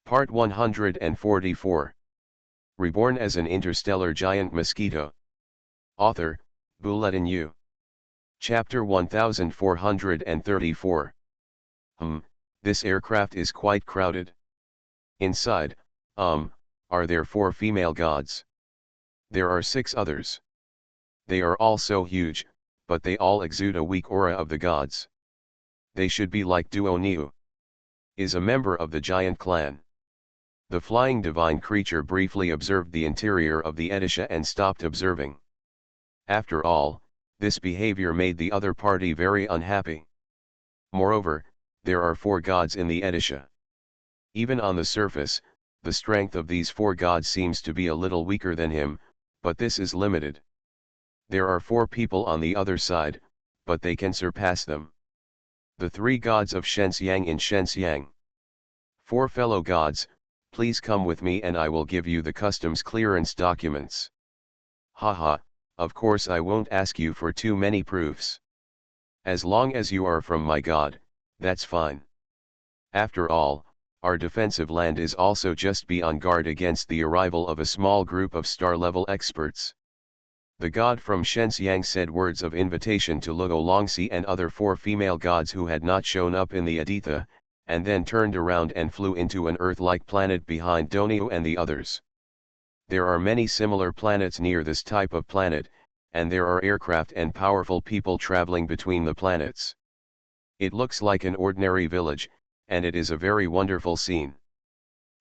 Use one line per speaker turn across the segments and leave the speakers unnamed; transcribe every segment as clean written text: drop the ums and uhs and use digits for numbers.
Part 144. Reborn as an interstellar giant mosquito. Author, Bulletin U. Chapter 1434. This aircraft is quite crowded. Inside, are there 4 female gods? There are 6 others. They are all so huge, but they all exude a weak aura of the gods. They should be like Duo is a member of the giant clan. The flying divine creature briefly observed the interior of the Edisha and stopped observing. After all, this behavior made the other party very unhappy. Moreover, there are 4 gods in the Edisha. Even on the surface, the strength of these 4 gods seems to be a little weaker than him, but this is limited. There are 4 people on the other side, but they can surpass them. The 3 gods of Shenxiang in Shenxiang. 4 fellow gods, please come with me and I will give you the customs clearance documents. Haha, of course I won't ask you for too many proofs. As long as you are from my god, that's fine. After all, our defensive land is also just be on guard against the arrival of a small group of star-level experts. The god from Shenxiang said words of invitation to Luo Longxi and other 4 female gods who had not shown up in the Aditha, and then turned around and flew into an Earth-like planet behind Donio and the others. There are many similar planets near this type of planet, and there are aircraft and powerful people traveling between the planets. It looks like an ordinary village, and it is a very wonderful scene.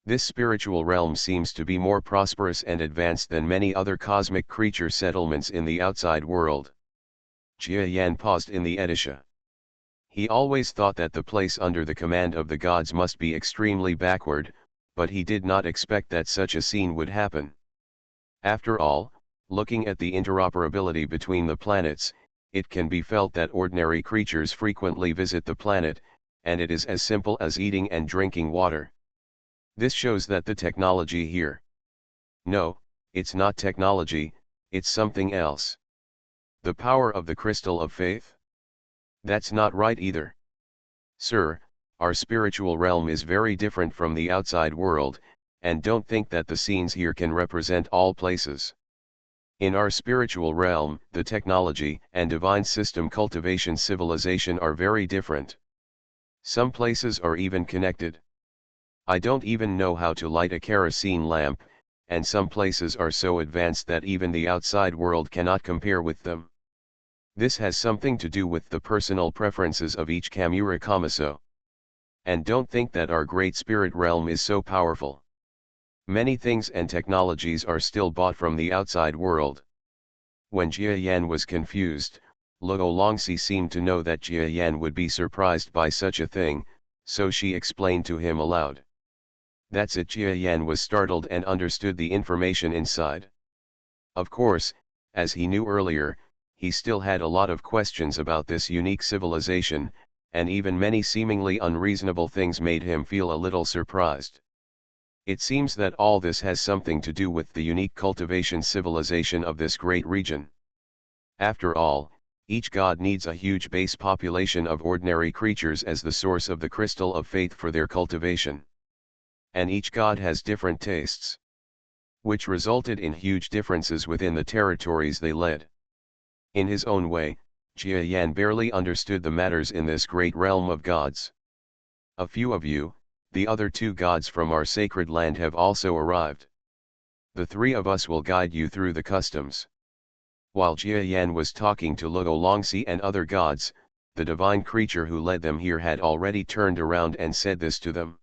This spiritual realm seems to be more prosperous and advanced than many other cosmic creature settlements in the outside world. Jia Yan paused in the Edisha. He always thought that the place under the command of the gods must be extremely backward, but he did not expect that such a scene would happen. After all, looking at the interoperability between the planets, it can be felt that ordinary creatures frequently visit the planet, and it is as simple as eating and drinking water. This shows that the technology here. No, it's not technology, it's something else. The power of the crystal of faith? That's not right either. Sir, our spiritual realm is very different from the outside world, and don't think that the scenes here can represent all places. In our spiritual realm, the technology and divine system cultivation civilization are very different. Some places are even connected. I don't even know how to light a kerosene lamp, and some places are so advanced that even the outside world cannot compare with them. This has something to do with the personal preferences of each Kamura Kamaso. And don't think that our great spirit realm is so powerful. Many things and technologies are still bought from the outside world. When Jia Yan was confused, Luo Longxi seemed to know that Jia Yan would be surprised by such a thing, so she explained to him aloud. That's it. Jia Yan was startled and understood the information inside. Of course, as he knew earlier, he still had a lot of questions about this unique civilization, and even many seemingly unreasonable things made him feel a little surprised. It seems that all this has something to do with the unique cultivation civilization of this great region. After all, each god needs a huge base population of ordinary creatures as the source of the crystal of faith for their cultivation. And each god has different tastes, which resulted in huge differences within the territories they led. In his own way, Jia Yan barely understood the matters in this great realm of gods. A few of you, the other 2 gods from our sacred land, have also arrived. The 3 of us will guide you through the customs. While Jia Yan was talking to Luo Longxi and other gods, the divine creature who led them here had already turned around and said this to them.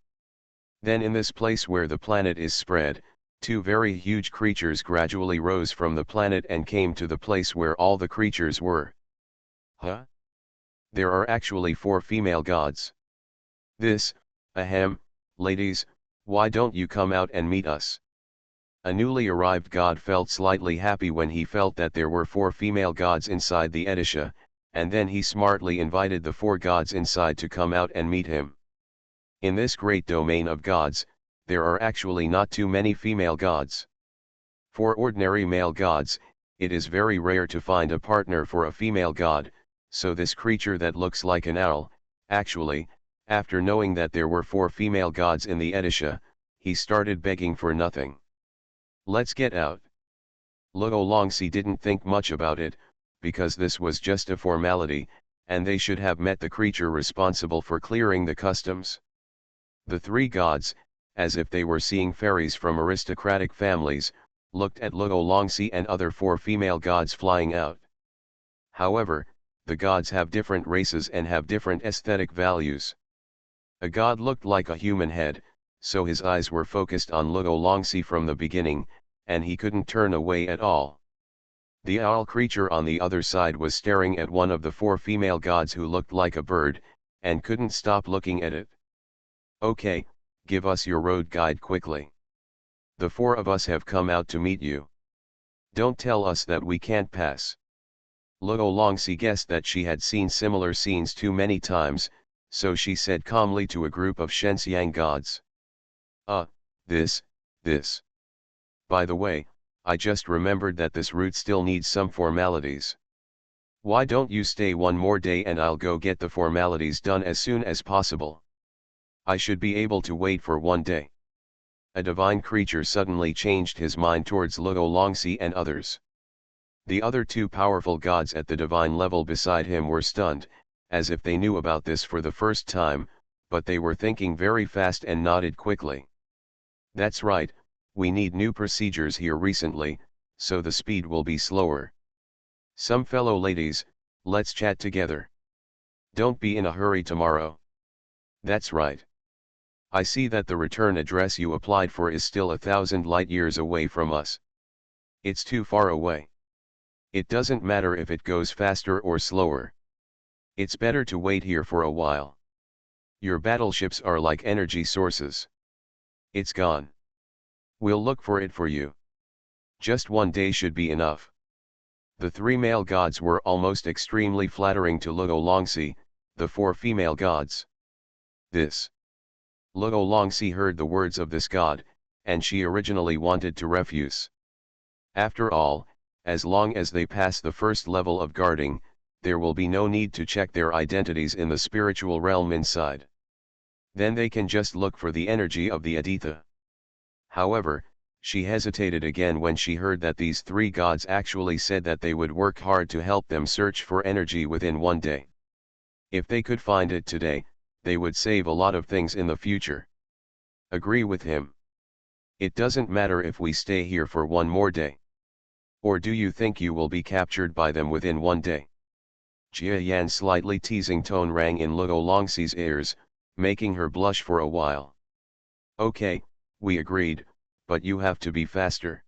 Then in this place where the planet is spread, 2 very huge creatures gradually rose from the planet and came to the place where all the creatures were. Huh? There are actually 4 female gods. This, ladies, why don't you come out and meet us? A newly arrived god felt slightly happy when he felt that there were 4 female gods inside the Edisha, and then he smartly invited the 4 gods inside to come out and meet him. In this great domain of gods, there are actually not too many female gods. For ordinary male gods, it is very rare to find a partner for a female god, so this creature that looks like an owl, actually, after knowing that there were 4 female gods in the Edisha, he started begging for nothing. "Let's get out." Luo Longxi didn't think much about it, because this was just a formality, and they should have met the creature responsible for clearing the customs. The three gods, as if they were seeing fairies from aristocratic families, looked at Luo Longxi and other four female gods flying out. However, the gods have different races and have different aesthetic values. A god looked like a human head, so his eyes were focused on Luo Longxi from the beginning, and he couldn't turn away at all. The owl creature on the other side was staring at one of the four female gods who looked like a bird, and couldn't stop looking at it. "Okay, give us your road guide quickly. The four of us have come out to meet you. Don't tell us that we can't pass." Luo Longxi guessed that she had seen similar scenes too many times, so she said calmly to a group of Shenxiang gods. This. By the way, I just remembered that this route still needs some formalities. Why don't you stay one more day and I'll go get the formalities done as soon as possible? I should be able to wait for one day." A divine creature suddenly changed his mind towards Luo Longxi and others. The other two powerful gods at the divine level beside him were stunned, as if they knew about this for the first time, but they were thinking very fast and nodded quickly. "That's right, we need new procedures here recently, so the speed will be slower. Some fellow ladies, let's chat together. Don't be in a hurry tomorrow." "That's right. I see that the return address you applied for is still 1,000 light years away from us. It's too far away. It doesn't matter if it goes faster or slower. It's better to wait here for a while. Your battleships are like energy sources. It's gone. We'll look for it for you. Just one day should be enough." The three male gods were almost extremely flattering to Luo Longxi, the four female gods. This. Luo Longxi heard the words of this god, and she originally wanted to refuse. After all, as long as they pass the first level of guarding, there will be no need to check their identities in the spiritual realm inside. Then they can just look for the energy of the Aditya. However, she hesitated again when she heard that these three gods actually said that they would work hard to help them search for energy within one day. If they could find it today, they would save a lot of things in the future. Agree with him. It doesn't matter if we stay here for one more day. Or do you think you will be captured by them within one day? Jia Yan's slightly teasing tone rang in Luo Longxi's ears, making her blush for a while. "Okay, we agreed, but you have to be faster.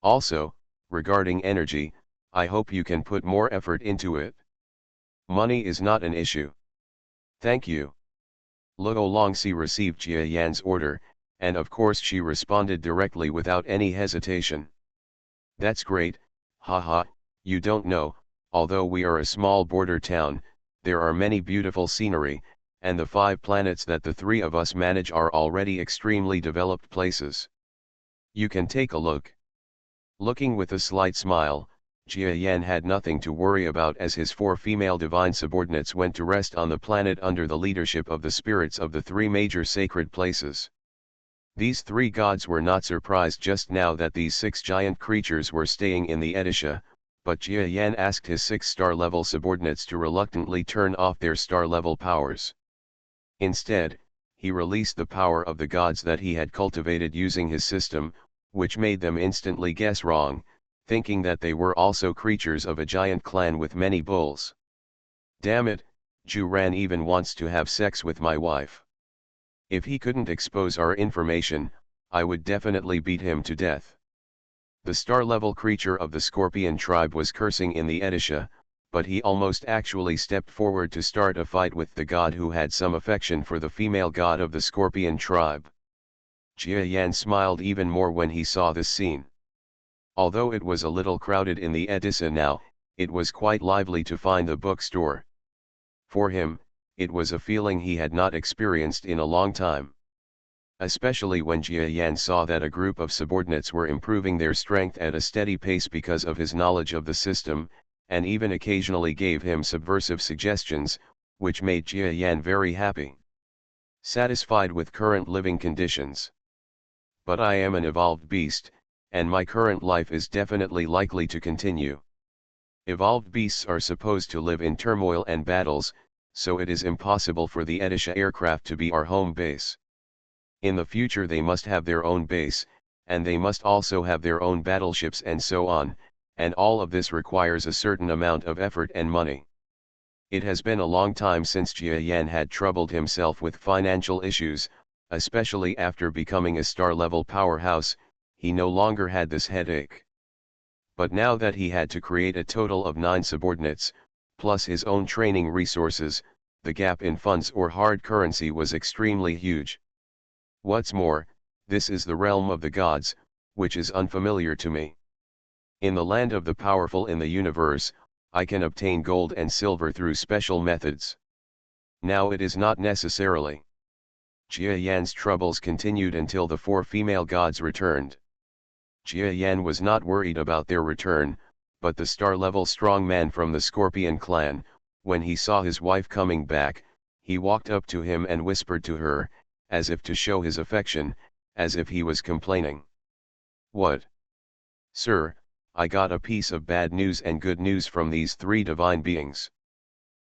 Also, regarding energy, I hope you can put more effort into it. Money is not an issue." "Thank you." Luo Longxi received Jia Yan's order, and of course she responded directly without any hesitation. "That's great, haha, you don't know, although we are a small border town, there are many beautiful scenery, and the 5 planets that the 3 of us manage are already extremely developed places. You can take a look." Looking with a slight smile, Jia Yan had nothing to worry about as his 4 female divine subordinates went to rest on the planet under the leadership of the spirits of the 3 major sacred places. These 3 gods were not surprised just now that these 6 giant creatures were staying in the Edisha, but Jia Yan asked his 6 star-level subordinates to reluctantly turn off their star-level powers. Instead, he released the power of the gods that he had cultivated using his system, which made them instantly guess wrong, thinking that they were also creatures of a giant clan with many bulls. "Damn it, Ju Ran even wants to have sex with my wife. If he couldn't expose our information, I would definitely beat him to death." The star-level creature of the Scorpion tribe was cursing in the Edisha, but he almost actually stepped forward to start a fight with the god who had some affection for the female god of the Scorpion tribe. Jia Yan smiled even more when he saw this scene. Although it was a little crowded in the Edissa now, it was quite lively to find the bookstore. For him, it was a feeling he had not experienced in a long time. Especially when Jia Yan saw that a group of subordinates were improving their strength at a steady pace because of his knowledge of the system, and even occasionally gave him subversive suggestions, which made Jia Yan very happy. Satisfied with current living conditions. But I am an evolved beast, and my current life is definitely likely to continue. Evolved beasts are supposed to live in turmoil and battles, so it is impossible for the Edisha aircraft to be our home base. In the future they must have their own base, and they must also have their own battleships and so on, and all of this requires a certain amount of effort and money. It has been a long time since Jia Yan had troubled himself with financial issues, especially after becoming a star-level powerhouse. He no longer had this headache. But now that he had to create a total of 9 subordinates, plus his own training resources, the gap in funds or hard currency was extremely huge. What's more, this is the realm of the gods, which is unfamiliar to me. In the land of the powerful in the universe, I can obtain gold and silver through special methods. Now it is not necessarily. Jia Yan's troubles continued until the 4 female gods returned. Jia Yan was not worried about their return, but the star-level strong man from the Scorpion clan, when he saw his wife coming back, he walked up to him and whispered to her, as if to show his affection, as if he was complaining. "What? Sir, I got a piece of bad news and good news from these 3 divine beings.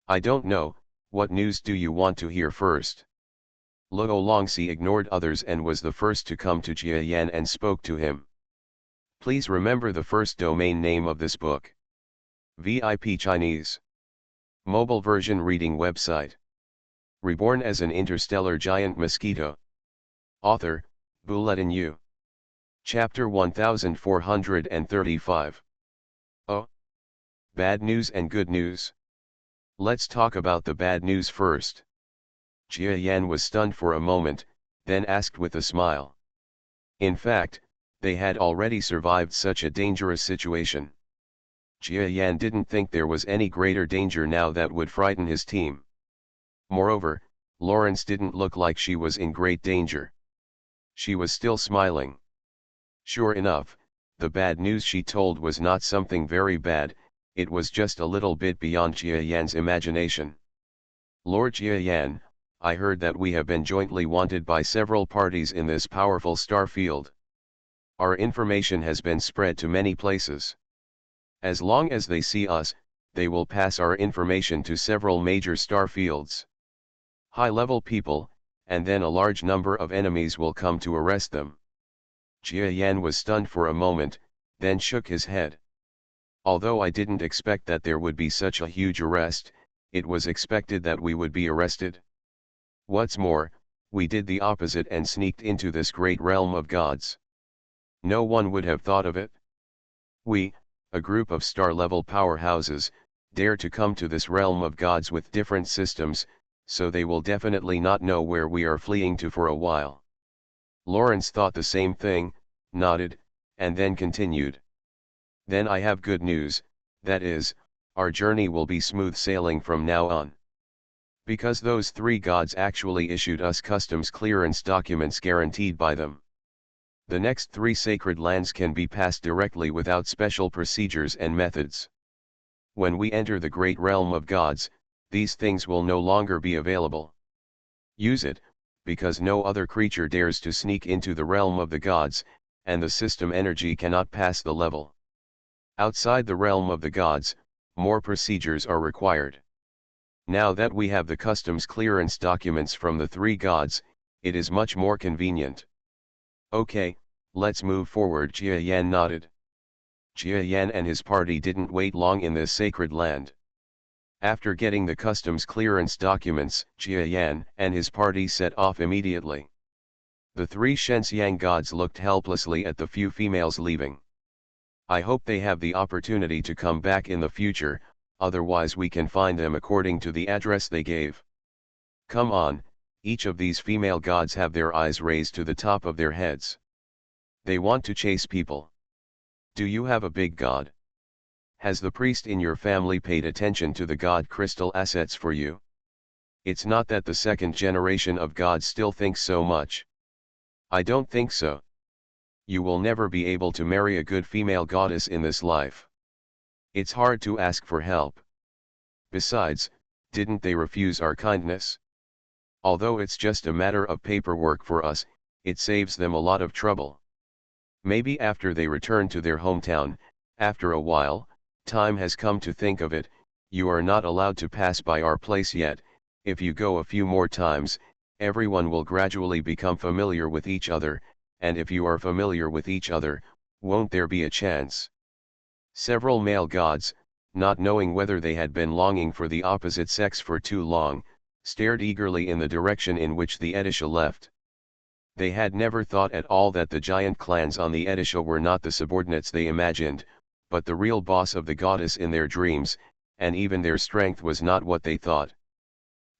I don't know, what news do you want to hear first?" Luo Longxi ignored others and was the first to come to Jia Yan and spoke to him. "Please remember the first domain name of this book. VIP Chinese. Mobile version reading website. Reborn as an interstellar giant mosquito. Author, Bulletin Yu. Chapter 1435. Oh. Bad news and good news. Let's talk about the bad news first." Jia Yan was stunned for a moment, then asked with a smile. In fact, they had already survived such a dangerous situation. Jia Yan didn't think there was any greater danger now that would frighten his team. Moreover, Lawrence didn't look like she was in great danger. She was still smiling. Sure enough, the bad news she told was not something very bad, it was just a little bit beyond Jia Yan's imagination. "Lord Jia Yan, I heard that we have been jointly wanted by several parties in this powerful star field. Our information has been spread to many places. As long as they see us, they will pass our information to several major star fields. High-level people, and then a large number of enemies will come to arrest them." Jia Yan was stunned for a moment, then shook his head. "Although I didn't expect that there would be such a huge arrest, it was expected that we would be arrested. What's more, we did the opposite and sneaked into this great realm of gods. No one would have thought of it. We, a group of star-level powerhouses, dare to come to this realm of gods with different systems, so they will definitely not know where we are fleeing to for a while." Lawrence thought the same thing, nodded, and then continued. "Then I have good news, that is, our journey will be smooth sailing from now on. Because those 3 gods actually issued us customs clearance documents guaranteed by them. The next 3 sacred lands can be passed directly without special procedures and methods. When we enter the great realm of gods, these things will no longer be available. Use it, because no other creature dares to sneak into the realm of the gods, and the system energy cannot pass the level. Outside the realm of the gods, more procedures are required. Now that we have the customs clearance documents from the 3 gods, it is much more convenient." "Okay, let's move forward." Jia Yan nodded. Jia Yan and his party didn't wait long in this sacred land. After getting the customs clearance documents, Jia Yan and his party set off immediately. The 3 Shenxiang gods looked helplessly at the few females leaving. "I hope they have the opportunity to come back in the future, otherwise we can find them according to the address they gave. Come on," each of these female gods have their eyes raised to the top of their heads. They want to chase people. Do you have a big god? Has the priest in your family paid attention to the god crystal assets for you? It's not that the 2nd generation of gods still thinks so much. I don't think so. You will never be able to marry a good female goddess in this life. It's hard to ask for help. Besides, didn't they refuse our kindness? Although it's just a matter of paperwork for us, it saves them a lot of trouble. Maybe after they return to their hometown, after a while, time has come to think of it, you are not allowed to pass by our place yet. If you go a few more times, everyone will gradually become familiar with each other, and if you are familiar with each other, won't there be a chance? Several male gods, not knowing whether they had been longing for the opposite sex for too long, stared eagerly in the direction in which the Edisha left. They had never thought at all that the giant clans on the Edisha were not the subordinates they imagined, but the real boss of the goddess in their dreams, and even their strength was not what they thought.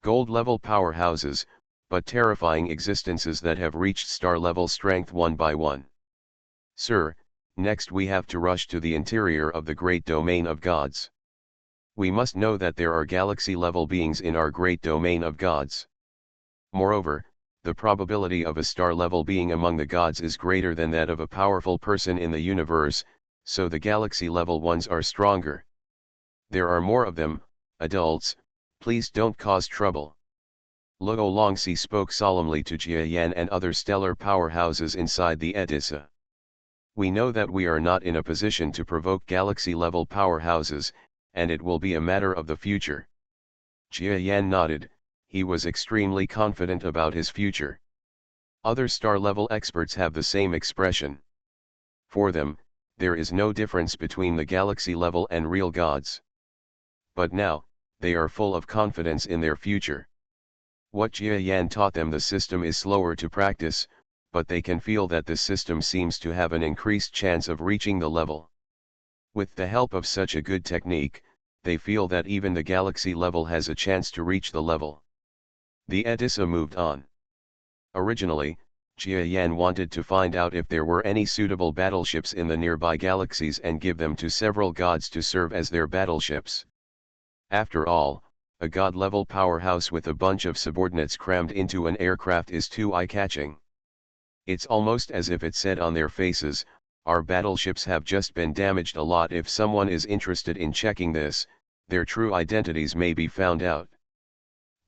Gold-level powerhouses, but terrifying existences that have reached star-level strength one by one. Sir, next we have to rush to the interior of the great domain of gods. We must know that there are galaxy-level beings in our great domain of gods. Moreover, the probability of a star-level being among the gods is greater than that of a powerful person in the universe, so the galaxy-level ones are stronger. There are more of them, adults, please don't cause trouble. Luo Longxi spoke solemnly to Jia Yan and other stellar powerhouses inside the Edissa. We know that we are not in a position to provoke galaxy-level powerhouses, and it will be a matter of the future. Jia Yan nodded. He was extremely confident about his future. Other star-level experts have the same expression. For them, there is no difference between the galaxy-level and real gods. But now, they are full of confidence in their future. What Jia Yan taught them, the system is slower to practice, but they can feel that the system seems to have an increased chance of reaching the level. With the help of such a good technique, they feel that even the galaxy level has a chance to reach the level. The Edissa moved on. Originally, Jia Yan wanted to find out if there were any suitable battleships in the nearby galaxies and give them to several gods to serve as their battleships. After all, a god-level powerhouse with a bunch of subordinates crammed into an aircraft is too eye-catching. It's almost as if it said on their faces, our battleships have just been damaged a lot. If someone is interested in checking this, their true identities may be found out.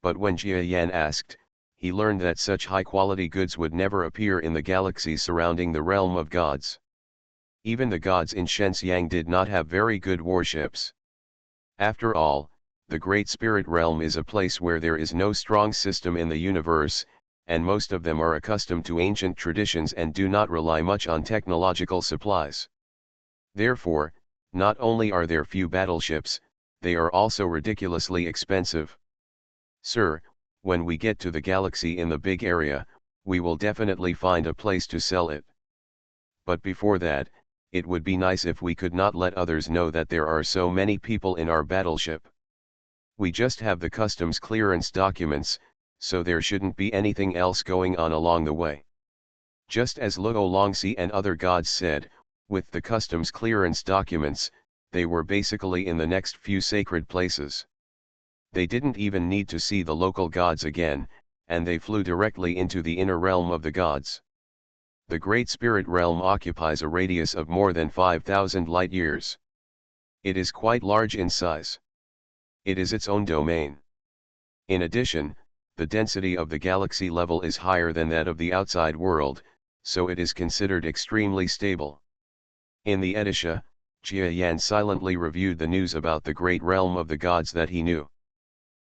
But when Jia Yan asked, he learned that such high-quality goods would never appear in the galaxies surrounding the realm of gods. Even the gods in Shenxiang did not have very good warships. After all, the Great Spirit Realm is a place where there is no strong system in the universe, and most of them are accustomed to ancient traditions and do not rely much on technological supplies. Therefore, not only are there few battleships, they are also ridiculously expensive. Sir, when we get to the galaxy in the big area, we will definitely find a place to sell it. But before that, it would be nice if we could not let others know that there are so many people in our battleship. We just have the customs clearance documents, so there shouldn't be anything else going on along the way. Just as Luo Longxi and other gods said, with the customs clearance documents, they were basically in the next few sacred places. They didn't even need to see the local gods again, and they flew directly into the inner realm of the gods. The Great Spirit Realm occupies a radius of more than 5,000 light-years. It is quite large in size. It is its own domain. In addition, the density of the galaxy level is higher than that of the outside world, so it is considered extremely stable. In the Edisha, Jia Yan silently reviewed the news about the great realm of the gods that he knew.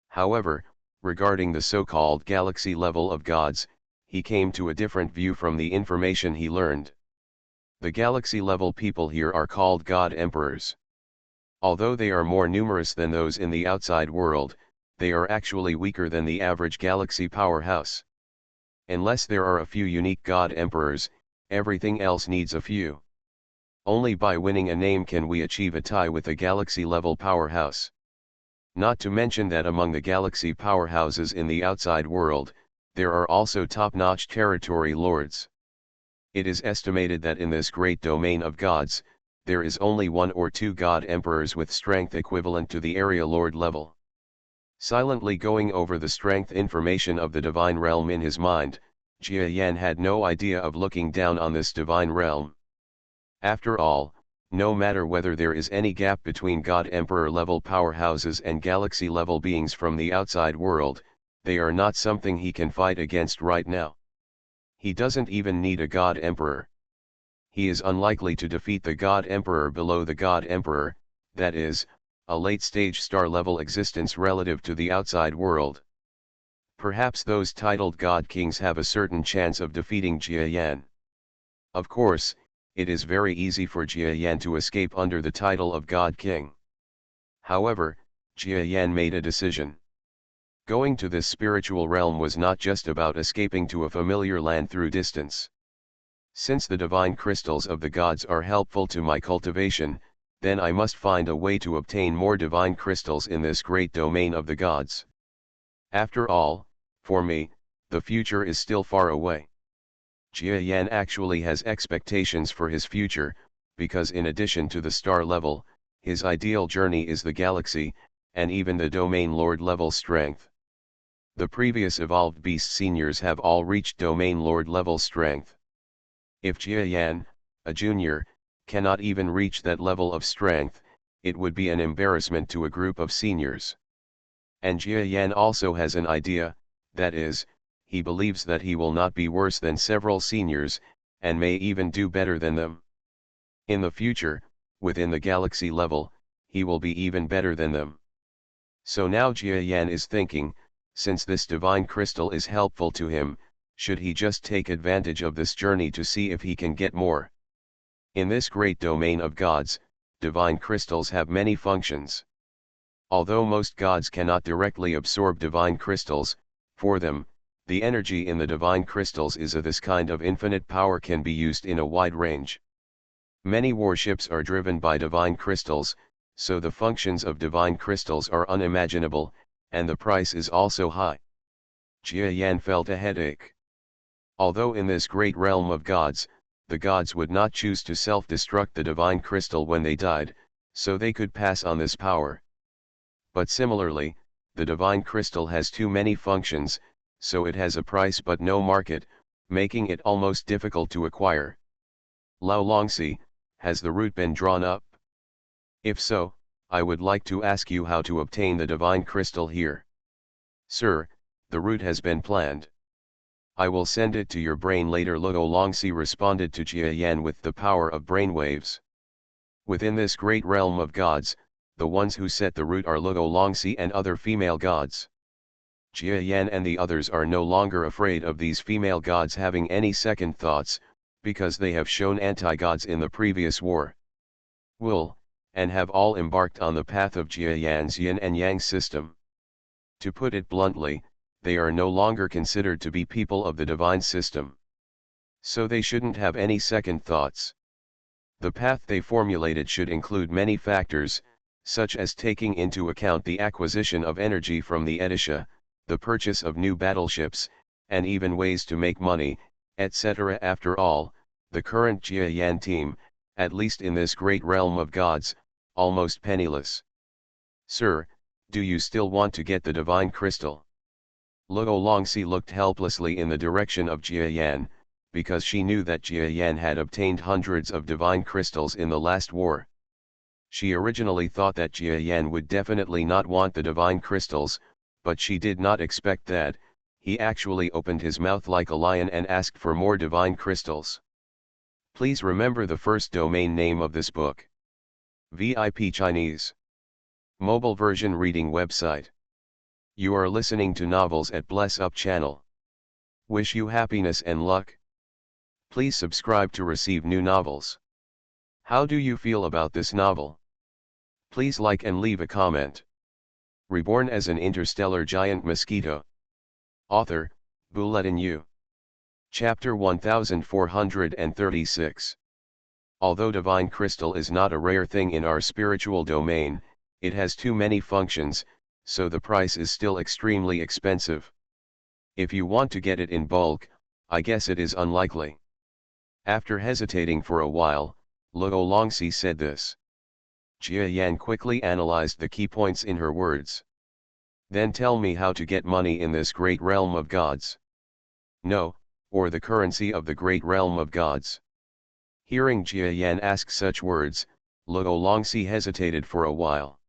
However, regarding the so-called galaxy level of gods, he came to a different view from the information he learned. The galaxy level people here are called god emperors. Although they are more numerous than those in the outside world, they are actually weaker than the average galaxy powerhouse. Unless there are a few unique god emperors, everything else needs a few. Only by winning a name can we achieve a tie with a galaxy level powerhouse. Not to mention that among the galaxy powerhouses in the outside world, there are also top-notch territory lords. It is estimated that in this great domain of gods, there is only 1 or 2 god emperors with strength equivalent to the area lord level. Silently going over the strength information of the divine realm in his mind, Jia Yan had no idea of looking down on this divine realm. After all, no matter whether there is any gap between god emperor level powerhouses and galaxy level beings from the outside world, they are not something he can fight against right now. He doesn't even need a God Emperor. He is unlikely to defeat the God Emperor below the God Emperor, that is, a late-stage star-level existence relative to the outside world. Perhaps those titled God Kings have a certain chance of defeating Jia Yan. Of course, it is very easy for Jia Yan to escape under the title of God King. However, Jia Yan made a decision. Going to this spiritual realm was not just about escaping to a familiar land through distance. Since the divine crystals of the gods are helpful to my cultivation, then I must find a way to obtain more divine crystals in this great domain of the gods. After all, for me, the future is still far away. Jia Yan actually has expectations for his future, because in addition to the star level, his ideal journey is the galaxy, and even the domain lord level strength. The previous evolved beast seniors have all reached domain lord level strength. If Jia Yan, a junior, cannot even reach that level of strength, it would be an embarrassment to a group of seniors. And Jia Yan also has an idea, that is, he believes that he will not be worse than several seniors, and may even do better than them. In the future, within the galaxy level, he will be even better than them. So now Jia Yan is thinking, since this divine crystal is helpful to him, should he just take advantage of this journey to see if he can get more? In this great domain of gods, divine crystals have many functions. Although most gods cannot directly absorb divine crystals, for them, the energy in the divine crystals is of this kind of infinite power can be used in a wide range. Many warships are driven by divine crystals, so the functions of divine crystals are unimaginable, and the price is also high. Jia Yan felt a headache. Although in this great realm of gods, the gods would not choose to self-destruct the divine crystal when they died, so they could pass on this power. But similarly, the divine crystal has too many functions, so it has a price but no market, making it almost difficult to acquire. Lao Longxi, has the route been drawn up? If so, I would like to ask you how to obtain the divine crystal here. Sir, the route has been planned. I will send it to your brain later. Lao Longxi responded to Jia Yan with the power of brainwaves. Within this great realm of gods, the ones who set the route are Lao Longxi and other female gods. Jia Yan and the others are no longer afraid of these female gods having any second thoughts, because they have shown anti-gods in the previous war. And have all embarked on the path of Jia Yan's yin and yang system. To put it bluntly, they are no longer considered to be people of the divine system. So they shouldn't have any second thoughts. The path they formulated should include many factors, such as taking into account the acquisition of energy from the Edisha, the purchase of new battleships, and even ways to make money, etc. After all, the current Jia Yan team, at least in this great realm of gods, almost penniless. Sir, do you still want to get the divine crystal? Lao Longxi looked helplessly in the direction of Jia Yan, because she knew that Jia Yan had obtained hundreds of divine crystals in the last war. She originally thought that Jia Yan would definitely not want the divine crystals, but she did not expect that. He actually opened his mouth like a lion and asked for more divine crystals. Please remember the first domain name of this book. VIP Chinese. Mobile version reading website. You are listening to novels at Bless Up channel. Wish you happiness and luck. Please subscribe to receive new novels. How do you feel about this novel? Please like and leave a comment. Reborn as an interstellar giant mosquito. Author, Buletin Yu. Chapter 1436. Although divine crystal is not a rare thing in our spiritual domain, it has too many functions, so the price is still extremely expensive. If you want to get it in bulk, I guess it is unlikely. After hesitating for a while, Lao Longxi said this. Jia Yan quickly analyzed the key points in her words. Then tell me how to get money in this great realm of gods. No, or the currency of the great realm of gods. Hearing Jia Yan ask such words, Lao Longxi hesitated for a while.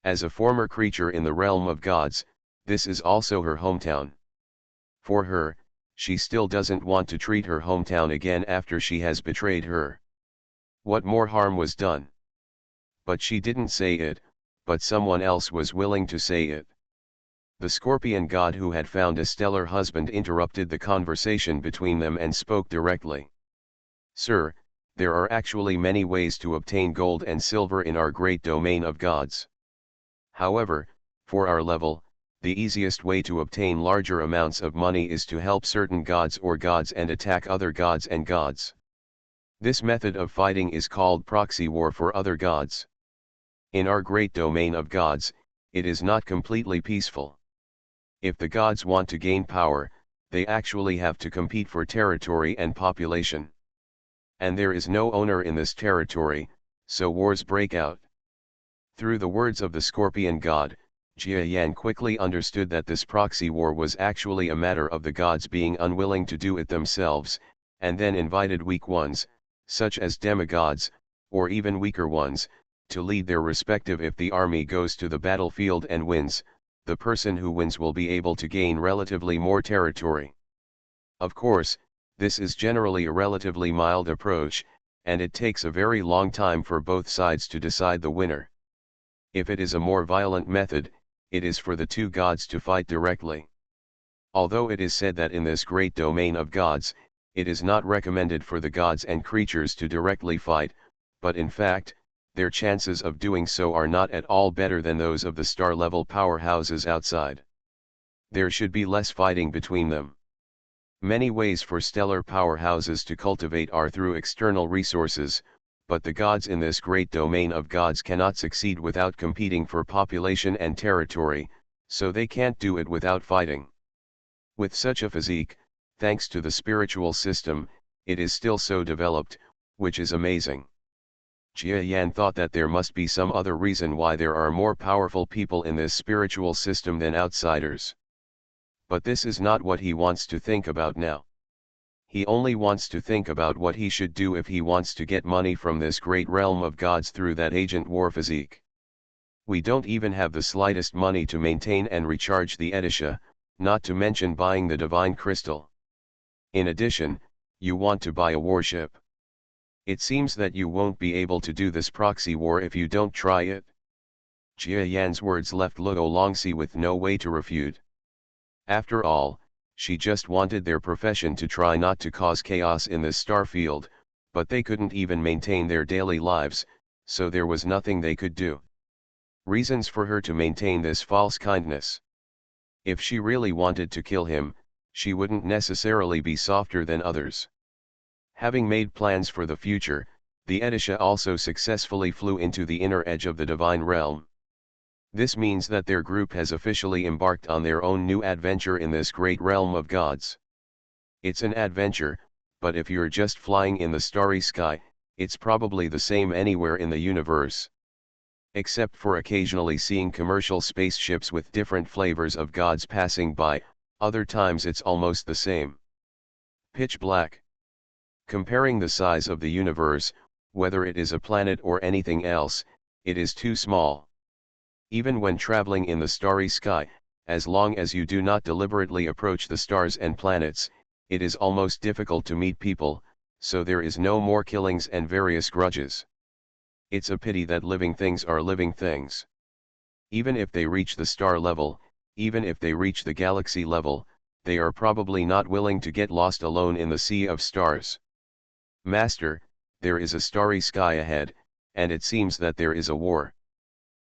As a former creature in the realm of gods, this is also her hometown. For her, she still doesn't want to treat her hometown again after she has betrayed her. What more harm was done? But she didn't say it, but someone else was willing to say it. The scorpion god who had found a stellar husband interrupted the conversation between them and spoke directly. Sir, there are actually many ways to obtain gold and silver in our great domain of gods. However, for our level, the easiest way to obtain larger amounts of money is to help certain gods and attack other gods and gods. This method of fighting is called proxy war for other gods. In our great domain of gods, it is not completely peaceful. If the gods want to gain power, they actually have to compete for territory and population. And there is no owner in this territory, so wars break out. Through the words of the scorpion god, Jia Yan quickly understood that this proxy war was actually a matter of the gods being unwilling to do it themselves, and then invited weak ones, such as demigods, or even weaker ones, to lead their respective. If the army goes to the battlefield and wins, the person who wins will be able to gain relatively more territory. Of course, this is generally a relatively mild approach, and it takes a very long time for both sides to decide the winner. If it is a more violent method, it is for the two gods to fight directly. Although it is said that in this great domain of gods, it is not recommended for the gods and creatures to directly fight, but in fact, their chances of doing so are not at all better than those of the star-level powerhouses outside. There should be less fighting between them. Many ways for stellar powerhouses to cultivate are through external resources, but the gods in this great domain of gods cannot succeed without competing for population and territory, so they can't do it without fighting. With such a physique, thanks to the spiritual system, it is still so developed, which is amazing. Jia Yan thought that there must be some other reason why there are more powerful people in this spiritual system than outsiders. But this is not what he wants to think about now. He only wants to think about what he should do if he wants to get money from this great realm of gods through that agent war physique. We don't even have the slightest money to maintain and recharge the Edisha, not to mention buying the divine crystal. In addition, you want to buy a warship. It seems that you won't be able to do this proxy war if you don't try it. Jia Yan's words left Luo Longxi with no way to refute. After all, she just wanted their profession to try not to cause chaos in this star field, but they couldn't even maintain their daily lives, so there was nothing they could do. Reasons for her to maintain this false kindness. If she really wanted to kill him, she wouldn't necessarily be softer than others. Having made plans for the future, the Edisha also successfully flew into the inner edge of the divine realm. This means that their group has officially embarked on their own new adventure in this great realm of gods. It's an adventure, but if you're just flying in the starry sky, it's probably the same anywhere in the universe. Except for occasionally seeing commercial spaceships with different flavors of gods passing by, other times it's almost the same. Pitch black. Comparing the size of the universe, whether it is a planet or anything else, it is too small. Even when traveling in the starry sky, as long as you do not deliberately approach the stars and planets, it is almost difficult to meet people, so there is no more killings and various grudges. It's a pity that living things are living things. Even if they reach the star level, even if they reach the galaxy level, they are probably not willing to get lost alone in the sea of stars. Master, there is a starry sky ahead, and it seems that there is a war.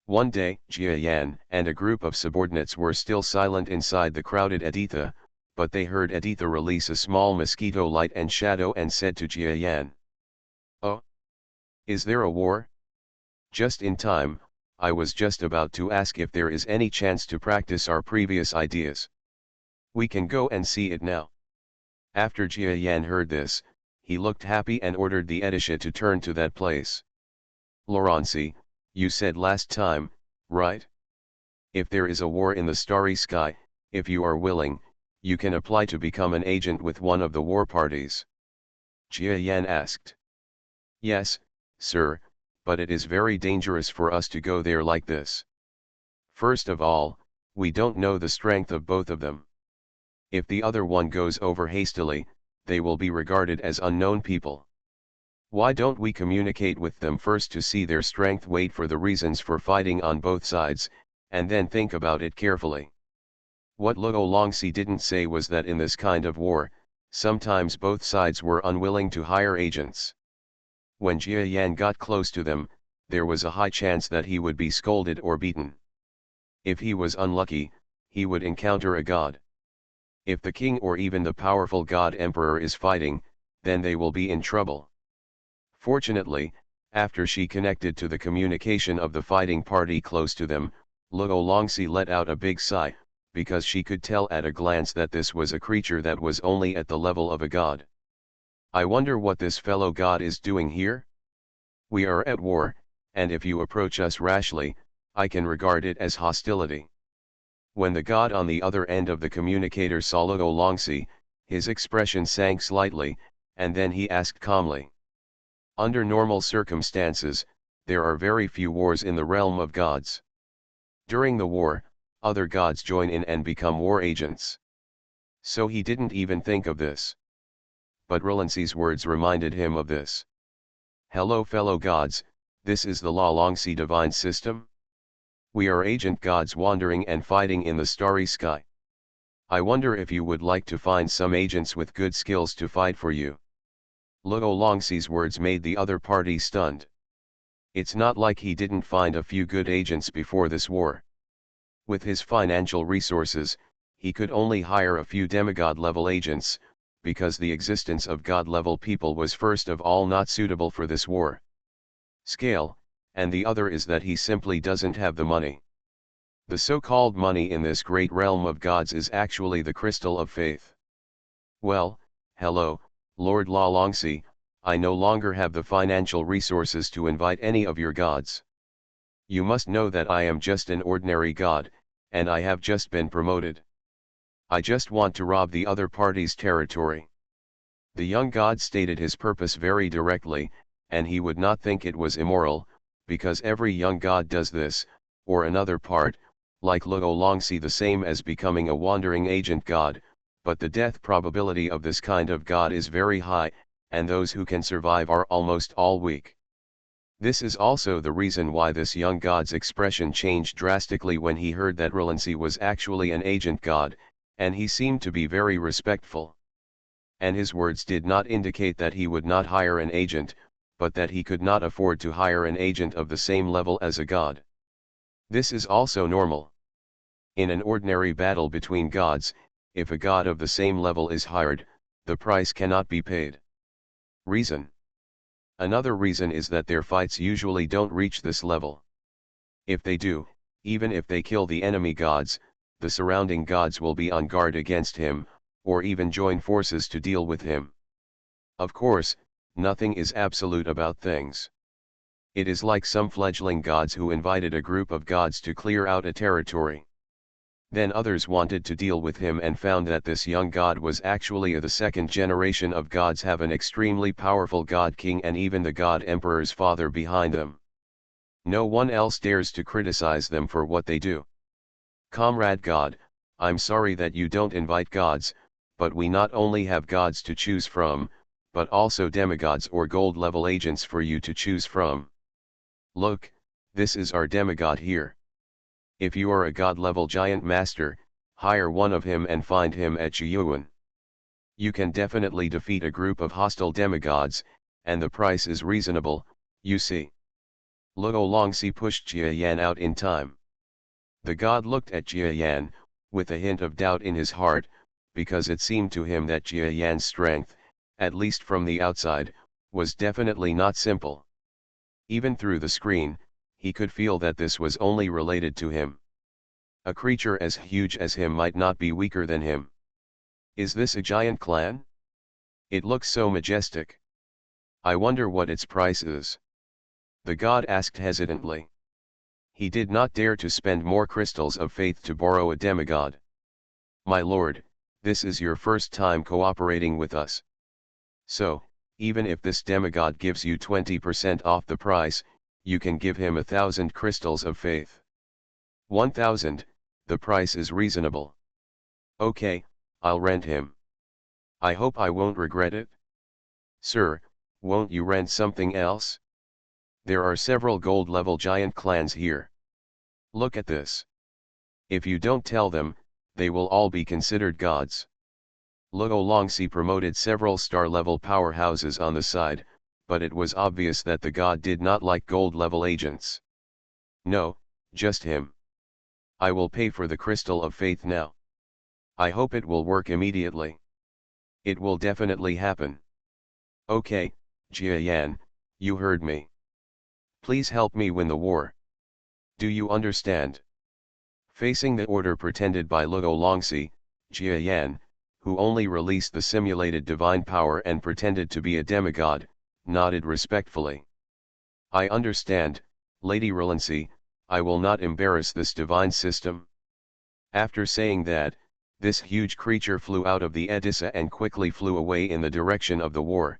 One day, Jia Yan and a group of subordinates were still silent inside the crowded Editha, but they heard Editha release a small mosquito light and shadow and said to Jia Yan, "Oh? Is there a war? Just in time, I was just about to ask if there is any chance to practice our previous ideas. We can go and see it now." After Jia Yan heard this, he looked happy and ordered the Edisha to turn to that place. "Laurence, you said last time, right? If there is a war in the starry sky, if you are willing, you can apply to become an agent with one of the war parties." Jia Yan asked. "Yes, sir, but it is very dangerous for us to go there like this. First of all, we don't know the strength of both of them. If the other one goes over hastily, they will be regarded as unknown people. Why don't we communicate with them first to see their strength, wait for the reasons for fighting on both sides, and then think about it carefully? What Luo Longxi didn't say was that in this kind of war, sometimes both sides were unwilling to hire agents. When Jia Yan got close to them, there was a high chance that he would be scolded or beaten. If he was unlucky, he would encounter a god. If the king or even the powerful god emperor is fighting, then they will be in trouble. Fortunately, after she connected to the communication of the fighting party close to them, Luo Longxi let out a big sigh, because she could tell at a glance that this was a creature that was only at the level of a god. I wonder what this fellow god is doing here? We are at war, and if you approach us rashly, I can regard it as hostility. When the god on the other end of the communicator saw Luo Longxi, his expression sank slightly, and then he asked calmly. Under normal circumstances, there are very few wars in the realm of gods. During the war, other gods join in and become war agents. So he didn't even think of this. But Relanxi's words reminded him of this. Hello fellow gods, this is the La Longxi divine system? We are agent gods wandering and fighting in the starry sky. I wonder if you would like to find some agents with good skills to fight for you. Luo Longxi's words made the other party stunned. It's not like he didn't find a few good agents before this war. With his financial resources, he could only hire a few demigod-level agents, because the existence of god-level people was first of all not suitable for this war. Scale, and the other is that he simply doesn't have the money. The so-called money in this great realm of gods is actually the crystal of faith. Well, hello, Lord La Longxi, I no longer have the financial resources to invite any of your gods. You must know that I am just an ordinary god, and I have just been promoted. I just want to rob the other party's territory. The young god stated his purpose very directly, and he would not think it was immoral, because every young god does this, or another part, like Luo Longxi, the same as becoming a wandering agent god, but the death probability of this kind of god is very high, and those who can survive are almost all weak. This is also the reason why this young god's expression changed drastically when he heard that Relanxi was actually an agent god, and he seemed to be very respectful. And his words did not indicate that he would not hire an agent, but that he could not afford to hire an agent of the same level as a god. This is also normal. In an ordinary battle between gods, if a god of the same level is hired, the price cannot be paid. Reason. Another reason is that their fights usually don't reach this level. If they do, even if they kill the enemy gods, the surrounding gods will be on guard against him, or even join forces to deal with him. Of course, nothing is absolute about things. It is like some fledgling gods who invited a group of gods to clear out a territory. Then others wanted to deal with him and found that this young god was actually the second generation of gods, have an extremely powerful god king and even the god emperor's father behind them. No one else dares to criticize them for what they do. Comrade God, I'm sorry that you don't invite gods, but we not only have gods to choose from, but also demigods or gold-level agents for you to choose from. Look, this is our demigod here. If you are a god-level giant master, hire one of him and find him at Chiyuan. You can definitely defeat a group of hostile demigods, and the price is reasonable, you see. Luo Longxi pushed Jia Yan out in time. The god looked at Jia Yan, with a hint of doubt in his heart, because it seemed to him that Jia Yan's strength, at least from the outside, was definitely not simple. Even through the screen, he could feel that this was only related to him. A creature as huge as him might not be weaker than him. Is this a giant clan? It looks so majestic. I wonder what its price is. The god asked hesitantly. He did not dare to spend more crystals of faith to borrow a demigod. My lord, this is your first time cooperating with us. So, even if this demigod gives you 20% off the price, you can give him 1,000 crystals of faith. 1,000, the price is reasonable. Okay, I'll rent him. I hope I won't regret it. Sir, won't you rent something else? There are several gold-level giant clans here. Look at this. If you don't tell them, they will all be considered gods. Luo Longxi promoted several star-level powerhouses on the side, but it was obvious that the god did not like gold-level agents. No, just him. I will pay for the Crystal of Faith now. I hope it will work immediately. It will definitely happen. Okay, Jia Yan, you heard me. Please help me win the war. Do you understand? Facing the order pretended by Luo Longxi, Jia Yan, who only released the simulated divine power and pretended to be a demigod, nodded respectfully. I understand, Lady Relancy, I will not embarrass this divine system. After saying that, this huge creature flew out of the Edessa and quickly flew away in the direction of the war.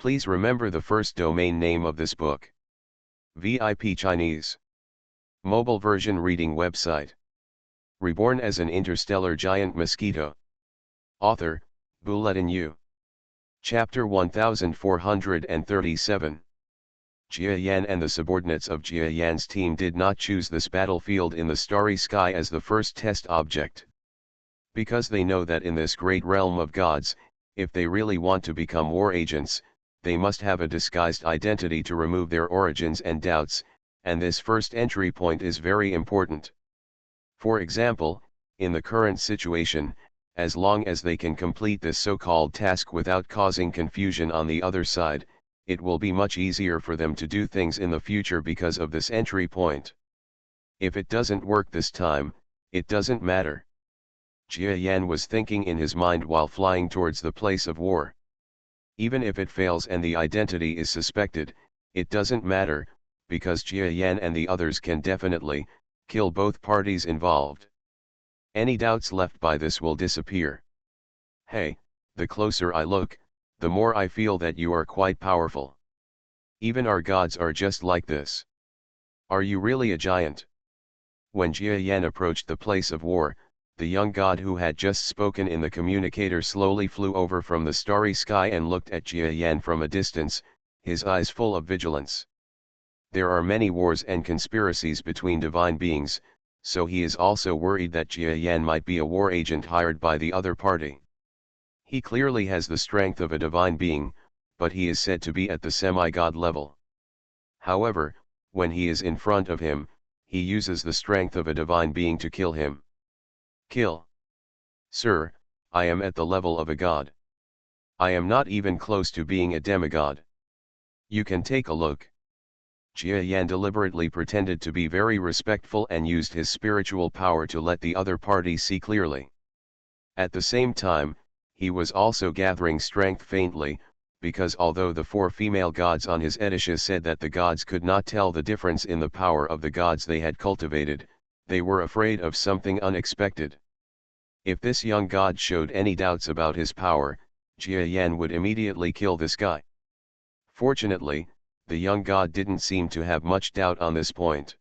Please remember the first domain name of this book. VIP Chinese. Mobile version reading website. Reborn as an interstellar giant mosquito. Author, Bulletin U. Chapter 1437. Jia Yan and the subordinates of Jia Yan's team did not choose this battlefield in the starry sky as the first test object. Because they know that in this great realm of gods, if they really want to become war agents, they must have a disguised identity to remove their origins and doubts, and this first entry point is very important. For example, in the current situation, as long as they can complete this so-called task without causing confusion on the other side, it will be much easier for them to do things in the future because of this entry point. If it doesn't work this time, it doesn't matter. Jia Yan was thinking in his mind while flying towards the place of war. Even if it fails and the identity is suspected, it doesn't matter, because Jia Yan and the others can definitely kill both parties involved. Any doubts left by this will disappear. Hey, the closer I look, the more I feel that you are quite powerful. Even our gods are just like this. Are you really a giant? When Jia Yan approached the place of war, the young god who had just spoken in the communicator slowly flew over from the starry sky and looked at Jia Yan from a distance, his eyes full of vigilance. There are many wars and conspiracies between divine beings, so he is also worried that Jia Yan might be a war agent hired by the other party. He clearly has the strength of a divine being, but he is said to be at the semi-god level. However, when he is in front of him, he uses the strength of a divine being to kill him. Kill. Sir, I am at the level of a god. I am not even close to being a demigod. You can take a look. Jia Yan deliberately pretended to be very respectful and used his spiritual power to let the other party see clearly. At the same time, he was also gathering strength faintly, because although the 4 female gods on his Edesha said that the gods could not tell the difference in the power of the gods they had cultivated, they were afraid of something unexpected. If this young god showed any doubts about his power, Jia Yan would immediately kill this guy. Fortunately, the young god didn't seem to have much doubt on this point.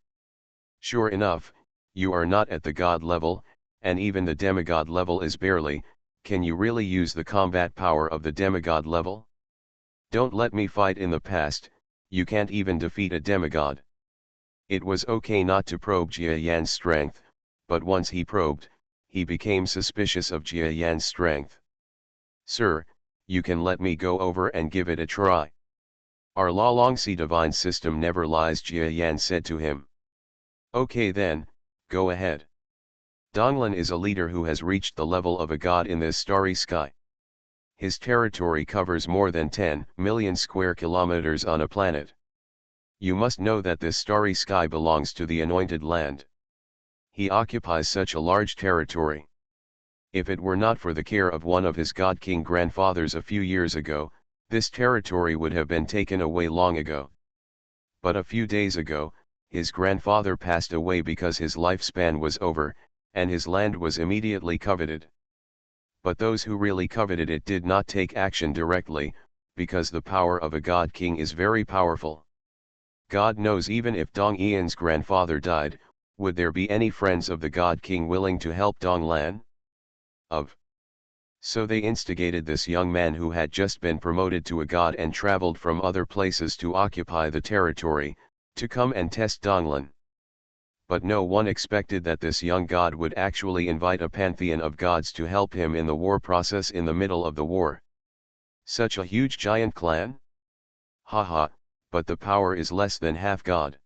Sure enough, you are not at the god level, and even the demigod level is barely. Can you really use the combat power of the demigod level? Don't let me fight in the past, you can't even defeat a demigod. It was okay not to probe Jia Yan's strength, but once he probed, he became suspicious of Jia Yan's strength. Sir, you can let me go over and give it a try. Our La Longxi divine system never lies, Jia Yan said to him. Okay then, go ahead. Donglan is a leader who has reached the level of a god in this starry sky. His territory covers more than 10 million square kilometers on a planet. You must know that this starry sky belongs to the anointed land. He occupies such a large territory. If it were not for the care of one of his god king grandfathers a few years ago, this territory would have been taken away long ago. But a few days ago, his grandfather passed away because his lifespan was over, and his land was immediately coveted. But those who really coveted it did not take action directly, because the power of a god king is very powerful. God knows, even if Dong Ian's grandfather died, would there be any friends of the god king willing to help Dong Lan? So they instigated this young man who had just been promoted to a god and traveled from other places to occupy the territory, to come and test Donglan. But no one expected that this young god would actually invite a pantheon of gods to help him in the war process in the middle of the war. Such a huge giant clan? Haha, but the power is less than half god.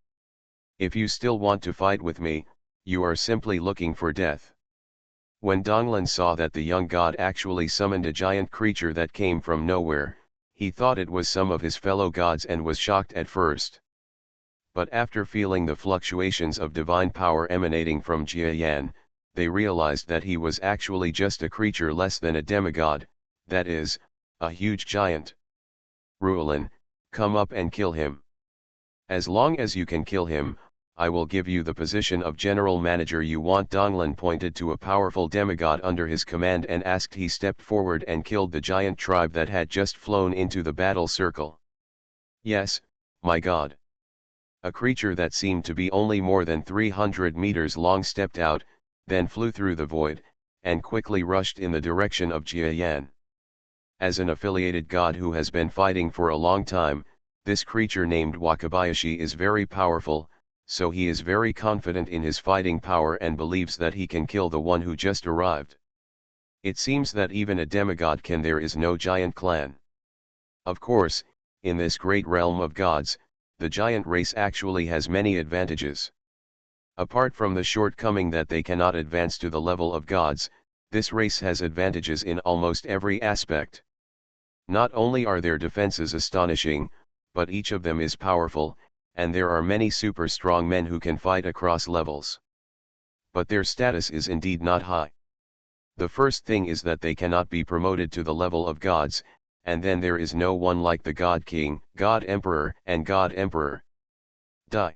If you still want to fight with me, you are simply looking for death. When Donglan saw that the young god actually summoned a giant creature that came from nowhere, he thought it was some of his fellow gods and was shocked at first. But after feeling the fluctuations of divine power emanating from Jia Yan, they realized that he was actually just a creature less than a demigod, that is, a huge giant. Ruolin, come up and kill him. As long as you can kill him, I will give you the position of general manager you want. Donglan pointed to a powerful demigod under his command and asked. He stepped forward and killed the giant tribe that had just flown into the battle circle. Yes, my god. A creature that seemed to be only more than 300 meters long stepped out, then flew through the void, and quickly rushed in the direction of Jia Yan. As an affiliated god who has been fighting for a long time, this creature named Wakabayashi is very powerful, so he is very confident in his fighting power and believes that he can kill the one who just arrived. It seems that even a demigod can. There is no giant clan. Of course, in this great realm of gods, the giant race actually has many advantages. Apart from the shortcoming that they cannot advance to the level of gods, this race has advantages in almost every aspect. Not only are their defenses astonishing, but each of them is powerful, and there are many super strong men who can fight across levels. But their status is indeed not high. The first thing is that they cannot be promoted to the level of gods, and then there is no one like the God King, God Emperor, and God Emperor. Die.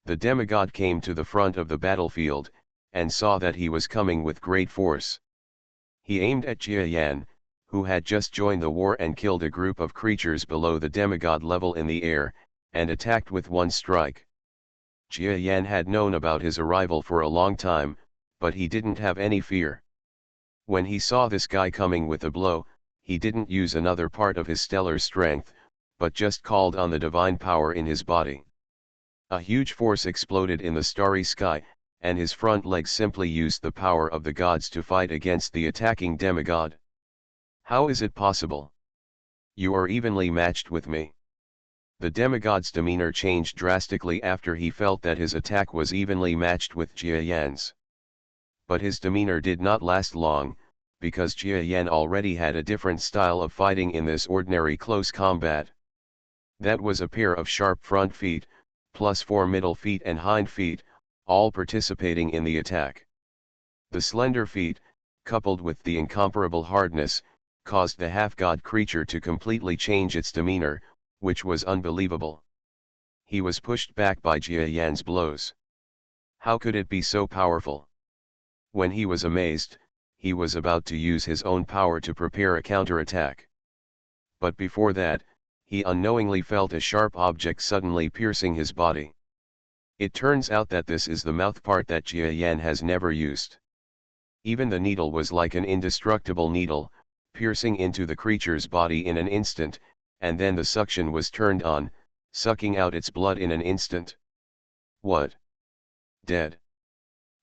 The demigod came to the front of the battlefield, and saw that he was coming with great force. He aimed at Jia Yan, who had just joined the war and killed a group of creatures below the demigod level in the air, and attacked with one strike. Jia Yan had known about his arrival for a long time, but he didn't have any fear. When he saw this guy coming with a blow, he didn't use another part of his stellar strength, but just called on the divine power in his body. A huge force exploded in the starry sky, and his front legs simply used the power of the gods to fight against the attacking demigod. How is it possible? You are evenly matched with me. The demigod's demeanor changed drastically after he felt that his attack was evenly matched with Jia Yan's. But his demeanor did not last long, because Jia Yan already had a different style of fighting in this ordinary close combat. That was a pair of sharp front feet, plus 4 middle feet and hind feet, all participating in the attack. The slender feet, coupled with the incomparable hardness, caused the half-god creature to completely change its demeanor, which was unbelievable. He was pushed back by Jia Yan's blows. How could it be so powerful? When he was amazed, he was about to use his own power to prepare a counterattack. But before that, he unknowingly felt a sharp object suddenly piercing his body. It turns out that this is the mouth part that Jia Yan has never used. Even the needle was like an indestructible needle, piercing into the creature's body in an instant, and then the suction was turned on, sucking out its blood in an instant. What? Dead.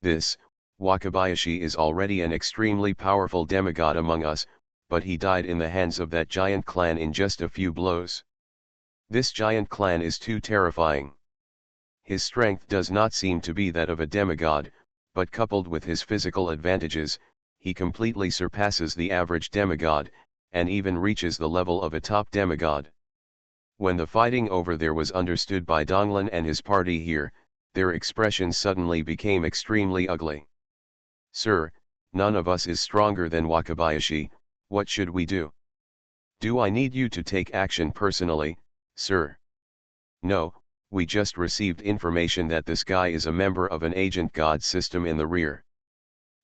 This, Wakabayashi is already an extremely powerful demigod among us, but he died in the hands of that giant clan in just a few blows. This giant clan is too terrifying. His strength does not seem to be that of a demigod, but coupled with his physical advantages, he completely surpasses the average demigod, and even reaches the level of a top demigod. When the fighting over there was understood by Donglan and his party here, their expressions suddenly became extremely ugly. Sir, none of us is stronger than Wakabayashi, what should we do? Do I need you to take action personally, sir? No, we just received information that this guy is a member of an agent god system in the rear.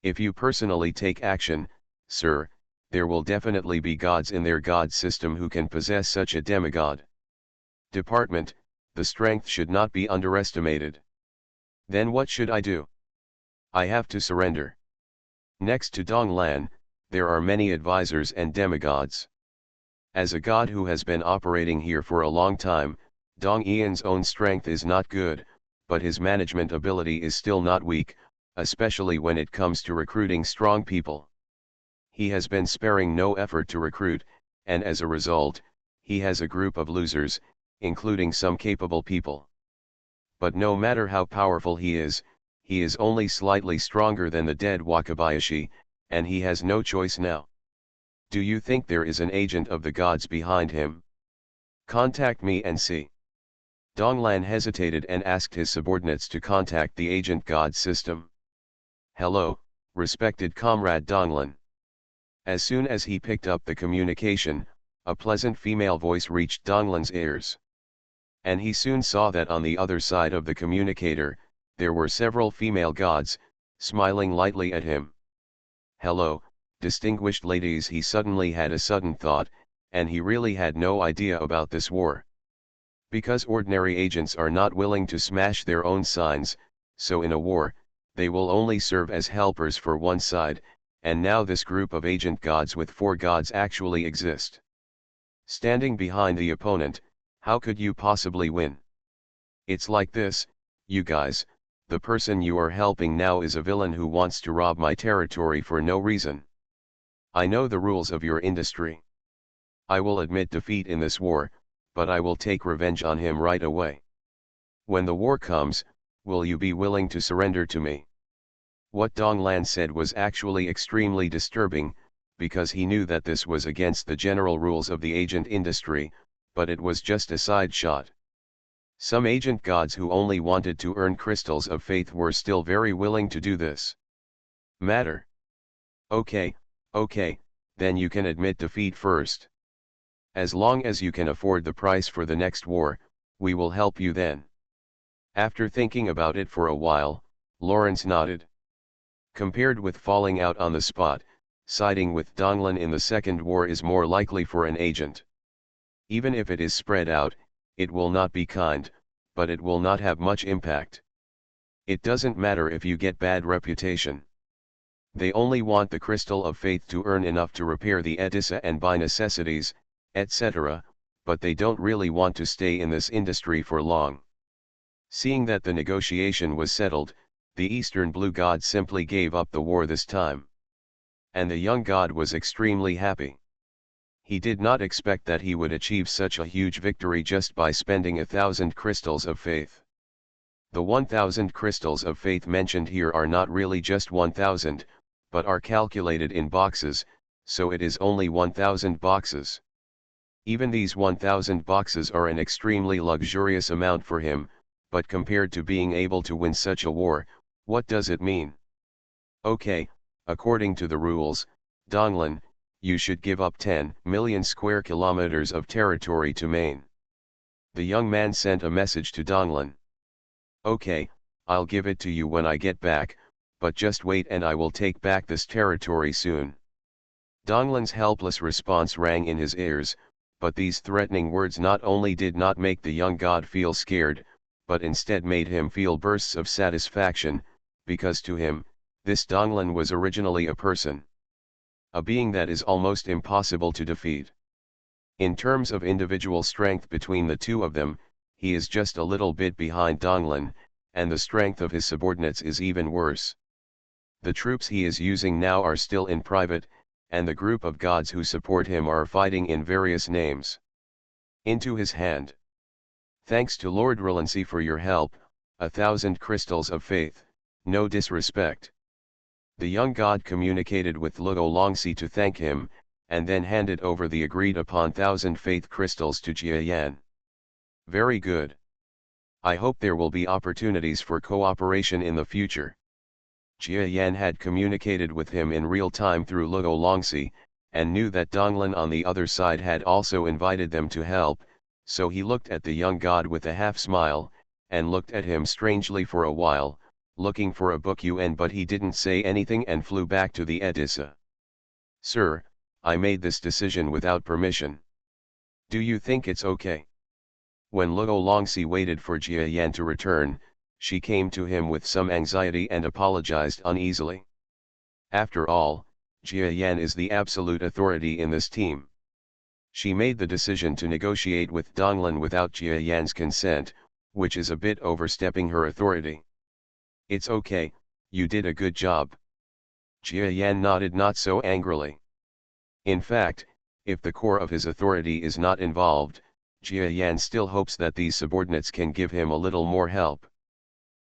If you personally take action, sir, there will definitely be gods in their god system who can possess such a demigod. Department, the strength should not be underestimated. Then what should I do? I have to surrender. Next to Donglan, there are many advisors and demigods. As a god who has been operating here for a long time, Dong Ian's own strength is not good, but his management ability is still not weak, especially when it comes to recruiting strong people. He has been sparing no effort to recruit, and as a result, he has a group of losers, including some capable people. But no matter how powerful he is only slightly stronger than the dead Wakabayashi, and he has no choice now. Do you think there is an agent of the gods behind him? Contact me and see. Donglan hesitated and asked his subordinates to contact the agent god system. Hello, respected comrade Donglan. As soon as he picked up the communication, a pleasant female voice reached Donglan's ears. And he soon saw that on the other side of the communicator, there were several female gods, smiling lightly at him. Hello, distinguished ladies. He suddenly had a sudden thought, and he really had no idea about this war. Because ordinary agents are not willing to smash their own signs, so in a war, they will only serve as helpers for one side, and now this group of agent gods with 4 gods actually exist. Standing behind the opponent, how could you possibly win? It's like this, you guys, the person you are helping now is a villain who wants to rob my territory for no reason. I know the rules of your industry. I will admit defeat in this war, but I will take revenge on him right away. When the war comes, will you be willing to surrender to me? What Donglan said was actually extremely disturbing, because he knew that this was against the general rules of the agent industry, but it was just a side shot. Some agent gods who only wanted to earn crystals of faith were still very willing to do this. Matter. Okay, then you can admit defeat first. As long as you can afford the price for the next war, we will help you then. After thinking about it for a while, Lawrence nodded. Compared with falling out on the spot, siding with Donglan in the second war is more likely for an agent. Even if it is spread out, it will not be kind, but it will not have much impact. It doesn't matter if you get bad reputation. They only want the crystal of faith to earn enough to repair the Edessa and buy necessities, etc., but they don't really want to stay in this industry for long. Seeing that the negotiation was settled, the Eastern Blue God simply gave up the war this time. And the young god was extremely happy. He did not expect that he would achieve such a huge victory just by spending 1,000 crystals of faith. The 1,000 crystals of faith mentioned here are not really just 1,000, but are calculated in boxes, so it is only 1,000 boxes. Even these 1,000 boxes are an extremely luxurious amount for him, but compared to being able to win such a war, what does it mean? Okay, according to the rules, Donglan, you should give up 10 million square kilometers of territory to Maine. The young man sent a message to Donglan. Okay, I'll give it to you when I get back, but just wait and I will take back this territory soon. Donglan's helpless response rang in his ears, but these threatening words not only did not make the young god feel scared, but instead made him feel bursts of satisfaction, because to him, this Donglan was originally a person. A being that is almost impossible to defeat. In terms of individual strength between the two of them, he is just a little bit behind Donglan, and the strength of his subordinates is even worse. The troops he is using now are still in private, and the group of gods who support him are fighting in various names. Into his hand. Thanks to Lord Relancy for your help, 1,000 crystals of faith, no disrespect. The young god communicated with Luo Longxi to thank him, and then handed over the agreed upon 1,000 faith crystals to Jia Yan. Very good. I hope there will be opportunities for cooperation in the future. Jia Yan had communicated with him in real time through Luo Longxi, and knew that Donglan on the other side had also invited them to help, so he looked at the young god with a half smile, and looked at him strangely for a while, looking for a book but he didn't say anything and flew back to the Edessa. Sir, I made this decision without permission. Do you think it's okay? When Luo Longxi waited for Jia Yan to return, she came to him with some anxiety and apologized uneasily. After all, Jia Yan is the absolute authority in this team. She made the decision to negotiate with Donglan without Jia Yan's consent, which is a bit overstepping her authority. It's okay, you did a good job. Jia Yan nodded not so angrily. In fact, if the core of his authority is not involved, Jia Yan still hopes that these subordinates can give him a little more help.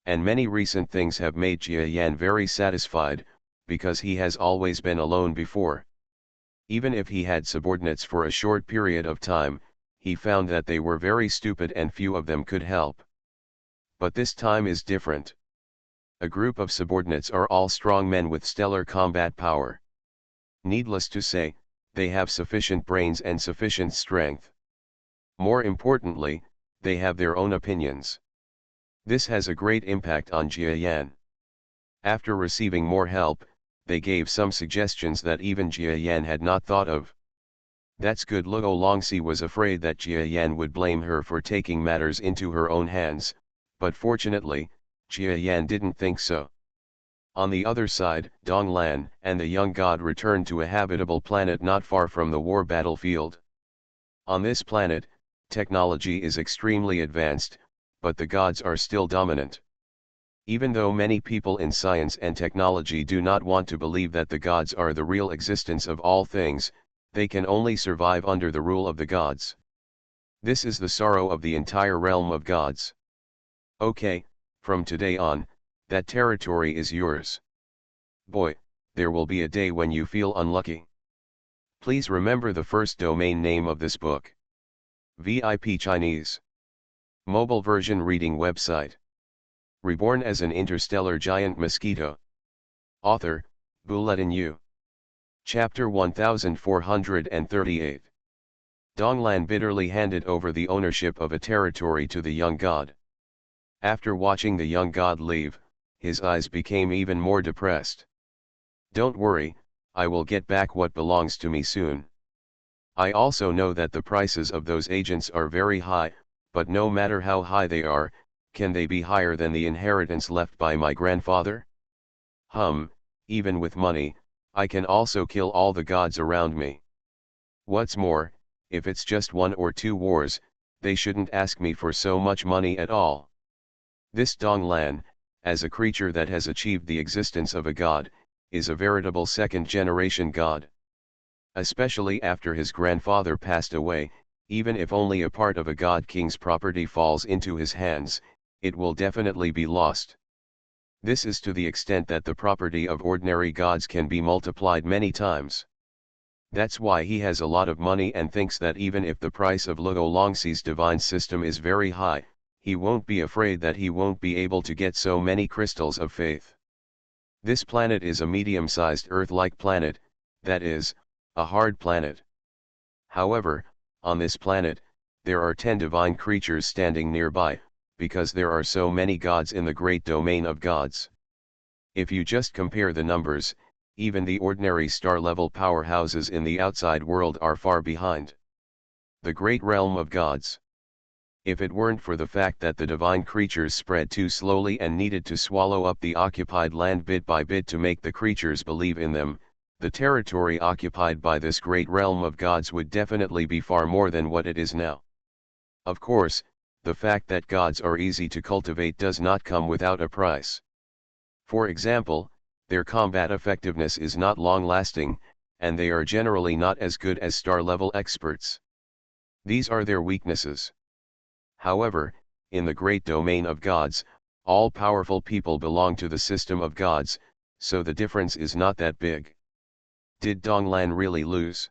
And many recent things have made Jia Yan very satisfied, because he has always been alone before. Even if he had subordinates for a short period of time, he found that they were very stupid and few of them could help. But this time is different. A group of subordinates are all strong men with stellar combat power. Needless to say, they have sufficient brains and sufficient strength. More importantly, they have their own opinions. This has a great impact on Jia Yan. After receiving more help, they gave some suggestions that even Jia Yan had not thought of. That's good. Luo Longxi was afraid that Jia Yan would blame her for taking matters into her own hands, but fortunately, Jia Yan didn't think so. On the other side, Donglan and the young god returned to a habitable planet not far from the war battlefield. On this planet, technology is extremely advanced, but the gods are still dominant. Even though many people in science and technology do not want to believe that the gods are the real existence of all things, they can only survive under the rule of the gods. This is the sorrow of the entire realm of gods. Okay, from today on, that territory is yours. Boy, there will be a day when you feel unlucky. Please remember the first domain name of this book. VIP Chinese. Mobile version reading website. Reborn as an interstellar giant mosquito. Author, Bulletin Yu. Chapter 1438. Donglan bitterly handed over the ownership of a territory to the young god. After watching the young god leave, his eyes became even more depressed. Don't worry, I will get back what belongs to me soon. I also know that the prices of those agents are very high, but no matter how high they are, can they be higher than the inheritance left by my grandfather? Even with money, I can also kill all the gods around me. What's more, if it's just 1 or 2 wars, they shouldn't ask me for so much money at all. This Donglan, as a creature that has achieved the existence of a god, is a veritable second-generation god. Especially after his grandfather passed away, even if only a part of a god king's property falls into his hands, it will definitely be lost. This is to the extent that the property of ordinary gods can be multiplied many times. That's why he has a lot of money and thinks that even if the price of Luo Longxi's divine system is very high, he won't be afraid that he won't be able to get so many crystals of faith. This planet is a medium-sized Earth-like planet, that is, a hard planet. However, on this planet, there are 10 divine creatures standing nearby, because there are so many gods in the great domain of gods. If you just compare the numbers, even the ordinary star-level powerhouses in the outside world are far behind. The great realm of gods. If it weren't for the fact that the divine creatures spread too slowly and needed to swallow up the occupied land bit by bit to make the creatures believe in them, the territory occupied by this great realm of gods would definitely be far more than what it is now. Of course, the fact that gods are easy to cultivate does not come without a price. For example, their combat effectiveness is not long-lasting, and they are generally not as good as star-level experts. These are their weaknesses. However, in the great domain of gods, all powerful people belong to the system of gods, so the difference is not that big. Did Donglan really lose?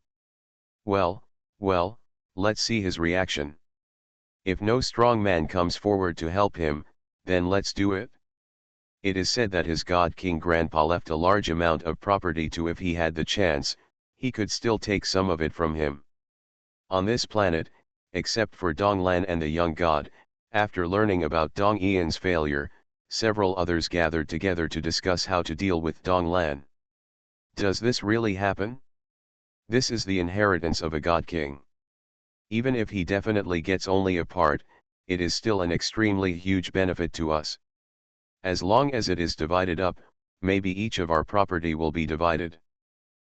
Well, let's see his reaction. If no strong man comes forward to help him, then let's do it. It is said that his god king grandpa left a large amount of property to if he had the chance, he could still take some of it from him. On this planet, except for Donglan and the young god, after learning about Dong Ian's failure, several others gathered together to discuss how to deal with Donglan. Does this really happen? This is the inheritance of a god king. Even if he definitely gets only a part, it is still an extremely huge benefit to us. As long as it is divided up, maybe each of our property will be divided.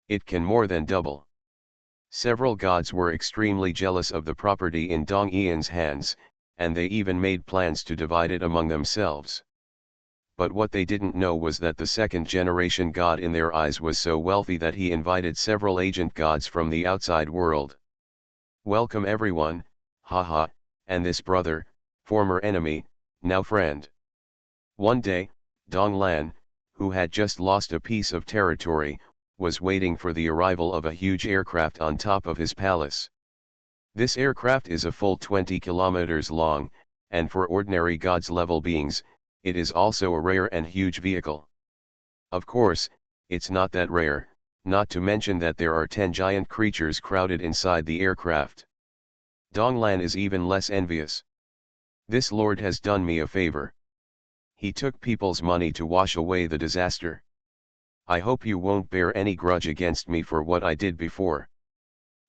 It can more than double. Several gods were extremely jealous of the property in Dong Ian's hands, and they even made plans to divide it among themselves. But what they didn't know was that the second generation god in their eyes was so wealthy that he invited several agent gods from the outside world. Welcome everyone, haha, and this brother, former enemy, now friend. One day, Dong Lan, who had just lost a piece of territory, was waiting for the arrival of a huge aircraft on top of his palace. This aircraft is a full 20 kilometers long, and for ordinary gods level beings, it is also a rare and huge vehicle. Of course, it's not that rare, not to mention that there are 10 giant creatures crowded inside the aircraft. Donglan is even less envious. This lord has done me a favor. He took people's money to wash away the disaster. I hope you won't bear any grudge against me for what I did before.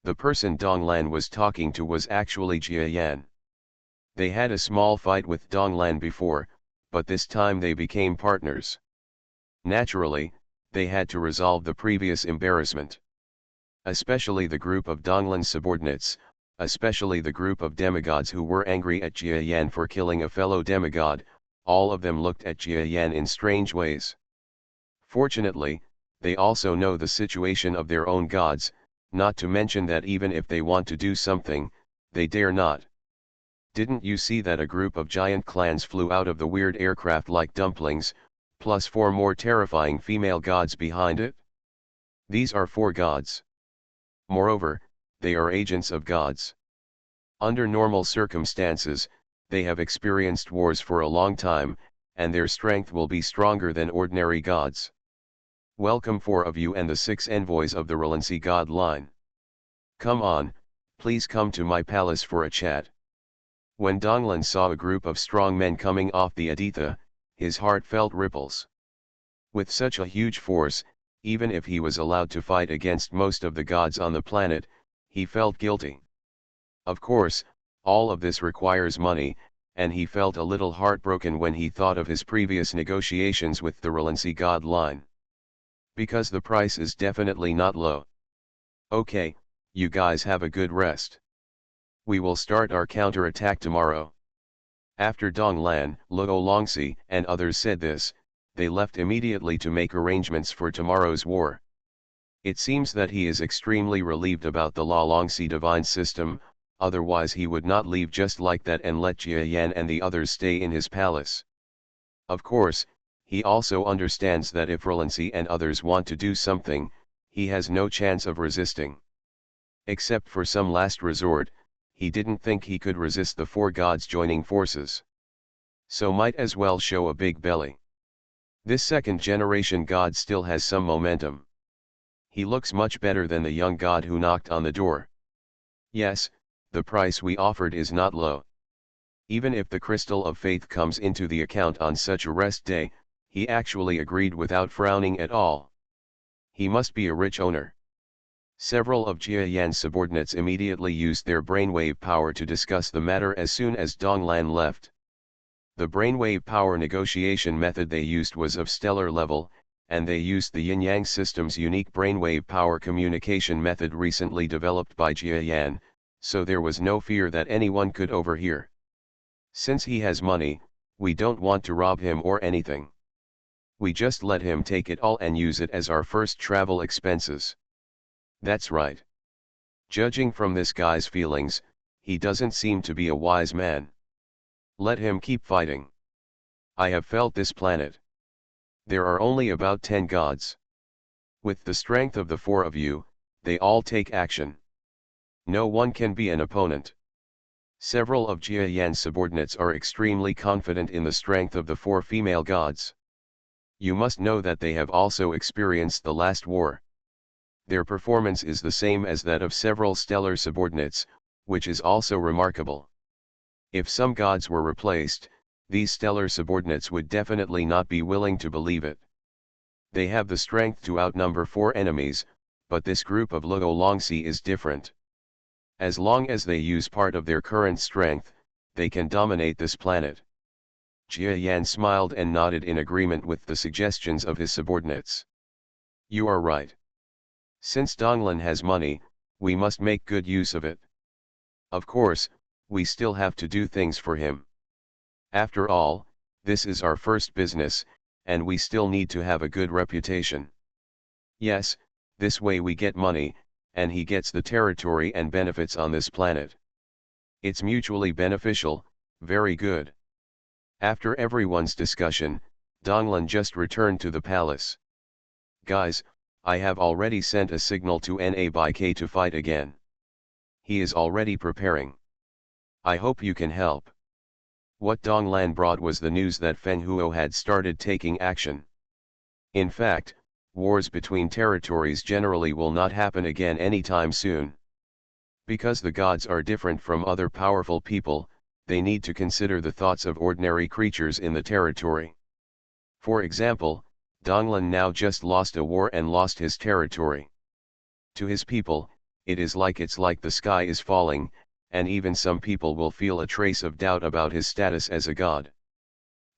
The person Donglan was talking to was actually Jia Yan. They had a small fight with Donglan before, but this time they became partners. Naturally, they had to resolve the previous embarrassment. Especially the group of Donglan's subordinates, especially the group of demigods who were angry at Jia Yan for killing a fellow demigod, all of them looked at Jia Yan in strange ways. Fortunately, they also know the situation of their own gods, not to mention that even if they want to do something, they dare not. Didn't you see that a group of giant clans flew out of the weird aircraft like dumplings, plus 4 more terrifying female gods behind it? These are 4 gods. Moreover, they are agents of gods. Under normal circumstances, they have experienced wars for a long time, and their strength will be stronger than ordinary gods. Welcome 4 of you and the 6 envoys of the Relancy god line. Come on, please come to my palace for a chat. When Donglan saw a group of strong men coming off the Aditha, his heart felt ripples. With such a huge force, even if he was allowed to fight against most of the gods on the planet, he felt guilty. Of course, all of this requires money, and he felt a little heartbroken when he thought of his previous negotiations with the Relancy god line. Because the price is definitely not low. Okay, you guys have a good rest. We will start our counter-attack tomorrow. After Donglan, Luo Longxi and others said this, they left immediately to make arrangements for tomorrow's war. It seems that he is extremely relieved about the Luo Longxi divine system, otherwise he would not leave just like that and let Jia Yan and the others stay in his palace. Of course, he also understands that if Relancy and others want to do something, he has no chance of resisting. Except for some last resort, he didn't think he could resist the 4 gods joining forces. So might as well show a big belly. This second generation god still has some momentum. He looks much better than the young god who knocked on the door. Yes, the price we offered is not low. Even if the crystal of faith comes into the account on such a rest day, he actually agreed without frowning at all. He must be a rich owner. Several of Jia Yan's subordinates immediately used their brainwave power to discuss the matter as soon as Donglan left. The brainwave power negotiation method they used was of stellar level, and they used the Yin-Yang system's unique brainwave power communication method recently developed by Jia Yan, so there was no fear that anyone could overhear. Since he has money, we don't want to rob him or anything. We just let him take it all and use it as our first travel expenses. That's right. Judging from this guy's feelings, he doesn't seem to be a wise man. Let him keep fighting. I have felt this planet. There are only about 10 gods. With the strength of the 4 of you, they all take action. No one can be an opponent. Several of Jia Yan's subordinates are extremely confident in the strength of the 4 female gods. You must know that they have also experienced the last war. Their performance is the same as that of several stellar subordinates, which is also remarkable. If some gods were replaced, these stellar subordinates would definitely not be willing to believe it. They have the strength to outnumber 4 enemies, but this group of Luo Longxi is different. As long as they use part of their current strength, they can dominate this planet. Jia Yan smiled and nodded in agreement with the suggestions of his subordinates. You are right. Since Donglan has money, we must make good use of it. Of course, we still have to do things for him. After all, this is our first business, and we still need to have a good reputation. Yes, this way we get money, and he gets the territory and benefits on this planet. It's mutually beneficial, very good. After everyone's discussion, Donglan just returned to the palace. Guys, I have already sent a signal to Na by K to fight again. He is already preparing. I hope you can help. What Donglan brought was the news that Feng Huo had started taking action. In fact, wars between territories generally will not happen again anytime soon. Because the gods are different from other powerful people, they need to consider the thoughts of ordinary creatures in the territory. For example, Donglan now just lost a war and lost his territory. To his people, it is like the sky is falling, and even some people will feel a trace of doubt about his status as a god.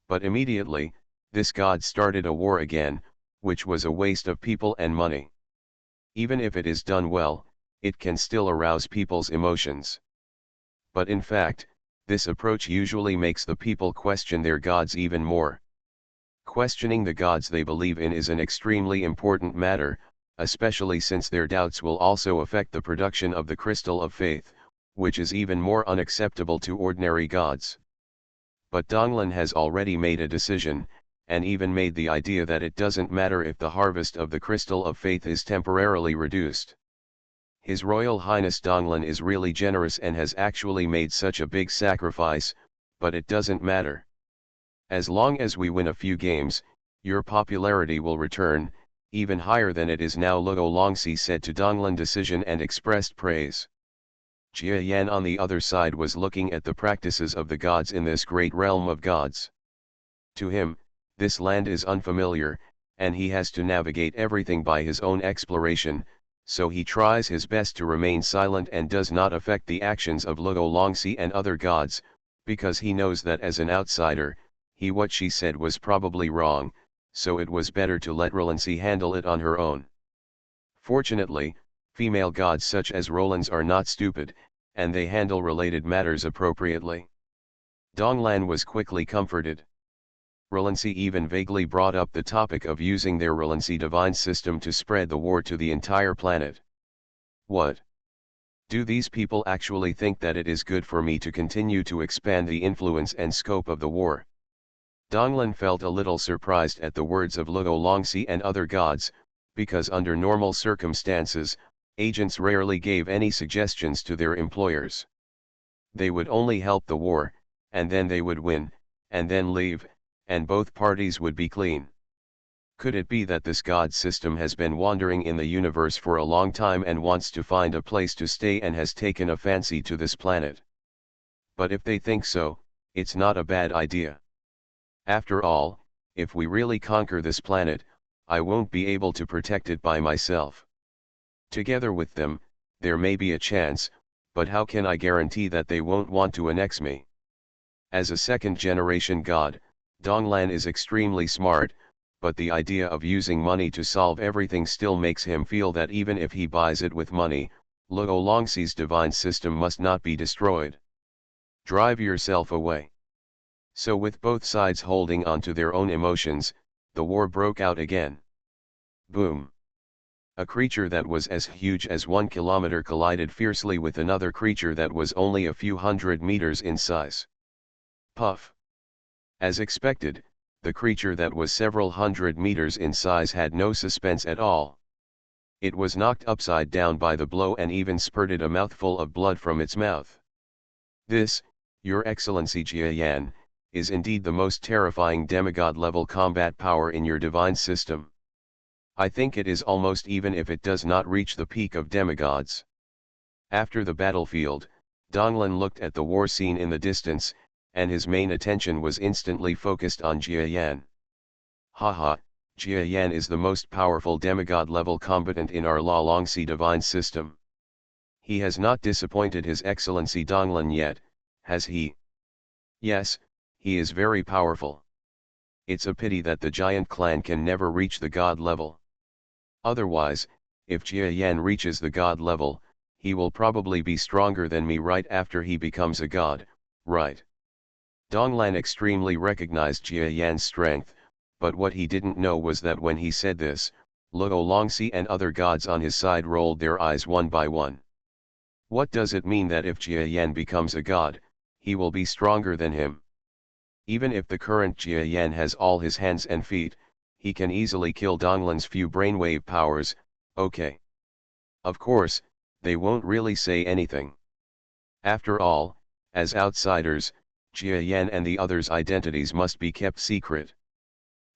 But immediately, this god started a war again, which was a waste of people and money. Even if it is done well, it can still arouse people's emotions. But in fact, this approach usually makes the people question their gods even more. Questioning the gods they believe in is an extremely important matter, especially since their doubts will also affect the production of the crystal of faith, which is even more unacceptable to ordinary gods. But Donglan has already made a decision, and even made the idea that it doesn't matter if the harvest of the crystal of faith is temporarily reduced. His Royal Highness Donglan is really generous and has actually made such a big sacrifice, but it doesn't matter. As long as we win a few games, your popularity will return, even higher than it is now. Luo Longxi said to Donglan decision and expressed praise. Jia Yan on the other side was looking at the practices of the gods in this great realm of gods. To him, this land is unfamiliar, and he has to navigate everything by his own exploration, so he tries his best to remain silent and does not affect the actions of Luo Longxi and other gods, because he knows that as an outsider, what she said was probably wrong, so it was better to let Rolancy handle it on her own. Fortunately, female gods such as Rolands are not stupid, and they handle related matters appropriately. Donglan was quickly comforted. Rolancy even vaguely brought up the topic of using their Rolancy divine system to spread the war to the entire planet. What? Do these people actually think that it is good for me to continue to expand the influence and scope of the war? Donglan felt a little surprised at the words of Luo Longxi and other gods, because under normal circumstances, agents rarely gave any suggestions to their employers. They would only help the war, and then they would win, and then leave, and both parties would be clean. Could it be that this god system has been wandering in the universe for a long time and wants to find a place to stay and has taken a fancy to this planet? But if they think so, it's not a bad idea. After all, if we really conquer this planet, I won't be able to protect it by myself. Together with them, there may be a chance, but how can I guarantee that they won't want to annex me? As a second-generation god, Donglan is extremely smart, but the idea of using money to solve everything still makes him feel that even if he buys it with money, Luo Longxi's divine system must not be destroyed. Drive yourself away. So with both sides holding on to their own emotions, the war broke out again. Boom! A creature that was as huge as 1 kilometer collided fiercely with another creature that was only a few hundred meters in size. Puff! As expected, the creature that was several hundred meters in size had no suspense at all. It was knocked upside down by the blow and even spurted a mouthful of blood from its mouth. This, Your Excellency Jia Yan, is indeed the most terrifying demigod-level combat power in your divine system. I think it is almost even if it does not reach the peak of demigods. After the battlefield, Donglan looked at the war scene in the distance, and his main attention was instantly focused on Jia Yan. Haha, Jia Yan is the most powerful demigod-level combatant in our Luo Longxi divine system. He has not disappointed His Excellency Donglan yet, has he? Yes, he is very powerful. It's a pity that the giant clan can never reach the god level. Otherwise, if Jia Yan reaches the god level, he will probably be stronger than me right after he becomes a god, right? Donglan extremely recognized Jia Yan's strength, but what he didn't know was that when he said this, Luo Longxi and other gods on his side rolled their eyes one by one. What does it mean that if Jia Yan becomes a god, he will be stronger than him? Even if the current Jia Yan has all his hands and feet, he can easily kill Donglan's few brainwave powers, okay. Of course, they won't really say anything. After all, as outsiders, Jia Yan and the others' identities must be kept secret.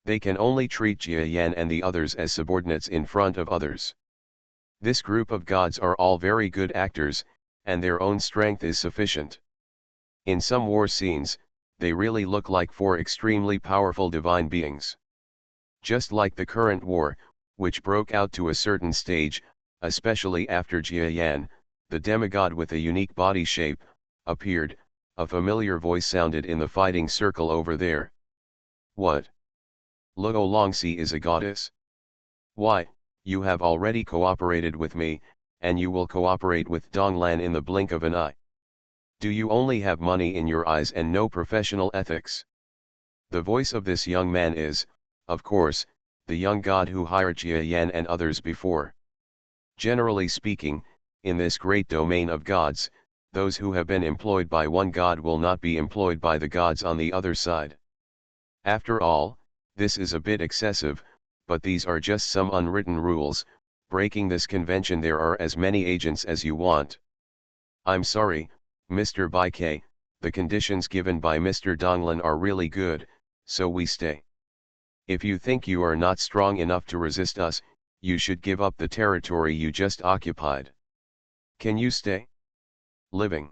They can only treat Jia Yan and the others as subordinates in front of others. This group of gods are all very good actors, and their own strength is sufficient. In some war scenes, they really look like four extremely powerful divine beings. Just like the current war, which broke out to a certain stage, especially after Jia Yan, the demigod with a unique body shape, appeared. A familiar voice sounded in the fighting circle over there. What? Luo Longxi is a goddess? Why, you have already cooperated with me, and you will cooperate with Donglan in the blink of an eye. Do you only have money in your eyes and no professional ethics? The voice of this young man is, of course, the young god who hired Jia Yan and others before. Generally speaking, in this great domain of gods, those who have been employed by one god will not be employed by the gods on the other side. After all, this is a bit excessive, but these are just some unwritten rules. Breaking this convention, there are as many agents as you want. I'm sorry, Mr. Bai K, the conditions given by Mr. Donglan are really good, so we stay. If you think you are not strong enough to resist us, you should give up the territory you just occupied. Can you stay? Living.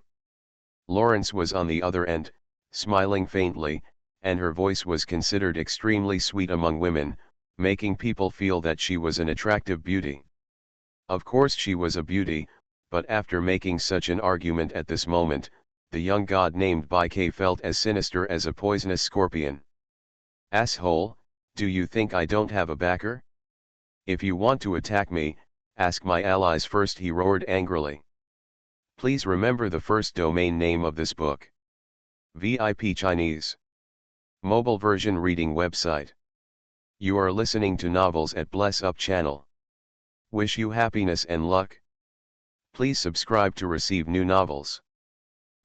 Lawrence was on the other end, smiling faintly, and her voice was considered extremely sweet among women, making people feel that she was an attractive beauty. Of course she was a beauty, but after making such an argument at this moment, the young god named Bai K felt as sinister as a poisonous scorpion. Asshole, do you think I don't have a backer? If you want to attack me, ask my allies first, he roared angrily. Please remember the first domain name of this book. VIP Chinese. Mobile version reading website. You are listening to novels at Bless Up channel. Wish you happiness and luck. Please subscribe to receive new novels.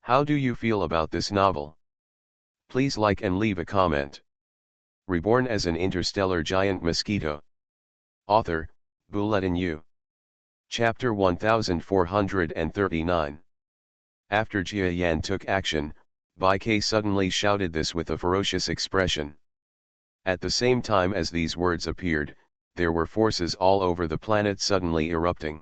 How do you feel about this novel? Please like and leave a comment. Reborn as an interstellar giant mosquito. Author, Bulletin U. Chapter 1439. After Jia Yan took action, Bai K suddenly shouted this with a ferocious expression. At the same time as these words appeared, there were forces all over the planet suddenly erupting.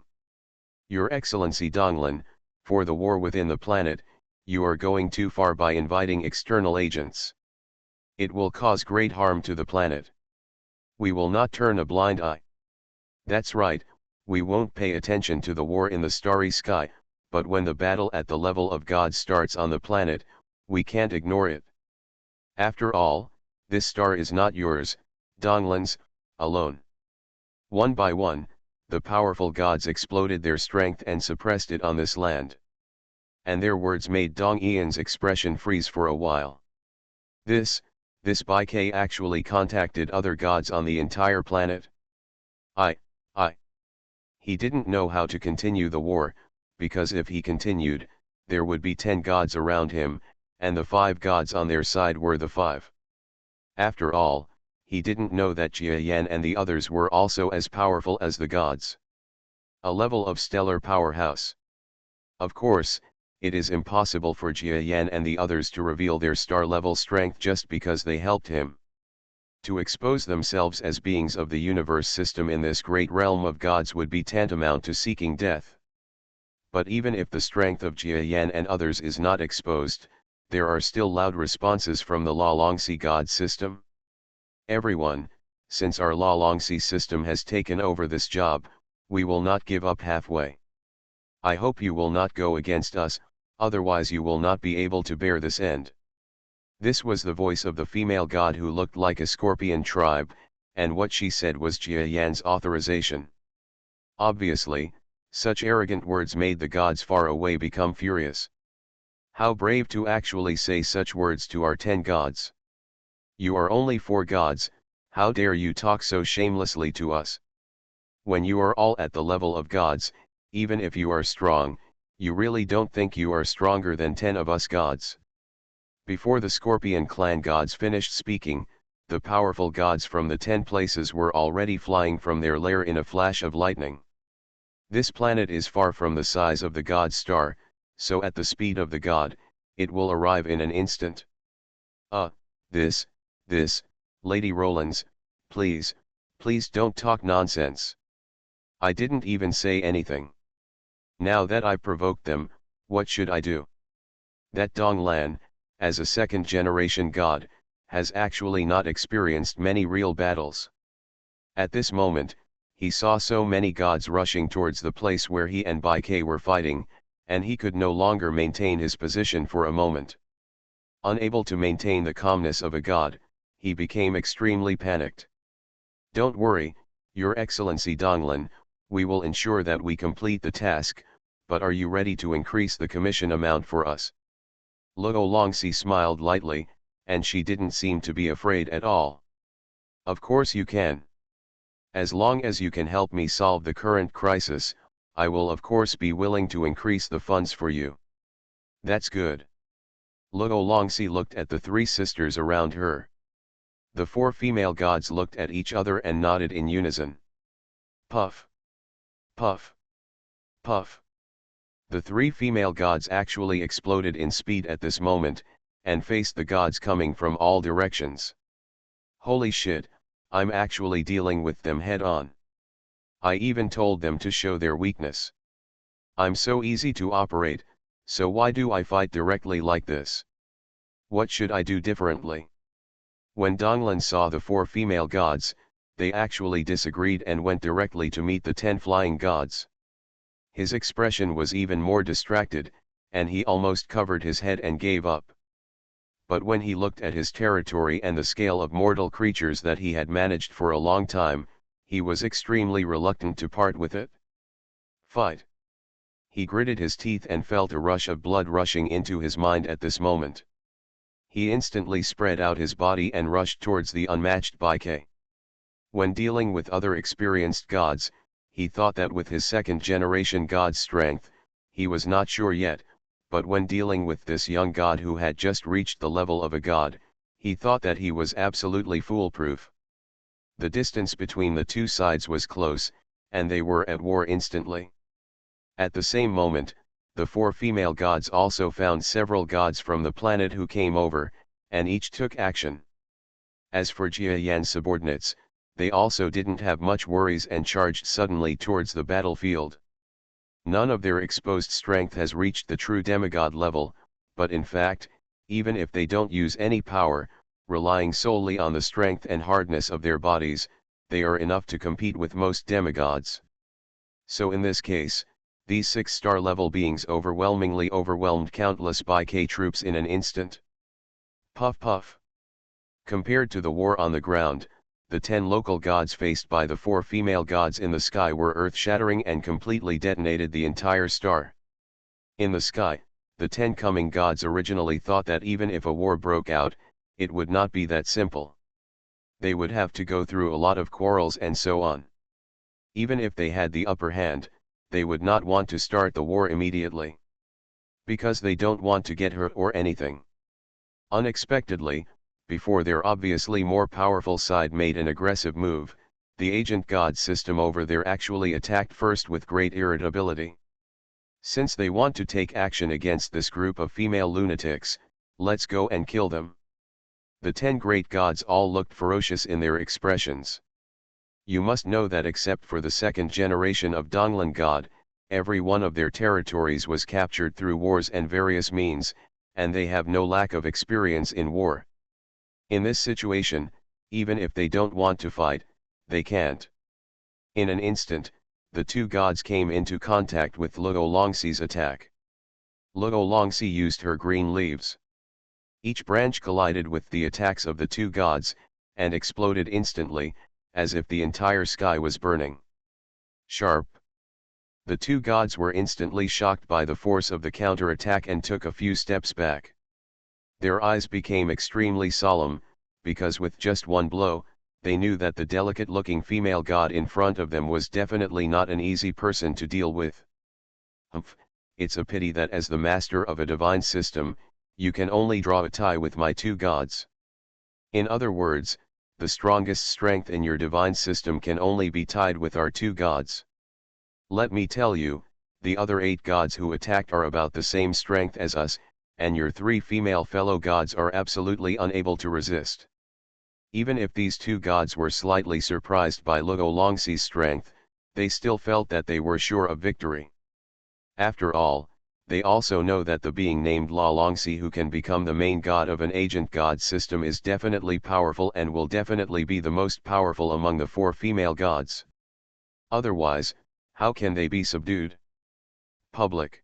Your Excellency Donglan, for the war within the planet, you are going too far by inviting external agents. It will cause great harm to the planet. We will not turn a blind eye. That's right, we won't pay attention to the war in the starry sky, but when the battle at the level of God starts on the planet, we can't ignore it. After all, this star is not yours, Donglan's, alone. One by one, the powerful gods exploded their strength and suppressed it on this land. And their words made Dong Ian's expression freeze for a while. This Bai K actually contacted other gods on the entire planet? He didn't know how to continue the war, because if he continued, there would be 10 gods around him, and the 5 gods on their side were the 5. After all, he didn't know that Jia Yan and the others were also as powerful as the gods. A level of stellar powerhouse. Of course, it is impossible for Jia Yan and the others to reveal their star-level strength just because they helped him. To expose themselves as beings of the universe system in this great realm of gods would be tantamount to seeking death. But even if the strength of Jia Yan and others is not exposed, there are still loud responses from the La Longxi god system. Everyone, since our La Longxi system has taken over this job, we will not give up halfway. I hope you will not go against us, otherwise you will not be able to bear this end. This was the voice of the female god who looked like a scorpion tribe, and what she said was Jia Yan's authorization. Obviously, such arrogant words made the gods far away become furious. How brave to actually say such words to our 10 gods. You are only 4 gods, how dare you talk so shamelessly to us? When you are all at the level of gods, even if you are strong, you really don't think you are stronger than 10 of us gods. Before the Scorpion clan gods finished speaking, the powerful gods from the 10 places were already flying from their lair in a flash of lightning. This planet is far from the size of the god star, so at the speed of the god, it will arrive in an instant. This, Lady Rollins, please don't talk nonsense. I didn't even say anything. Now that I've provoked them, what should I do? That Dong Lan, as a second-generation god, has actually not experienced many real battles. At this moment, he saw so many gods rushing towards the place where he and Bai Ke were fighting, and he could no longer maintain his position for a moment. Unable to maintain the calmness of a god, he became extremely panicked. Don't worry, Your Excellency Donglan, we will ensure that we complete the task, but are you ready to increase the commission amount for us? Luo Longxi smiled lightly, and she didn't seem to be afraid at all. Of course you can. As long as you can help me solve the current crisis, I will of course be willing to increase the funds for you. That's good. Luo Longxi looked at the 3 sisters around her. The 4 female gods looked at each other and nodded in unison. Puff. Puff. Puff. The 3 female gods actually exploded in speed at this moment, and faced the gods coming from all directions. Holy shit, I'm actually dealing with them head on. I even told them to show their weakness. I'm so easy to operate, so why do I fight directly like this? What should I do differently? When Donglan saw the 4 female gods, they actually disagreed and went directly to meet the 10 flying gods. His expression was even more distracted, and he almost covered his head and gave up. But when he looked at his territory and the scale of mortal creatures that he had managed for a long time, he was extremely reluctant to part with it. Fight! He gritted his teeth and felt a rush of blood rushing into his mind at this moment. He instantly spread out his body and rushed towards the unmatched Bai Ke. When dealing with other experienced gods, he thought that with his second-generation god's strength, he was not sure yet, but when dealing with this young god who had just reached the level of a god, he thought that he was absolutely foolproof. The distance between the 2 sides was close, and they were at war instantly. At the same moment, the 4 female gods also found several gods from the planet who came over, and each took action. As for Jia Yan's subordinates, they also didn't have much worries and charged suddenly towards the battlefield. None of their exposed strength has reached the true demigod level, but in fact, even if they don't use any power, relying solely on the strength and hardness of their bodies, they are enough to compete with most demigods. So in this case, these 6-star level beings overwhelmingly overwhelmed countless Bai Ke troops in an instant. Puff puff. Compared to the war on the ground, the 10 local gods faced by the 4 female gods in the sky were earth-shattering and completely detonated the entire star. In the sky, the 10 coming gods originally thought that even if a war broke out, it would not be that simple. They would have to go through a lot of quarrels and so on. Even if they had the upper hand, they would not want to start the war immediately. Because they don't want to get hurt or anything. Unexpectedly, before their obviously more powerful side made an aggressive move, the agent god system over there actually attacked first with great irritability. Since they want to take action against this group of female lunatics, let's go and kill them. The 10 great gods all looked ferocious in their expressions. You must know that except for the second generation of Donglan god, every one of their territories was captured through wars and various means, and they have no lack of experience in war. In this situation, even if they don't want to fight, they can't. In an instant, the 2 gods came into contact with Luo Longxi's attack. Luo Longxi used her green leaves. Each branch collided with the attacks of the 2 gods, and exploded instantly, as if the entire sky was burning. Sharp, The two gods were instantly shocked by the force of the counterattack and took a few steps back. Their eyes became extremely solemn, because with just one blow, they knew that the delicate-looking female god in front of them was definitely not an easy person to deal with. Humph, it's a pity that as the master of a divine system, you can only draw a tie with my two gods. In other words, the strongest strength in your divine system can only be tied with our two gods. Let me tell you, the other 8 gods who attacked are about the same strength as us, and your 3 female fellow gods are absolutely unable to resist. Even if these 2 gods were slightly surprised by Luo Longxi's strength, they still felt that they were sure of victory. After all, they also know that the being named La Longxi who can become the main god of an agent god system is definitely powerful and will definitely be the most powerful among the 4 female gods. Otherwise, how can they be subdued? Public.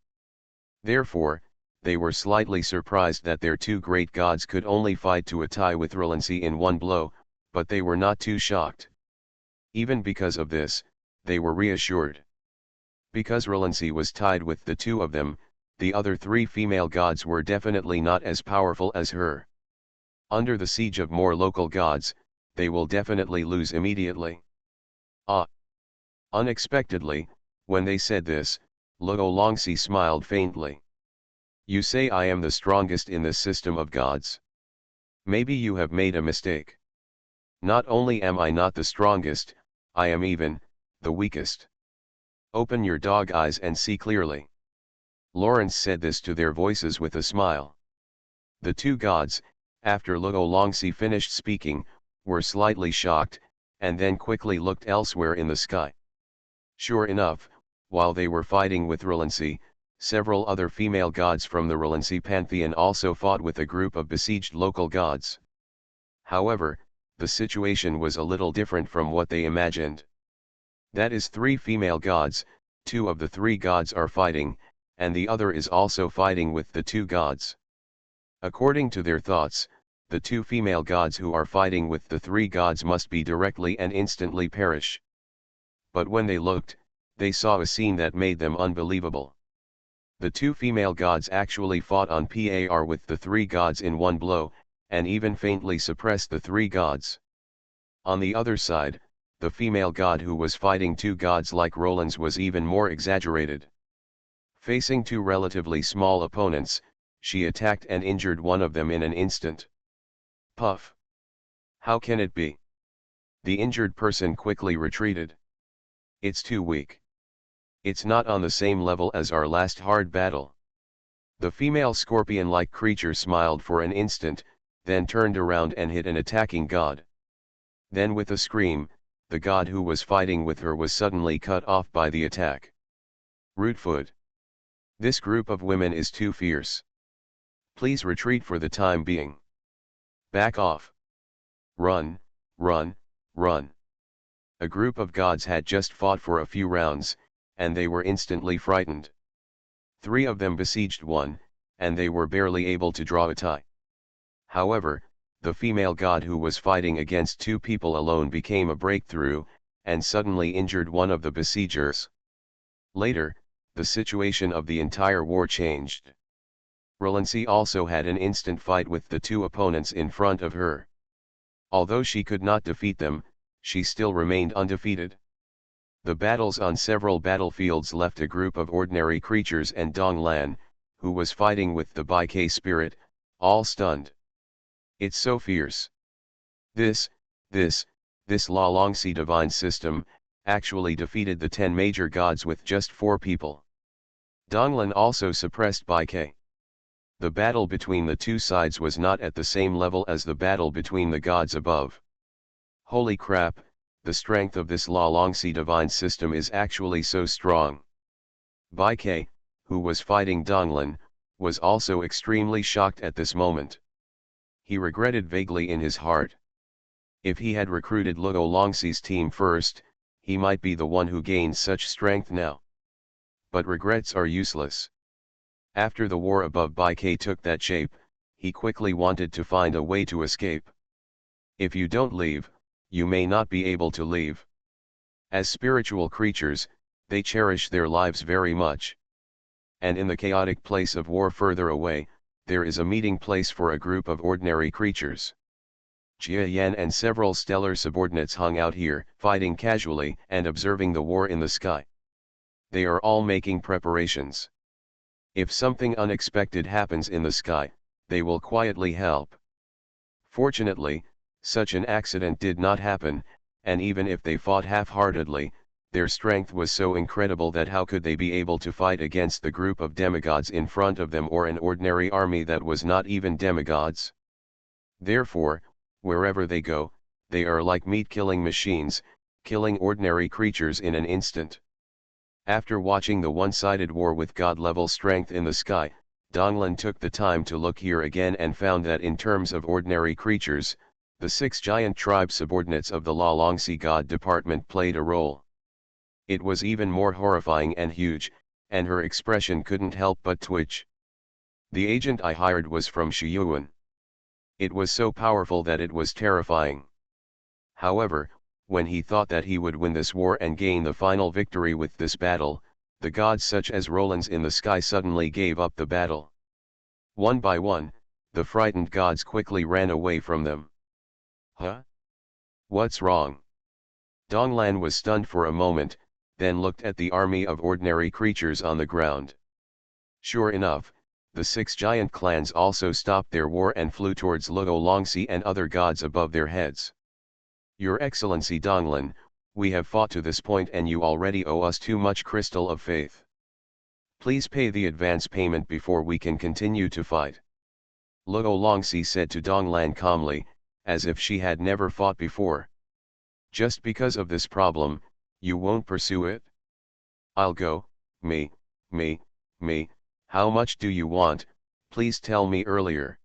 Therefore, they were slightly surprised that their 2 great gods could only fight to a tie with Relancy in one blow, but they were not too shocked. Even because of this, they were reassured. Because Relancy was tied with the 2 of them, the other 3 female gods were definitely not as powerful as her. Under the siege of more local gods, they will definitely lose immediately. Unexpectedly, when they said this, Luo Longxi smiled faintly. You say I am the strongest in this system of gods. Maybe you have made a mistake. Not only am I not the strongest, I am even the weakest. Open your dog eyes and see clearly. Lawrence said this to their voices with a smile. The 2 gods, after Luo Longxi finished speaking, were slightly shocked, and then quickly looked elsewhere in the sky. Sure enough, while they were fighting with Relancy, several other female gods from the Relancy pantheon also fought with a group of besieged local gods. However, the situation was a little different from what they imagined. That is 3 female gods, 2 of the 3 gods are fighting, and the other is also fighting with the 2 gods. According to their thoughts, the 2 female gods who are fighting with the 3 gods must be directly and instantly perish. But when they looked, they saw a scene that made them unbelievable. The 2 female gods actually fought on par with the 3 gods in one blow, and even faintly suppressed the 3 gods. On the other side, the female god who was fighting 2 gods like Roland's was even more exaggerated. Facing 2 relatively small opponents, she attacked and injured one of them in an instant. Puff! How can it be? The injured person quickly retreated. It's too weak. It's not on the same level as our last hard battle. The female scorpion-like creature smiled for an instant, then turned around and hit an attacking god. Then with a scream, the god who was fighting with her was suddenly cut off by the attack. Rootfoot. This group of women is too fierce. Please retreat for the time being. Back off. Run, run, run. A group of gods had just fought for a few rounds, and they were instantly frightened. 3 of them besieged one, and they were barely able to draw a tie. However, the female god who was fighting against 2 people alone became a breakthrough, and suddenly injured one of the besiegers. Later, the situation of the entire war changed. Relancy also had an instant fight with the 2 opponents in front of her. Although she could not defeat them, she still remained undefeated. The battles on several battlefields left a group of ordinary creatures and Dong Lan, who was fighting with the Bai Ke spirit, all stunned. It's so fierce. This La Longxi divine system, actually defeated the 10 major gods with just 4 people. Donglan also suppressed Bai Ke. The battle between the 2 sides was not at the same level as the battle between the gods above. Holy crap, the strength of this La Longxi divine system is actually so strong. Bai Ke, who was fighting Donglan, was also extremely shocked at this moment. He regretted vaguely in his heart. If he had recruited Luo Longxi's team first, he might be the one who gained such strength now. But regrets are useless. After the war above Bai Ke took that shape, he quickly wanted to find a way to escape. If you don't leave, you may not be able to leave. As spiritual creatures, They cherish their lives very much. And in the chaotic place of war further away, there is a meeting place for a group of ordinary creatures. Jia Yan and several stellar subordinates hung out here, fighting casually and observing the war in the sky. They are all making preparations. If something unexpected happens in the sky, they will quietly help. Fortunately, such an accident did not happen, and even if they fought half-heartedly, their strength was so incredible that how could they be able to fight against the group of demigods in front of them or an ordinary army that was not even demigods? Therefore, wherever they go, they are like meat-killing machines, killing ordinary creatures in an instant. After watching the one-sided war with god-level strength in the sky, Donglan took the time to look here again and found that in terms of ordinary creatures, the 6 giant tribe subordinates of the La Longxi god department played a role. It was even more horrifying and huge, and her expression couldn't help but twitch. The agent I hired was from Shiyuan. It was so powerful that it was terrifying. However, when he thought that he would win this war and gain the final victory with this battle, the gods such as Roland's in the sky suddenly gave up the battle. One by one, the frightened gods quickly ran away from them. Huh? What's wrong? Donglan was stunned for a moment, then looked at the army of ordinary creatures on the ground. Sure enough, the 6 giant clans also stopped their war and flew towards Luo Longxi and other gods above their heads. Your Excellency Donglan, we have fought to this point and you already owe us too much crystal of faith. Please pay the advance payment before we can continue to fight. Luo Longxi said to Donglan calmly, as if she had never fought before. Just because of this problem, you won't pursue it? I'll go, me, how much do you want, please tell me earlier.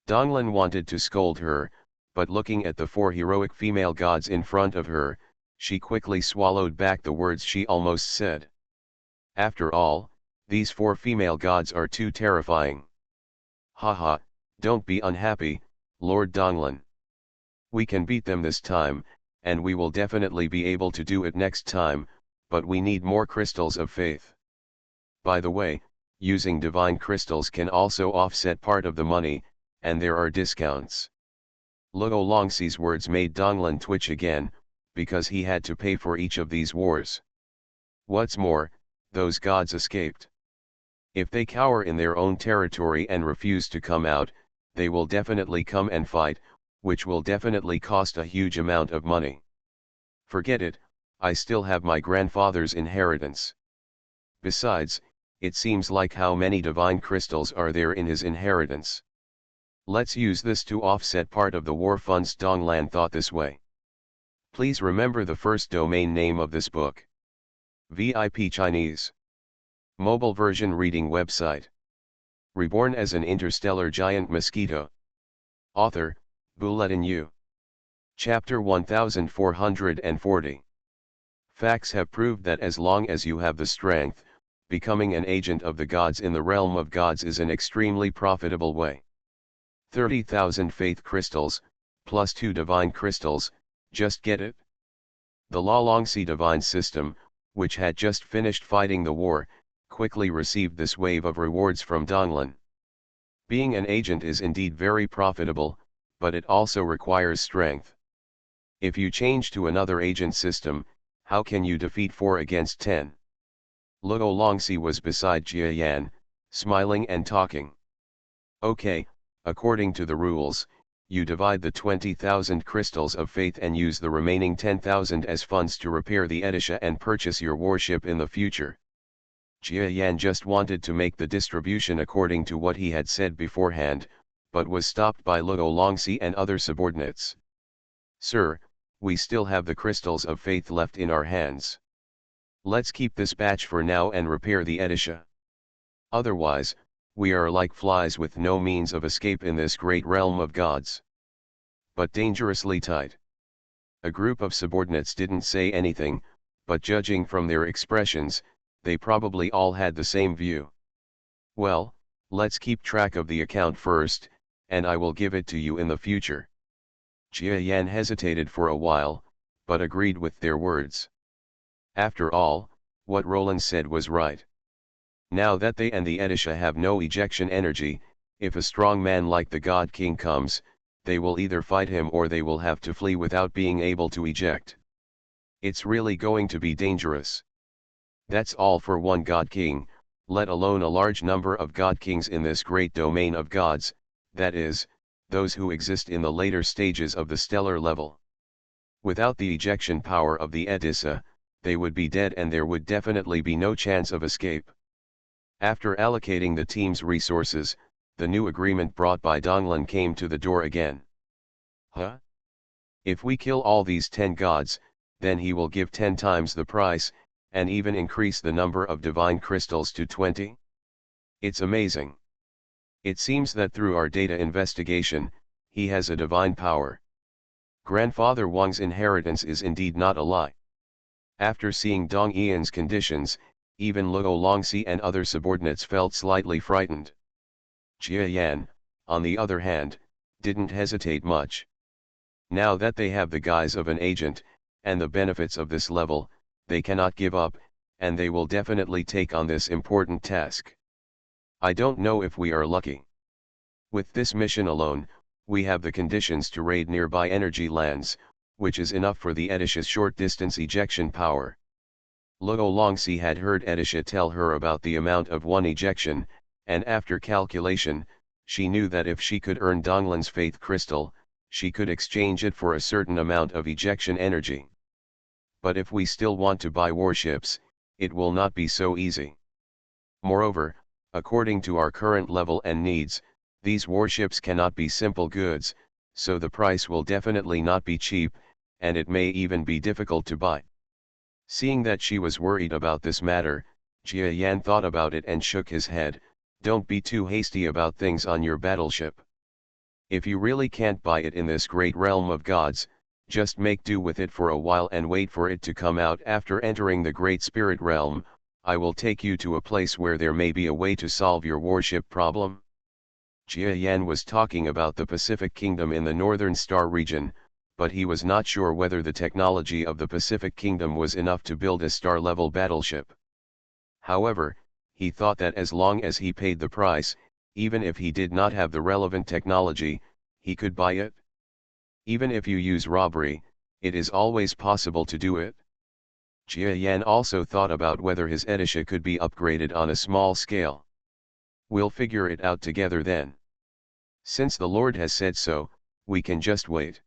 Donglan wanted to scold her, but looking at the 4 heroic female gods in front of her, she quickly swallowed back the words she almost said. After all, these 4 female gods are too terrifying. Haha, don't be unhappy, Lord Donglan. We can beat them this time, and we will definitely be able to do it next time, but we need more crystals of faith. By the way, using divine crystals can also offset part of the money, and there are discounts. Luo Longxi's words made Donglan twitch again, because he had to pay for each of these wars. What's more, those gods escaped. If they cower in their own territory and refuse to come out, they will definitely come and fight, which will definitely cost a huge amount of money. Forget it, I still have my grandfather's inheritance. Besides, it seems like how many divine crystals are there in his inheritance. Let's use this to offset part of the war funds. Donglan thought this way. Please remember the first domain name of this book. VIP Chinese. Mobile version reading website. Reborn as an interstellar giant mosquito. Author, Bulletin U. Chapter 1440. Facts have proved that as long as you have the strength, becoming an agent of the gods in the realm of gods is an extremely profitable way. 30,000 faith crystals, plus 2 divine crystals, just get it? The La Longxi divine system, which had just finished fighting the war, quickly received this wave of rewards from Donglan. Being an agent is indeed very profitable, but it also requires strength. If you change to another agent system, how can you defeat 4 against 10? Luo Longxi was beside Jia Yan, smiling and talking. Okay, according to the rules, you divide the 20,000 crystals of faith and use the remaining 10,000 as funds to repair the Edisha and purchase your warship in the future. Jia Yan just wanted to make the distribution according to what he had said beforehand, but was stopped by Luo Longxi and other subordinates. Sir, we still have the crystals of faith left in our hands. Let's keep this batch for now and repair the Edisha. Otherwise, we are like flies with no means of escape in this great realm of gods. But dangerously tight. A group of subordinates didn't say anything, but judging from their expressions, they probably all had the same view. Well, let's keep track of the account first, and I will give it to you in the future. Jia Yan hesitated for a while, but agreed with their words. After all, What Roland said was right. Now that they and the Edisha have no ejection energy, if a strong man like the God King comes, they will either fight him or they will have to flee without being able to eject. It's really going to be dangerous. That's all for one God King, let alone a large number of God Kings in this great domain of gods, that is, those who exist in the later stages of the stellar level. Without the ejection power of the Edissa, they would be dead and there would definitely be no chance of escape. After allocating the team's resources, the new agreement brought by Donglan came to the door again. Huh? If we kill all these 10 gods, then he will give 10 times the price, and even increase the number of divine crystals to 20? It's amazing. It seems that through our data investigation, he has a divine power. Grandfather Wang's inheritance is indeed not a lie. After seeing Dong Ian's conditions, even Luo Longxi and other subordinates felt slightly frightened. Jia Yan, on the other hand, didn't hesitate much. Now that they have the guise of an agent, and the benefits of this level, they cannot give up, and they will definitely take on this important task. I don't know if we are lucky. With this mission alone, we have the conditions to raid nearby energy lands, which is enough for the Edisha's short-distance ejection power. Luo Longxi had heard Edisha tell her about the amount of one ejection, and after calculation, she knew that if she could earn Donglan's faith crystal, she could exchange it for a certain amount of ejection energy. But if we still want to buy warships, it will not be so easy. Moreover, according to our current level and needs, these warships cannot be simple goods, so the price will definitely not be cheap, and it may even be difficult to buy. Seeing that she was worried about this matter, Jia Yan thought about it and shook his head. Don't be too hasty about things on your battleship. If you really can't buy it in this great realm of gods, just make do with it for a while and wait for it to come out after entering the great spirit realm. I will take you to a place where there may be a way to solve your warship problem. Jia Yan was talking about the Pacific Kingdom in the Northern Star region, but he was not sure whether the technology of the Pacific Kingdom was enough to build a star-level battleship. However, he thought that as long as he paid the price, even if he did not have the relevant technology, he could buy it. Even if you use robbery, it is always possible to do it. Jia Yan also thought about whether his Edisha could be upgraded on a small scale. We'll figure it out together then. Since the Lord has said so, we can just wait.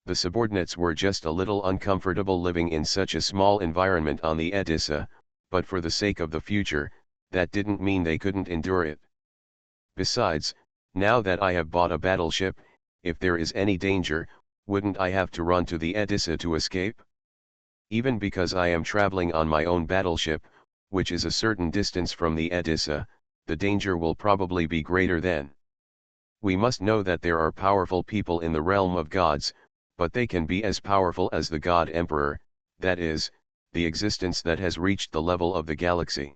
The subordinates were just a little uncomfortable living in such a small environment on the Edissa, but for the sake of the future, that didn't mean they couldn't endure it. Besides, now that I have bought a battleship, if there is any danger, wouldn't I have to run to the Edissa to escape? Even because I am traveling on my own battleship, which is a certain distance from the Edissa, the danger will probably be greater then. We must know that there are powerful people in the realm of gods, but they can be as powerful as the God Emperor, that is, the existence that has reached the level of the galaxy.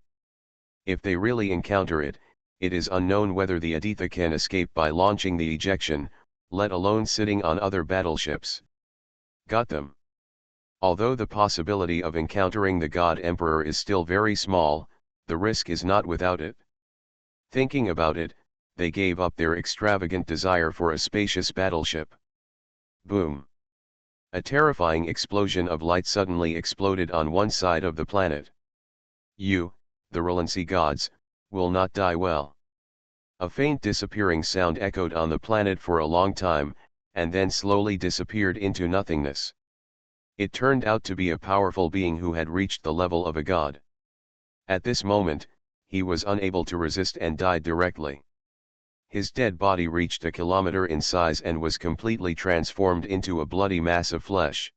If they really encounter it, it is unknown whether the Aditha can escape by launching the ejection, let alone sitting on other battleships. Got them. Although the possibility of encountering the God Emperor is still very small, the risk is not without it. Thinking about it, they gave up their extravagant desire for a spacious battleship. Boom! A terrifying explosion of light suddenly exploded on one side of the planet. You, the Relancy gods, will not die well. A faint disappearing sound echoed on the planet for a long time, and then slowly disappeared into nothingness. It turned out to be a powerful being who had reached the level of a god. At this moment, he was unable to resist and died directly. His dead body reached a kilometer in size and was completely transformed into a bloody mass of flesh.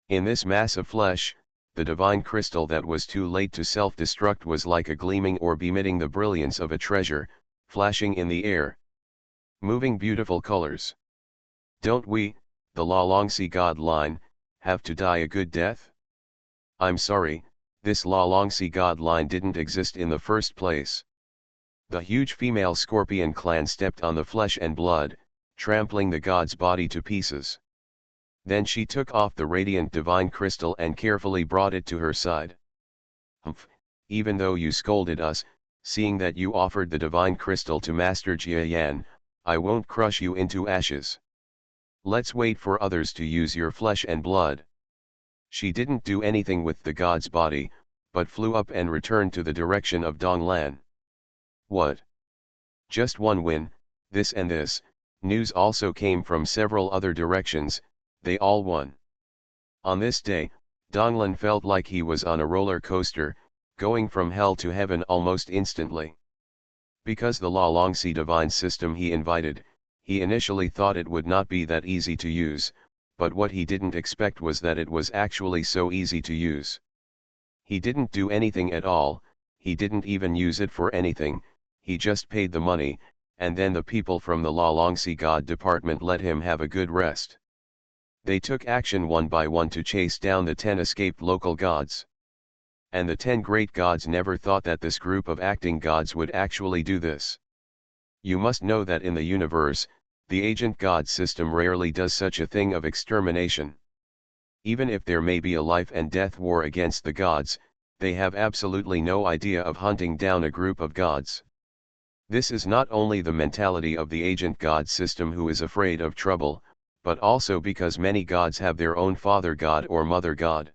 In this mass of flesh, the divine crystal that was too late to self-destruct was like a gleaming orb emitting the brilliance of a treasure, flashing in the air. Moving beautiful colors. Don't we, the La Longxi god line, have to die a good death? I'm sorry, this La Longxi god line didn't exist in the first place. The huge female scorpion clan stepped on the flesh and blood, trampling the god's body to pieces. Then she took off the radiant divine crystal and carefully brought it to her side. Humph, even though you scolded us, seeing that you offered the divine crystal to Master Jiayan, I won't crush you into ashes. Let's wait for others to use your flesh and blood. She didn't do anything with the god's body, but flew up and returned to the direction of Donglan. What? Just one win, this and this. News also came from several other directions, they all won. On this day, Donglan felt like he was on a roller coaster, going from hell to heaven almost instantly. Because the La Longxi divine system he invited, he initially thought it would not be that easy to use, but what he didn't expect was that it was actually so easy to use. He didn't do anything at all, he didn't even use it for anything, he just paid the money, and then the people from the La Longxi God department let him have a good rest. They took action one by one to chase down the 10 escaped local gods. And the 10 great gods never thought that this group of acting gods would actually do this. You must know that in the universe, the agent god system rarely does such a thing of extermination. Even if there may be a life and death war against the gods, they have absolutely no idea of hunting down a group of gods. This is not only the mentality of the agent god system who is afraid of trouble, but also because many gods have their own father god or mother god.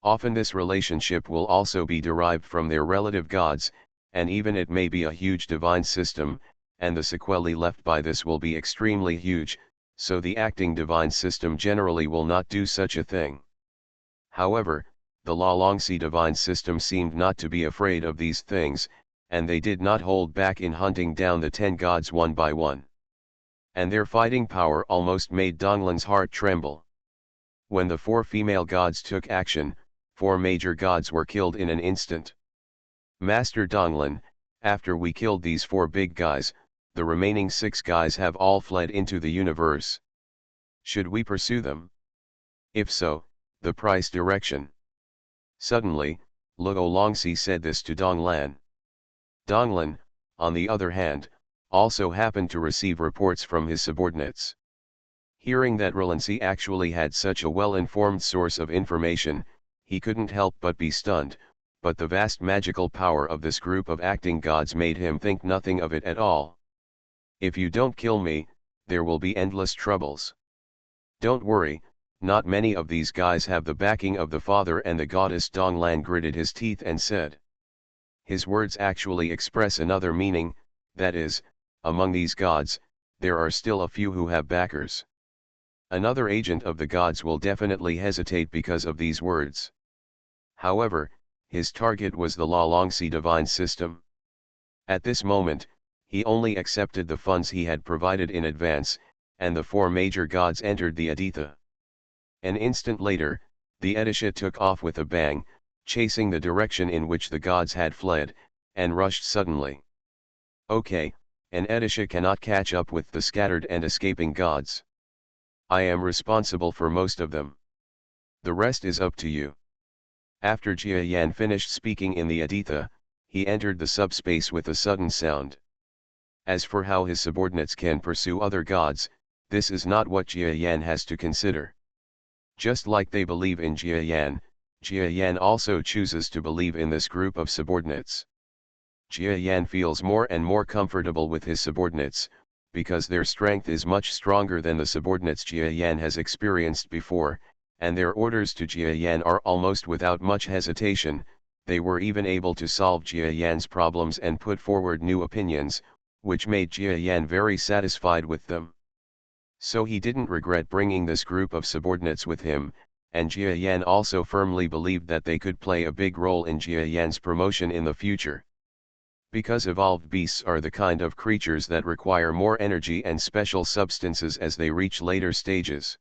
Often this relationship will also be derived from their relative gods, and even it may be a huge divine system, and the sequelae left by this will be extremely huge, so the acting divine system generally will not do such a thing. However, the La Longxi divine system seemed not to be afraid of these things, and they did not hold back in hunting down the 10 gods one by one. And their fighting power almost made Donglan's heart tremble. When the 4 female gods took action, 4 major gods were killed in an instant. Master Donglan, after we killed these 4 big guys, the remaining 6 guys have all fled into the universe. Should we pursue them? If so, the price direction. Suddenly, Luo Longxi said this to Donglan. Donglan, on the other hand, also happened to receive reports from his subordinates. Hearing that Relancy actually had such a well-informed source of information, he couldn't help but be stunned, but the vast magical power of this group of acting gods made him think nothing of it at all. If you don't kill me, there will be endless troubles. Don't worry, not many of these guys have the backing of the father and the goddess. Donglan gritted his teeth and said. His words actually express another meaning, that is, among these gods, there are still a few who have backers. Another agent of the gods will definitely hesitate because of these words. However, his target was the La Longxi divine system. At this moment, he only accepted the funds he had provided in advance, and the 4 major gods entered the Aditha. An instant later, the Edisha took off with a bang, chasing the direction in which the gods had fled, and rushed suddenly. Okay, an Edisha cannot catch up with the scattered and escaping gods. I am responsible for most of them. The rest is up to you. After Jiayan finished speaking in the Aditha, he entered the subspace with a sudden sound. As for how his subordinates can pursue other gods, this is not what Jiayan has to consider. Just like they believe in Jiayan, Jiayan also chooses to believe in this group of subordinates. Jiayan feels more and more comfortable with his subordinates, because their strength is much stronger than the subordinates Jiayan has experienced before, and their orders to Jiayan are almost without much hesitation. They were even able to solve Jiayan's problems and put forward new opinions, which made Jiayan very satisfied with them. So he didn't regret bringing this group of subordinates with him, and Jiayan also firmly believed that they could play a big role in Jiayan's promotion in the future. Because evolved beasts are the kind of creatures that require more energy and special substances as they reach later stages.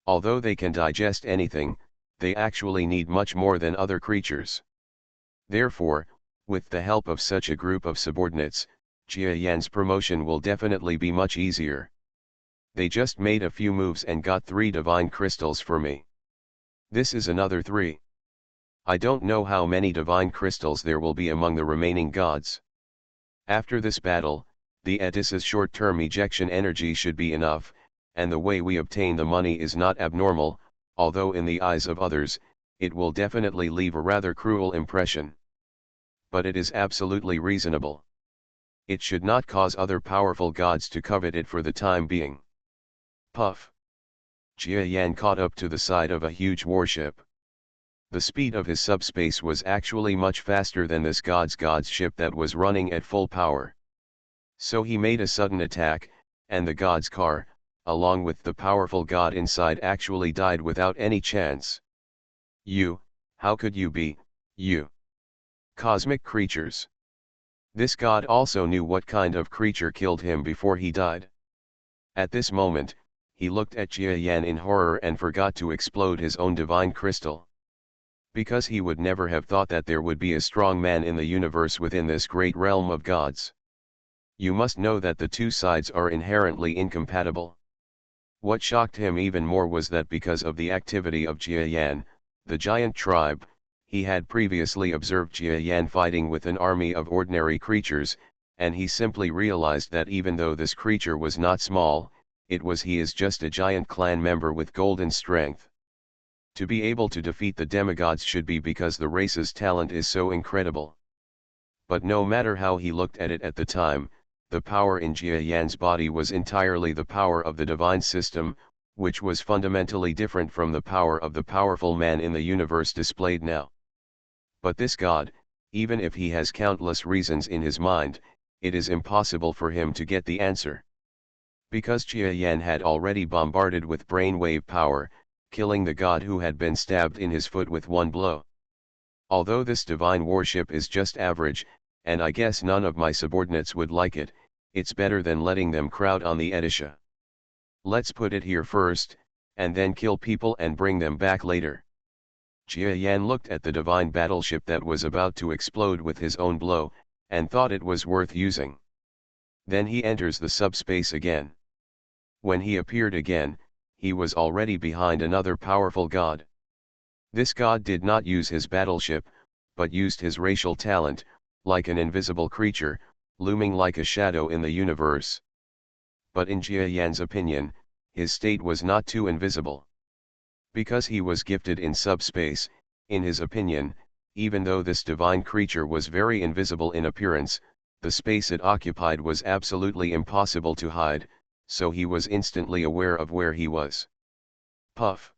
Although they can digest anything, they actually need much more than other creatures. Therefore, with the help of such a group of subordinates, Jiayan's promotion will definitely be much easier. They just made a few moves and got 3 divine crystals for me. This is another 3. I don't know how many divine crystals there will be among the remaining gods. After this battle, the Edisa's short-term ejection energy should be enough, and the way we obtain the money is not abnormal, although in the eyes of others, it will definitely leave a rather cruel impression. But it is absolutely reasonable. It should not cause other powerful gods to covet it for the time being. Puff. Jia Yan caught up to the side of a huge warship. The speed of his subspace was actually much faster than this god's ship that was running at full power. So he made a sudden attack, and the god's car, along with the powerful god inside, actually died without any chance. How could you be, you? Cosmic creatures. This god also knew what kind of creature killed him before he died. At this moment, he looked at Jia Yan in horror and forgot to explode his own divine crystal. Because he would never have thought that there would be a strong man in the universe within this great realm of gods. You must know that the two sides are inherently incompatible. What shocked him even more was that because of the activity of Jia Yan, the giant tribe, he had previously observed Jia Yan fighting with an army of ordinary creatures, and he simply realized that even though this creature was not small, he is just a giant clan member with golden strength. To be able to defeat the demigods should be because the race's talent is so incredible. But no matter how he looked at it at the time, the power in Jia Yan's body was entirely the power of the divine system, which was fundamentally different from the power of the powerful man in the universe displayed now. But this god, even if he has countless reasons in his mind, it is impossible for him to get the answer. Because Jia Yan had already bombarded with brainwave power, killing the god who had been stabbed in his foot with one blow. Although this divine warship is just average, and I guess none of my subordinates would like it, it's better than letting them crowd on the Edisha. Let's put it here first, and then kill people and bring them back later. Jia Yan looked at the divine battleship that was about to explode with his own blow, and thought it was worth using. Then he enters the subspace again. When he appeared again, he was already behind another powerful god. This god did not use his battleship, but used his racial talent, like an invisible creature, looming like a shadow in the universe. But in Jia Yan's opinion, his state was not too invisible. Because he was gifted in subspace, in his opinion, even though this divine creature was very invisible in appearance, the space it occupied was absolutely impossible to hide, so he was instantly aware of where he was. Puff.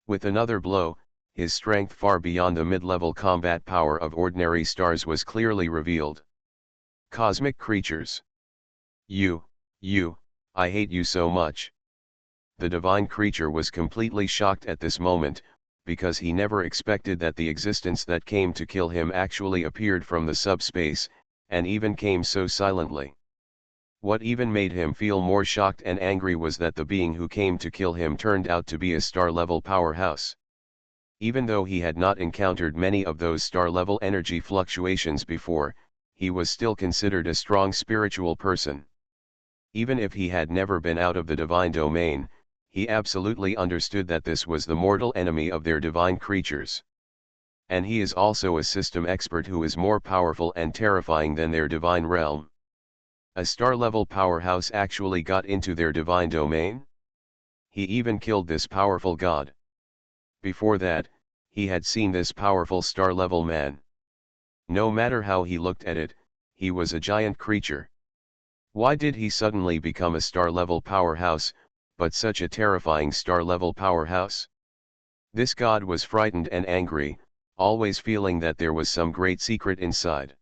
With another blow, his strength far beyond the mid-level combat power of ordinary stars was clearly revealed. Cosmic creatures. I hate you so much. The divine creature was completely shocked at this moment, because he never expected that the existence that came to kill him actually appeared from the subspace, and even came so silently. What even made him feel more shocked and angry was that the being who came to kill him turned out to be a star-level powerhouse. Even though he had not encountered many of those star-level energy fluctuations before, he was still considered a strong spiritual person. Even if he had never been out of the divine domain, he absolutely understood that this was the mortal enemy of their divine creatures. And he is also a system expert who is more powerful and terrifying than their divine realm. A star-level powerhouse actually got into their divine domain? He even killed this powerful god. Before that, he had seen this powerful star-level man. No matter how he looked at it, he was a giant creature. Why did he suddenly become a star-level powerhouse, but such a terrifying star-level powerhouse? This god was frightened and angry, always feeling that there was some great secret inside.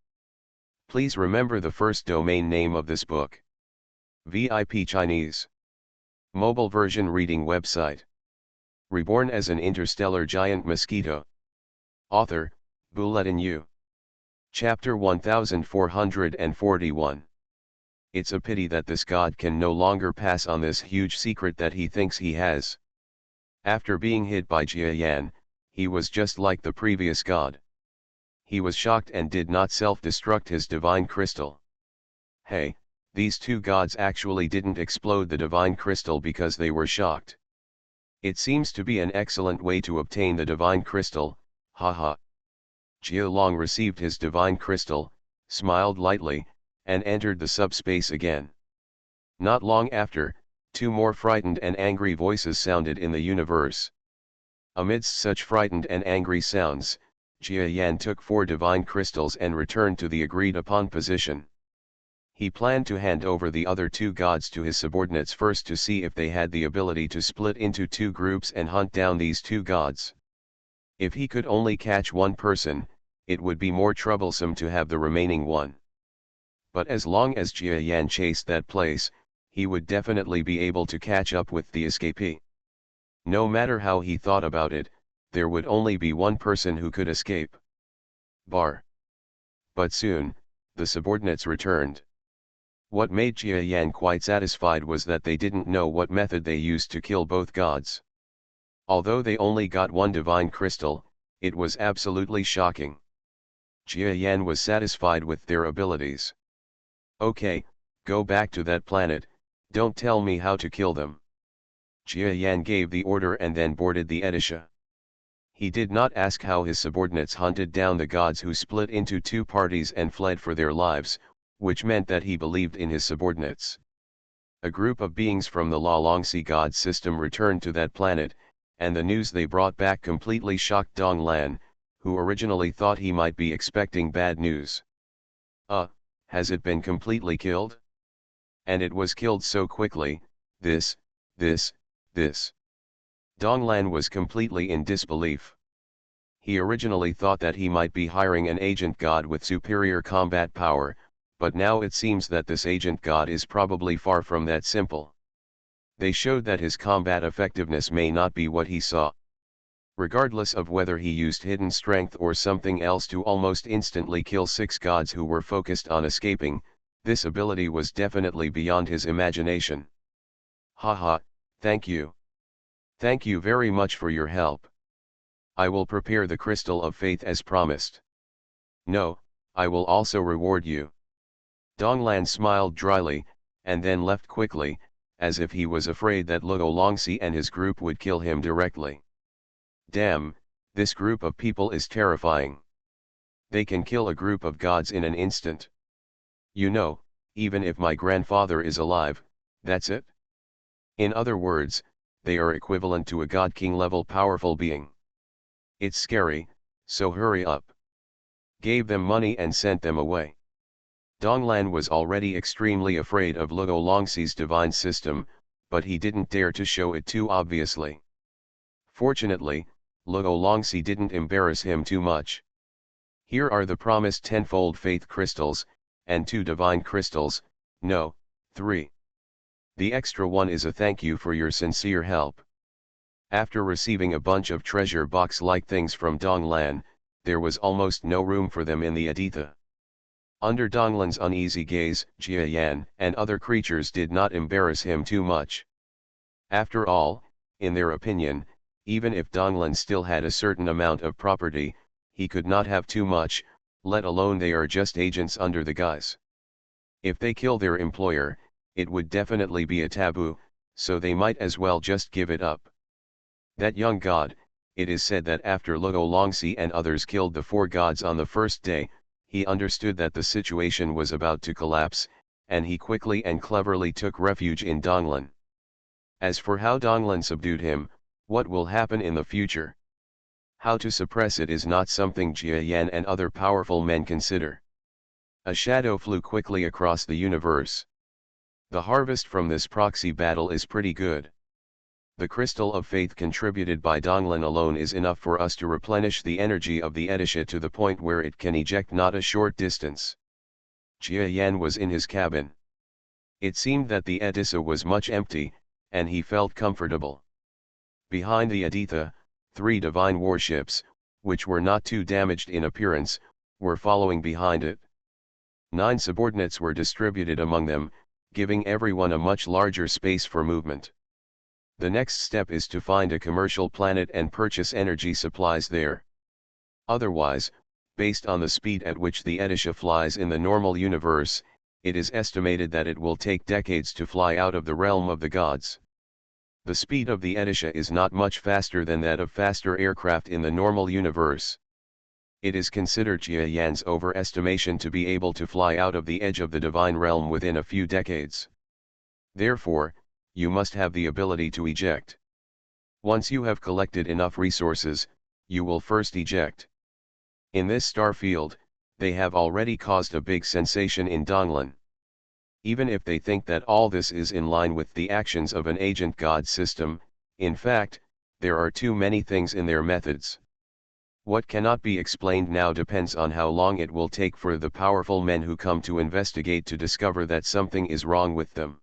Please remember the first domain name of this book. VIP Chinese. Mobile version reading website. Reborn as an interstellar giant mosquito. Author, Bulletin U. Chapter 1441. It's a pity that this god can no longer pass on this huge secret that he thinks he has. After being hit by Jia Yan, he was just like the previous god. He was shocked and did not self-destruct his divine crystal. Hey, these two gods actually didn't explode the divine crystal because they were shocked. It seems to be an excellent way to obtain the divine crystal, haha. Jia Long received his divine crystal, smiled lightly, and entered the subspace again. Not long after, two more frightened and angry voices sounded in the universe. Amidst such frightened and angry sounds, Jia Yan took 4 divine crystals and returned to the agreed-upon position. He planned to hand over the other 2 gods to his subordinates first to see if they had the ability to split into 2 groups and hunt down these 2 gods. If he could only catch one person, it would be more troublesome to have the remaining one. But as long as Jia Yan chased that place, he would definitely be able to catch up with the escapee. No matter how he thought about it, there would only be one person who could escape. Bar. But soon, the subordinates returned. What made Jia Yan quite satisfied was that they didn't know what method they used to kill both gods. Although they only got 1 divine crystal, it was absolutely shocking. Jia Yan was satisfied with their abilities. Okay, go back to that planet, don't tell me how to kill them. Jia Yan gave the order and then boarded the Edisha. He did not ask how his subordinates hunted down the gods who split into 2 parties and fled for their lives, which meant that he believed in his subordinates. A group of beings from the La Longxi god system returned to that planet, and the news they brought back completely shocked Dong Lan, who originally thought he might be expecting bad news. Has it been completely killed? And it was killed so quickly, this. Dong Lan was completely in disbelief. He originally thought that he might be hiring an agent god with superior combat power, but now it seems that this agent god is probably far from that simple. They showed that his combat effectiveness may not be what he saw. Regardless of whether he used hidden strength or something else to almost instantly kill 6 gods who were focused on escaping, this ability was definitely beyond his imagination. Haha, thank you. Thank you very much for your help. I will prepare the crystal of faith as promised. No, I will also reward you. Donglan smiled dryly, and then left quickly, as if he was afraid that Luo Longxi and his group would kill him directly. Damn, this group of people is terrifying. They can kill a group of gods in an instant. You know, even if my grandfather is alive, that's it. In other words, they are equivalent to a god king level powerful being. It's scary, so hurry up. Gave them money and sent them away. Donglan was already extremely afraid of Luo Longxi's divine system, but he didn't dare to show it too obviously. Fortunately, Luo Longxi didn't embarrass him too much. Here are the promised tenfold faith crystals, and 2 divine crystals, no, 3. The extra one is a thank you for your sincere help. After receiving a bunch of treasure box-like things from Donglan, there was almost no room for them in the Aditha. Under Donglan's uneasy gaze, Jia Yan and other creatures did not embarrass him too much. After all, in their opinion, even if Donglan still had a certain amount of property, he could not have too much, let alone they are just agents under the guise. If they kill their employer, it would definitely be a taboo, so they might as well just give it up. That young god, it is said that after Luo Longxi and others killed the 4 gods on the first day, he understood that the situation was about to collapse, and he quickly and cleverly took refuge in Donglan. As for how Donglan subdued him, what will happen in the future? How to suppress it is not something Jia Yan and other powerful men consider. A shadow flew quickly across the universe. The harvest from this proxy battle is pretty good. The crystal of faith contributed by Donglan alone is enough for us to replenish the energy of the Edisha to the point where it can eject not a short distance. Jia Yan was in his cabin. It seemed that the Edisha was much empty, and he felt comfortable. Behind the Aditha, 3 divine warships, which were not too damaged in appearance, were following behind it. 9 subordinates were distributed among them, giving everyone a much larger space for movement. The next step is to find a commercial planet and purchase energy supplies there. Otherwise, based on the speed at which the Edisha flies in the normal universe, it is estimated that it will take decades to fly out of the realm of the gods. The speed of the Edisha is not much faster than that of faster aircraft in the normal universe. It is considered Jia Yan's overestimation to be able to fly out of the edge of the divine realm within a few decades. Therefore, you must have the ability to eject. Once you have collected enough resources, you will first eject. In this star field, they have already caused a big sensation in Donglan. Even if they think that all this is in line with the actions of an agent god system, in fact, there are too many things in their methods. What cannot be explained now depends on how long it will take for the powerful men who come to investigate to discover that something is wrong with them.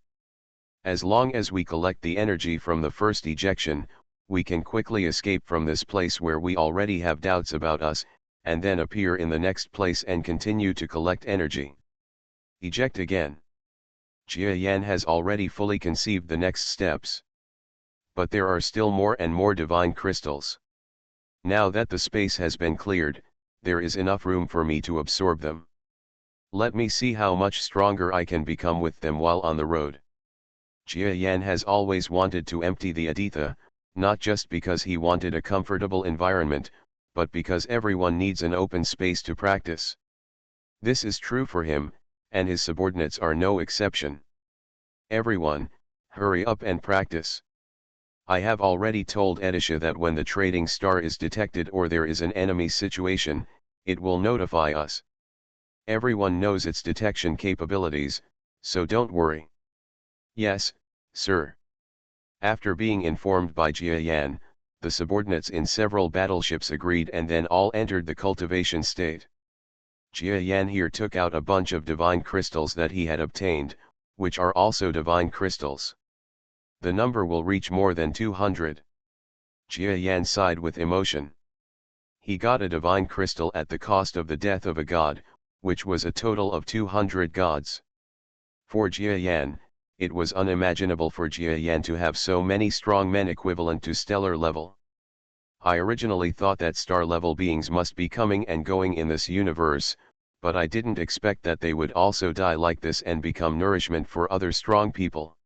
As long as we collect the energy from the first ejection, we can quickly escape from this place where we already have doubts about us, and then appear in the next place and continue to collect energy. Eject again. Jia Yan has already fully conceived the next steps. But there are still more and more divine crystals. Now that the space has been cleared, there is enough room for me to absorb them. Let me see how much stronger I can become with them while on the road. Jia Yan has always wanted to empty the Aditha, not just because he wanted a comfortable environment, but because everyone needs an open space to practice. This is true for him, and his subordinates are no exception. Everyone, hurry up and practice. I have already told Edisha that when the trading star is detected or there is an enemy situation, it will notify us. Everyone knows its detection capabilities, so don't worry. Yes, sir. After being informed by Jia Yan, the subordinates in several battleships agreed and then all entered the cultivation state. Jia Yan here took out a bunch of divine crystals that he had obtained, which are also divine crystals. The number will reach more than 200. Jia Yan sighed with emotion. He got a divine crystal at the cost of the death of a god, which was a total of 200 gods. For Jia Yan, it was unimaginable for Jia Yan to have so many strong men equivalent to stellar level. I originally thought that star level beings must be coming and going in this universe, but I didn't expect that they would also die like this and become nourishment for other strong people.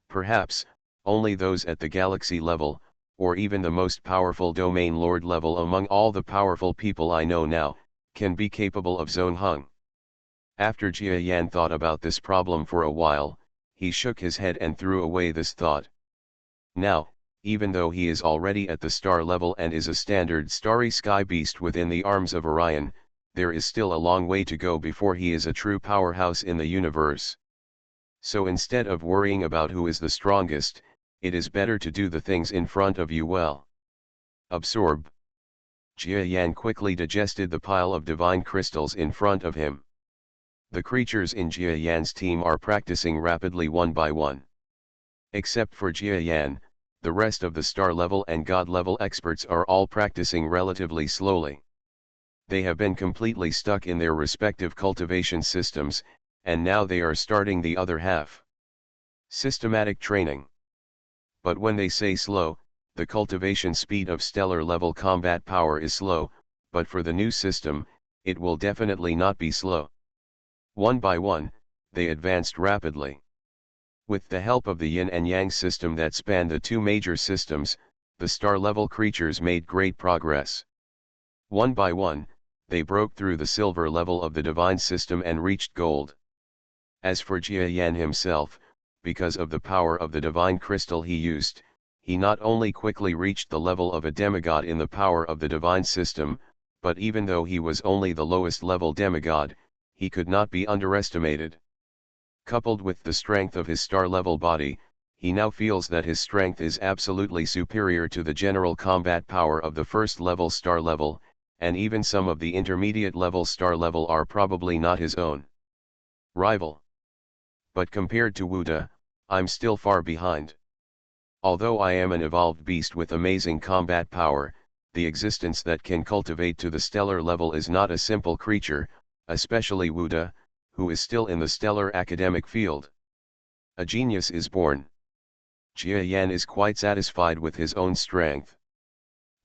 Perhaps, only those at the galaxy level, or even the most powerful domain lord level among all the powerful people I know now, can be capable of Zone Hung. After Jia Yan thought about this problem for a while, he shook his head and threw away this thought. Now, even though he is already at the star level and is a standard starry sky beast within the arms of Orion, there is still a long way to go before he is a true powerhouse in the universe. So instead of worrying about who is the strongest, it is better to do the things in front of you well. Absorb. Jia Yan quickly digested the pile of divine crystals in front of him. The creatures in Jia Yan's team are practicing rapidly one by one. Except for Jia Yan, the rest of the star level and god level experts are all practicing relatively slowly. They have been completely stuck in their respective cultivation systems, and now they are starting the other half. Systematic training. But when they say slow, the cultivation speed of stellar level combat power is slow, but for the new system, it will definitely not be slow. One by one, they advanced rapidly. With the help of the yin and yang system that spanned the two major systems, the star-level creatures made great progress. One by one, they broke through the silver level of the divine system and reached gold. As for Jia Yan himself, because of the power of the divine crystal he used, he not only quickly reached the level of a demigod in the power of the divine system, but even though he was only the lowest level demigod, he could not be underestimated. Coupled with the strength of his star-level body, he now feels that his strength is absolutely superior to the general combat power of the first-level star level, and even some of the intermediate-level star level are probably not his own rival. But compared to Wuda, I'm still far behind. Although I am an evolved beast with amazing combat power, the existence that can cultivate to the stellar level is not a simple creature, especially Wuda, who is still in the stellar academic field. A genius is born. Jia Yan is quite satisfied with his own strength.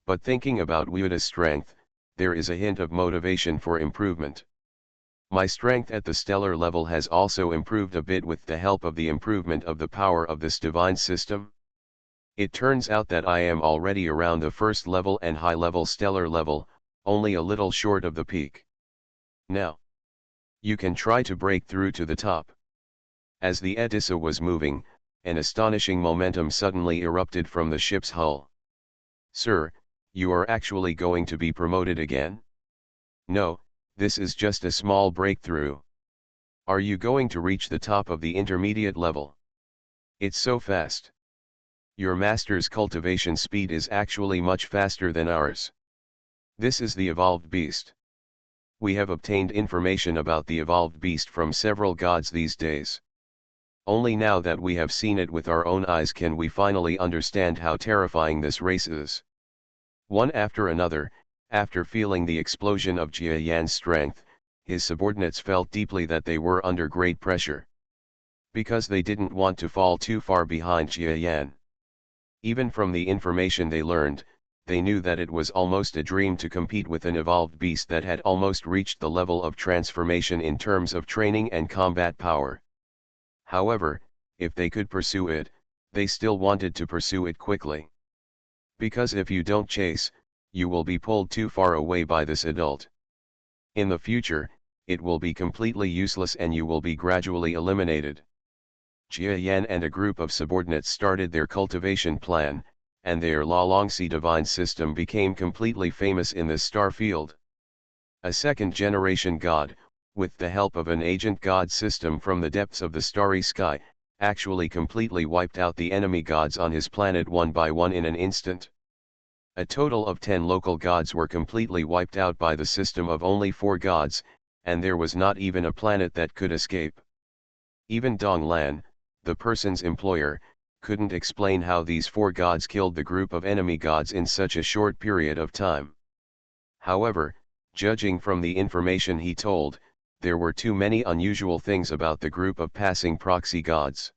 But thinking about Wuda's strength, there is a hint of motivation for improvement. My strength at the stellar level has also improved a bit with the help of the improvement of the power of this divine system. It turns out that I am already around the first level and high-level stellar level, only a little short of the peak. Now, you can try to break through to the top. As the Edessa was moving, an astonishing momentum suddenly erupted from the ship's hull. Sir, you are actually going to be promoted again? No, this is just a small breakthrough. Are you going to reach the top of the intermediate level? It's so fast. Your master's cultivation speed is actually much faster than ours. This is the evolved beast. We have obtained information about the evolved beast from several gods these days. Only now that we have seen it with our own eyes can we finally understand how terrifying this race is. One after another, after feeling the explosion of Jia Yan's strength, his subordinates felt deeply that they were under great pressure. Because they didn't want to fall too far behind Jia Yan. Even from the information they learned, they knew that it was almost a dream to compete with an evolved beast that had almost reached the level of transformation in terms of training and combat power. However, if they could pursue it, they still wanted to pursue it quickly. Because if you don't chase, you will be pulled too far away by this adult. In the future, it will be completely useless and you will be gradually eliminated. Jia Yan and a group of subordinates started their cultivation plan, and their La Longxi divine system became completely famous in this star field. A second-generation god, with the help of an agent god system from the depths of the starry sky, actually completely wiped out the enemy gods on his planet one by one in an instant. A total of 10 local gods were completely wiped out by the system of only 4 gods, and there was not even a planet that could escape. Even Dong Lan, the person's employer, couldn't explain how these 4 gods killed the group of enemy gods in such a short period of time. However, judging from the information he told, there were too many unusual things about the group of passing proxy gods.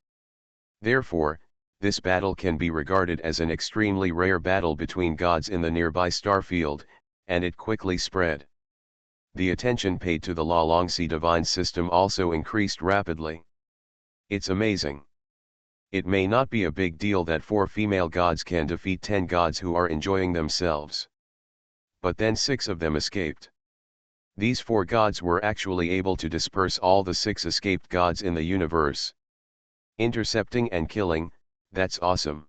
Therefore, this battle can be regarded as an extremely rare battle between gods in the nearby star field, and it quickly spread. The attention paid to the La Longxi divine system also increased rapidly. It's amazing. It may not be a big deal that 4 female gods can defeat 10 gods who are enjoying themselves. But then 6 of them escaped. These 4 gods were actually able to disperse all the 6 escaped gods in the universe. Intercepting and killing, that's awesome.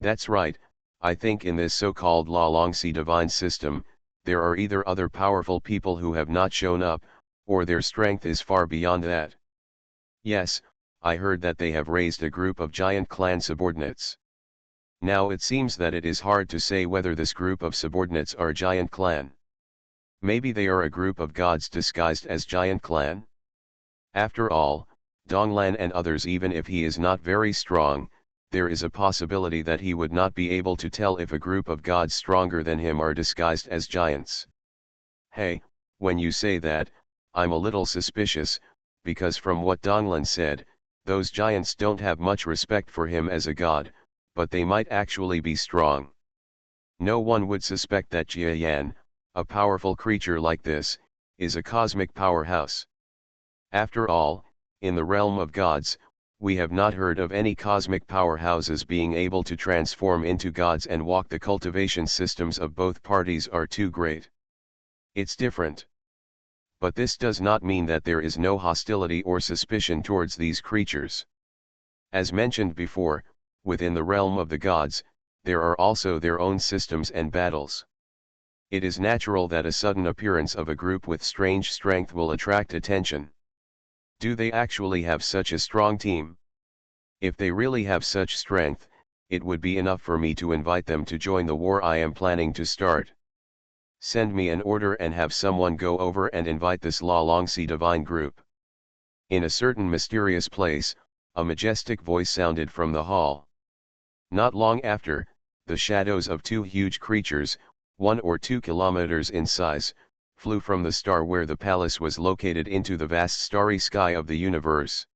That's right, I think in this so-called La Longxi divine system, there are either other powerful people who have not shown up, or their strength is far beyond that. Yes, I heard that they have raised a group of giant clan subordinates. Now it seems that it is hard to say whether this group of subordinates are giant clan. Maybe they are a group of gods disguised as giant clan? After all, Donglan and others, even if he is not very strong, there is a possibility that he would not be able to tell if a group of gods stronger than him are disguised as giants. Hey, when you say that, I'm a little suspicious, because from what Donglan said, those giants don't have much respect for him as a god, but they might actually be strong. No one would suspect that Jia Yan, a powerful creature like this, is a cosmic powerhouse. After all, in the realm of gods, we have not heard of any cosmic powerhouses being able to transform into gods, and walk the cultivation systems of both parties are too great. It's different. But this does not mean that there is no hostility or suspicion towards these creatures. As mentioned before, within the realm of the gods, there are also their own systems and battles. It is natural that a sudden appearance of a group with strange strength will attract attention. Do they actually have such a strong team? If they really have such strength, it would be enough for me to invite them to join the war I am planning to start. Send me an order and have someone go over and invite this La Longxi divine group. In a certain mysterious place, a majestic voice sounded from the hall. Not long after, the shadows of 2 huge creatures, 1 or 2 kilometers in size, flew from the star where the palace was located into the vast starry sky of the universe.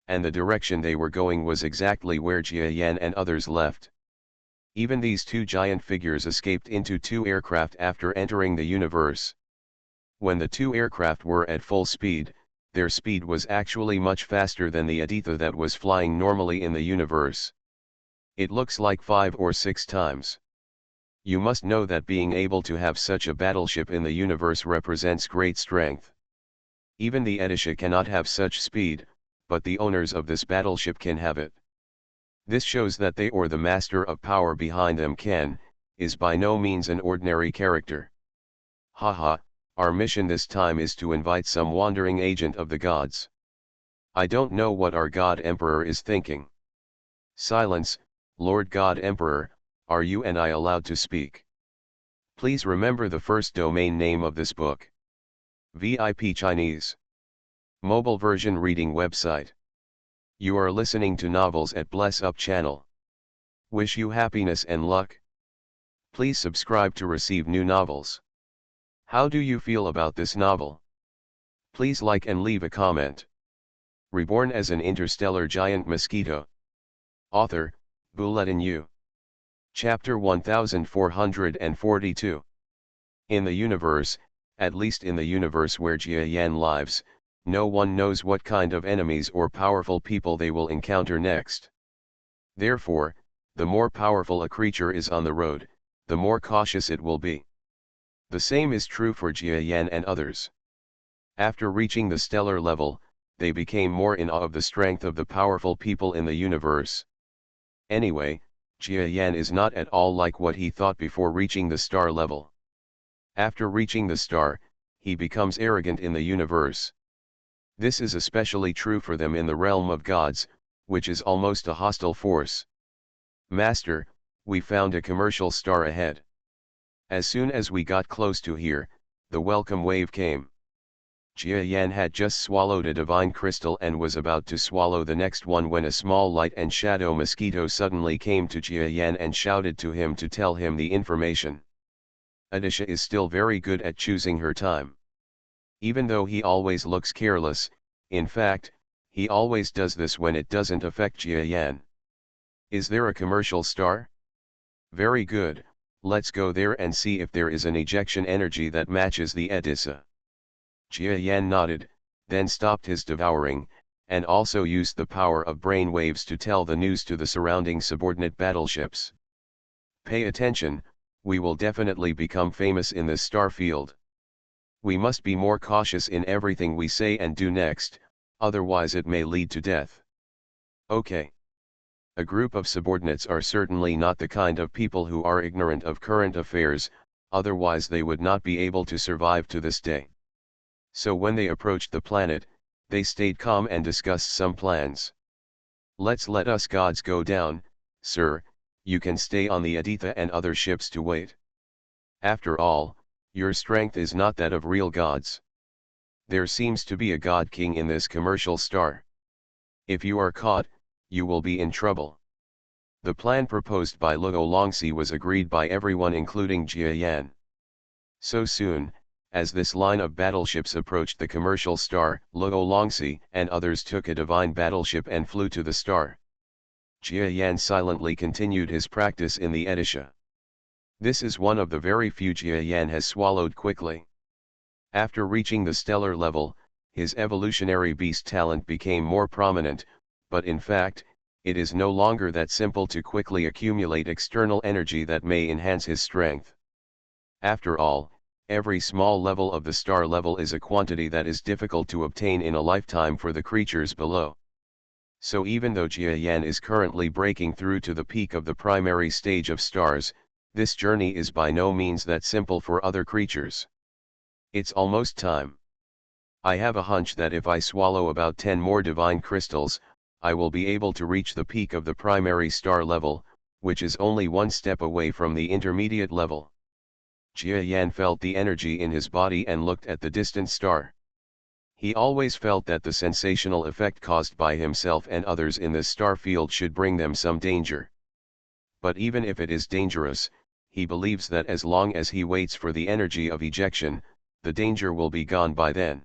And the direction they were going was exactly where Jia Yan and others left. Even these 2 giant figures escaped into 2 aircraft after entering the universe. When the 2 aircraft were at full speed, their speed was actually much faster than the Aditha that was flying normally in the universe. It looks like 5 or 6 times. You must know that being able to have such a battleship in the universe represents great strength. Even the Aditha cannot have such speed, but the owners of this battleship can have it. This shows that they or the master of power behind them can, is by no means an ordinary character. Haha, our mission this time is to invite some wandering agent of the gods. I don't know what our God Emperor is thinking. Silence, Lord God Emperor, are you and I allowed to speak? Please remember the first domain name of this book. VIP Chinese. Mobile version reading website. You are listening to novels at Bless Up channel. Wish you happiness and luck. Please subscribe to receive new novels. How do you feel about this novel? Please like and leave a comment. Reborn as an interstellar giant mosquito. Author, Bulletin U. Chapter 1442. In the universe, at least in the universe where Jia Yan lives, no one knows what kind of enemies or powerful people they will encounter next. Therefore, the more powerful a creature is on the road, the more cautious it will be. The same is true for Jia Yan and others. After reaching the stellar level, they became more in awe of the strength of the powerful people in the universe. Anyway, Jia Yan is not at all like what he thought before reaching the star level. After reaching the star, he becomes arrogant in the universe. This is especially true for them in the realm of gods, which is almost a hostile force. Master, we found a commercial star ahead. As soon as we got close to here, the welcome wave came. Jia Yan had just swallowed a divine crystal and was about to swallow the next one when a small light and shadow mosquito suddenly came to Jia Yan and shouted to him to tell him the information. Adisha is still very good at choosing her time. Even though he always looks careless, in fact, he always does this when it doesn't affect Jia Yan. Is there a commercial star? Very good, let's go there and see if there is an ejection energy that matches the Adisha. Jia Yan nodded, then stopped his devouring, and also used the power of brain waves to tell the news to the surrounding subordinate battleships. Pay attention, we will definitely become famous in this star field. We must be more cautious in everything we say and do next, otherwise it may lead to death. Okay. A group of subordinates are certainly not the kind of people who are ignorant of current affairs, otherwise they would not be able to survive to this day. So when they approached the planet, they stayed calm and discussed some plans. Let us gods go down, sir, you can stay on the Aditha and other ships to wait. After all, your strength is not that of real gods. There seems to be a god king in this commercial star. If you are caught, you will be in trouble. The plan proposed by Luo Longxi was agreed by everyone including Jia Yan. So soon, as this line of battleships approached the commercial star, Luo Longxi and others took a divine battleship and flew to the star. Jia Yan silently continued his practice in the Adisha. This is one of the very few Jia Yan has swallowed quickly. After reaching the stellar level, his evolutionary beast talent became more prominent, but in fact, it is no longer that simple to quickly accumulate external energy that may enhance his strength. After all, every small level of the star level is a quantity that is difficult to obtain in a lifetime for the creatures below. So even though Jia Yan is currently breaking through to the peak of the primary stage of stars, this journey is by no means that simple for other creatures. It's almost time. I have a hunch that if I swallow about 10 more divine crystals, I will be able to reach the peak of the primary star level, which is only one step away from the intermediate level. Jia Yan felt the energy in his body and looked at the distant star. He always felt that the sensational effect caused by himself and others in this star field should bring them some danger. But even if it is dangerous, he believes that as long as he waits for the energy of ejection, the danger will be gone by then.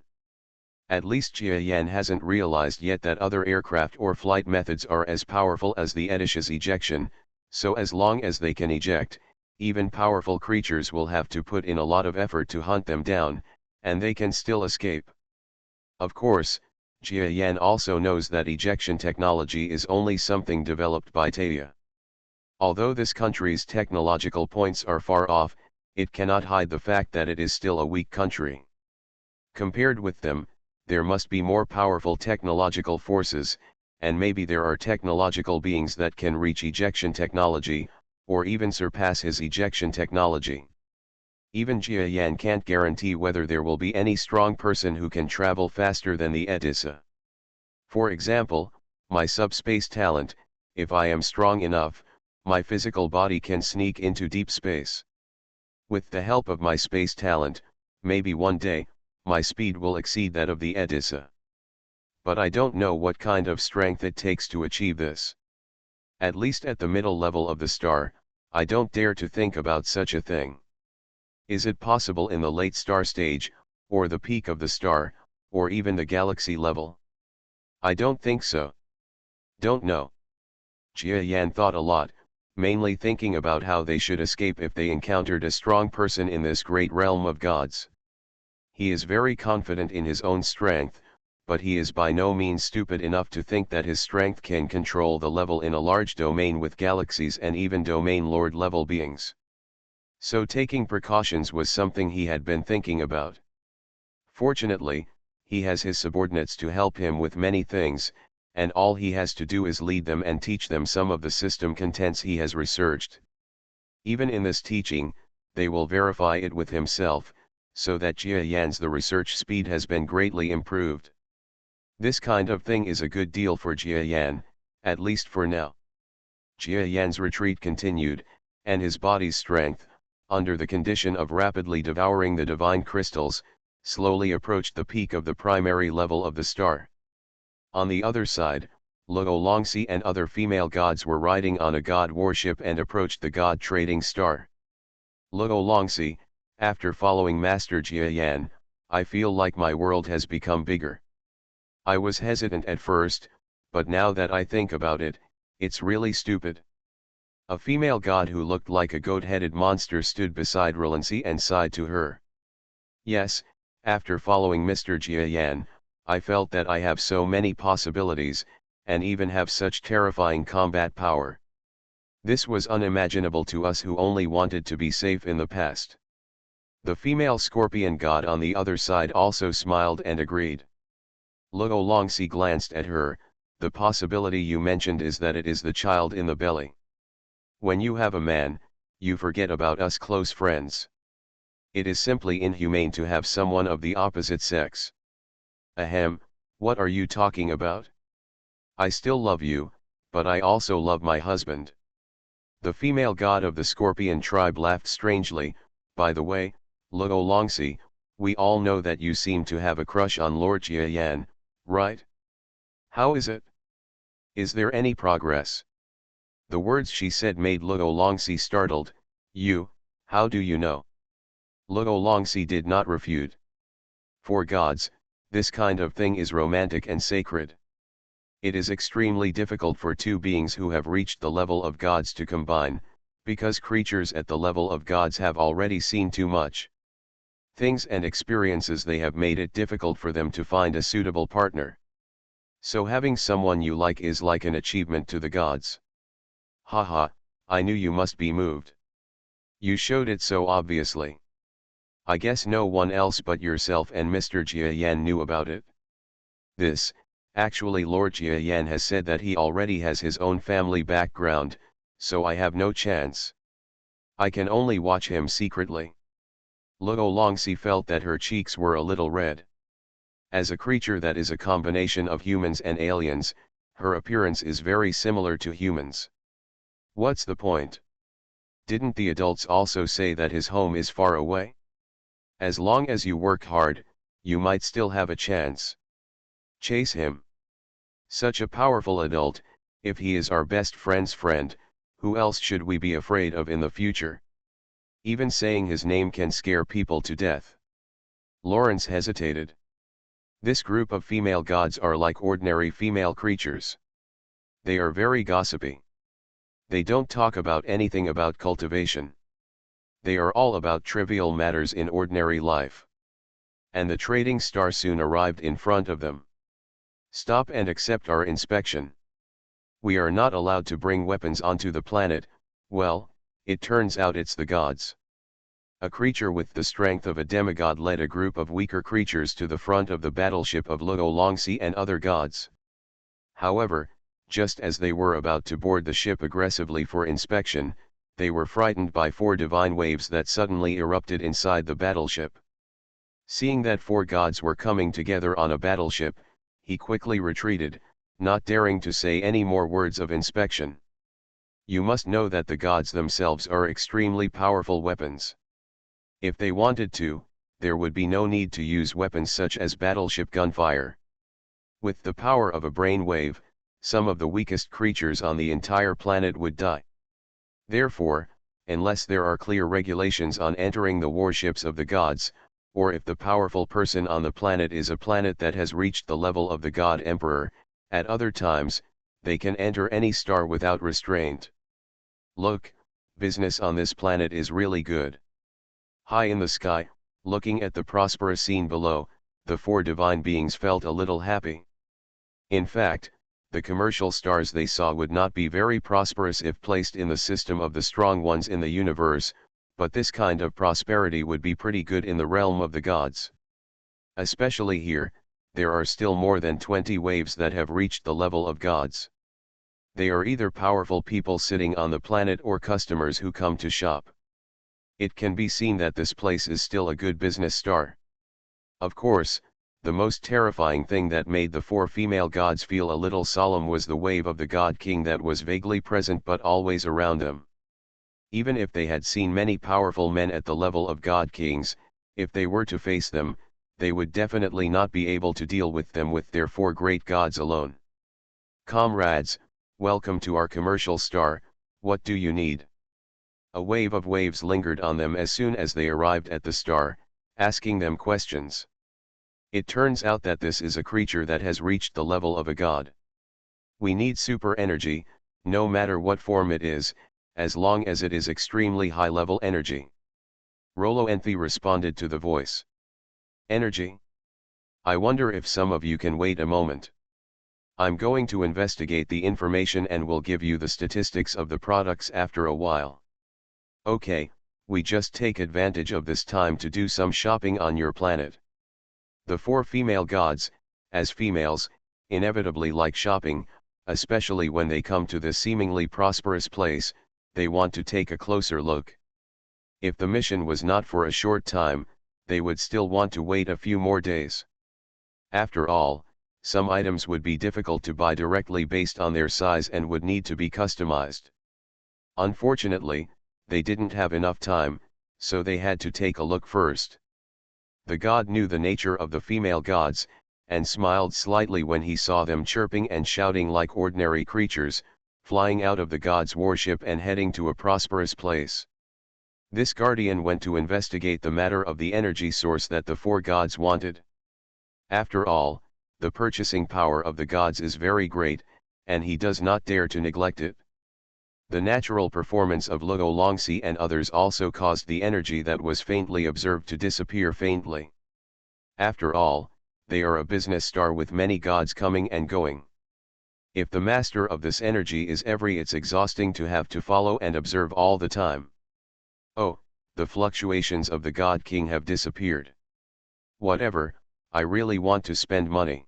At least Jia Yan hasn't realized yet that other aircraft or flight methods are as powerful as the Adisha's ejection, so as long as they can eject, even powerful creatures will have to put in a lot of effort to hunt them down, and they can still escape. Of course, Jia Yan also knows that ejection technology is only something developed by Taya. Although this country's technological points are far off, it cannot hide the fact that it is still a weak country. Compared with them, there must be more powerful technological forces, and maybe there are technological beings that can reach ejection technology, or even surpass his ejection technology. Even Jia Yan can't guarantee whether there will be any strong person who can travel faster than the Edissa. For example, my subspace talent, if I am strong enough, my physical body can sneak into deep space. With the help of my space talent, maybe one day, my speed will exceed that of the Edissa. But I don't know what kind of strength it takes to achieve this. At least at the middle level of the star, I don't dare to think about such a thing. Is it possible in the late star stage, or the peak of the star, or even the galaxy level? I don't think so. Don't know. Jia Yan thought a lot, mainly thinking about how they should escape if they encountered a strong person in this great realm of gods. He is very confident in his own strength, but he is by no means stupid enough to think that his strength can control the level in a large domain with galaxies and even domain lord level beings. So taking precautions was something he had been thinking about. Fortunately, he has his subordinates to help him with many things, and all he has to do is lead them and teach them some of the system contents he has researched. Even in this teaching, they will verify it with himself, so that Jia Yan's the research speed has been greatly improved. This kind of thing is a good deal for Jia Yan, at least for now. Jia Yan's retreat continued, and his body's strength, under the condition of rapidly devouring the divine crystals, slowly approached the peak of the primary level of the star. On the other side, Luo Longxi and other female gods were riding on a god warship and approached the god trading star. Luo Longxi, after following Master Jia Yan, I feel like my world has become bigger. I was hesitant at first, but now that I think about it, it's really stupid. A female god who looked like a goat-headed monster stood beside Relancy and sighed to her. Yes, after following Mr. Jia Yan, I felt that I have so many possibilities, and even have such terrifying combat power. This was unimaginable to us who only wanted to be safe in the past. The female scorpion god on the other side also smiled and agreed. Luo Longxi glanced at her. The possibility you mentioned is that it is the child in the belly. When you have a man, you forget about us close friends. It is simply inhumane to have someone of the opposite sex. Ahem, what are you talking about? I still love you, but I also love my husband. The female god of the scorpion tribe laughed strangely. By the way, Luo Longxi, we all know that you seem to have a crush on Lord Jia Yan, right? How is it? Is there any progress? The words she said made Luo Longxi startled. You, how do you know? Luo Longxi did not refute. For gods, this kind of thing is romantic and sacred. It is extremely difficult for two beings who have reached the level of gods to combine, because creatures at the level of gods have already seen too much. Things and experiences they have made it difficult for them to find a suitable partner. So having someone you like is like an achievement to the gods. Haha, I knew you must be moved. You showed it so obviously. I guess no one else but yourself and Mr. Jia Yan knew about it. Actually Lord Jia Yan has said that he already has his own family background, so I have no chance. I can only watch him secretly. Luo Longxi felt that her cheeks were a little red. As a creature that is a combination of humans and aliens, her appearance is very similar to humans. What's the point? Didn't the adults also say that his home is far away? As long as you work hard, you might still have a chance. Chase him. Such a powerful adult, if he is our best friend's friend, who else should we be afraid of in the future? Even saying his name can scare people to death. Lawrence hesitated. This group of female gods are like ordinary female creatures. They are very gossipy. They don't talk about anything about cultivation. They are all about trivial matters in ordinary life. And the trading star soon arrived in front of them. Stop and accept our inspection. We are not allowed to bring weapons onto the planet. Well, it turns out it's the gods. A creature with the strength of a demigod led a group of weaker creatures to the front of the battleship of Luo Longxi and other gods. However, just as they were about to board the ship aggressively for inspection, they were frightened by 4 divine waves that suddenly erupted inside the battleship. Seeing that 4 gods were coming together on a battleship, he quickly retreated, not daring to say any more words of inspection. You must know that the gods themselves are extremely powerful weapons. If they wanted to, there would be no need to use weapons such as battleship gunfire. With the power of a brain wave, some of the weakest creatures on the entire planet would die. Therefore, unless there are clear regulations on entering the warships of the gods, or if the powerful person on the planet is a planet that has reached the level of the God Emperor, at other times, they can enter any star without restraint. Look, business on this planet is really good. High in the sky, looking at the prosperous scene below, the 4 divine beings felt a little happy. In fact, the commercial stars they saw would not be very prosperous if placed in the system of the strong ones in the universe, but this kind of prosperity would be pretty good in the realm of the gods. Especially here, there are still more than 20 waves that have reached the level of gods. They are either powerful people sitting on the planet or customers who come to shop. It can be seen that this place is still a good business star. Of course, the most terrifying thing that made the 4 female gods feel a little solemn was the wave of the God King that was vaguely present but always around them. Even if they had seen many powerful men at the level of God Kings, if they were to face them, they would definitely not be able to deal with them with their 4 great gods alone. Comrades, welcome to our commercial star, what do you need? A wave of waves lingered on them as soon as they arrived at the star, asking them questions. It turns out that this is a creature that has reached the level of a god. We need super energy, no matter what form it is, as long as it is extremely high-level energy. Rolo Enthi responded to the voice. Energy? I wonder if some of you can wait a moment. I'm going to investigate the information and will give you the statistics of the products after a while. Okay, we just take advantage of this time to do some shopping on your planet. The 4 female gods, as females, inevitably like shopping, especially when they come to this seemingly prosperous place, they want to take a closer look. If the mission was not for a short time, they would still want to wait a few more days. After all, some items would be difficult to buy directly based on their size and would need to be customized. Unfortunately, they didn't have enough time, so they had to take a look first. The god knew the nature of the female gods, and smiled slightly when he saw them chirping and shouting like ordinary creatures, flying out of the god's warship and heading to a prosperous place. This guardian went to investigate the matter of the energy source that the 4 gods wanted. After all, the purchasing power of the gods is very great, and he does not dare to neglect it. The natural performance of Luo Longxi and others also caused the energy that was faintly observed to disappear faintly. After all, they are a business star with many gods coming and going. If the master of this energy is every, it's exhausting to have to follow and observe all the time. Oh, the fluctuations of the God King have disappeared. Whatever, I really want to spend money.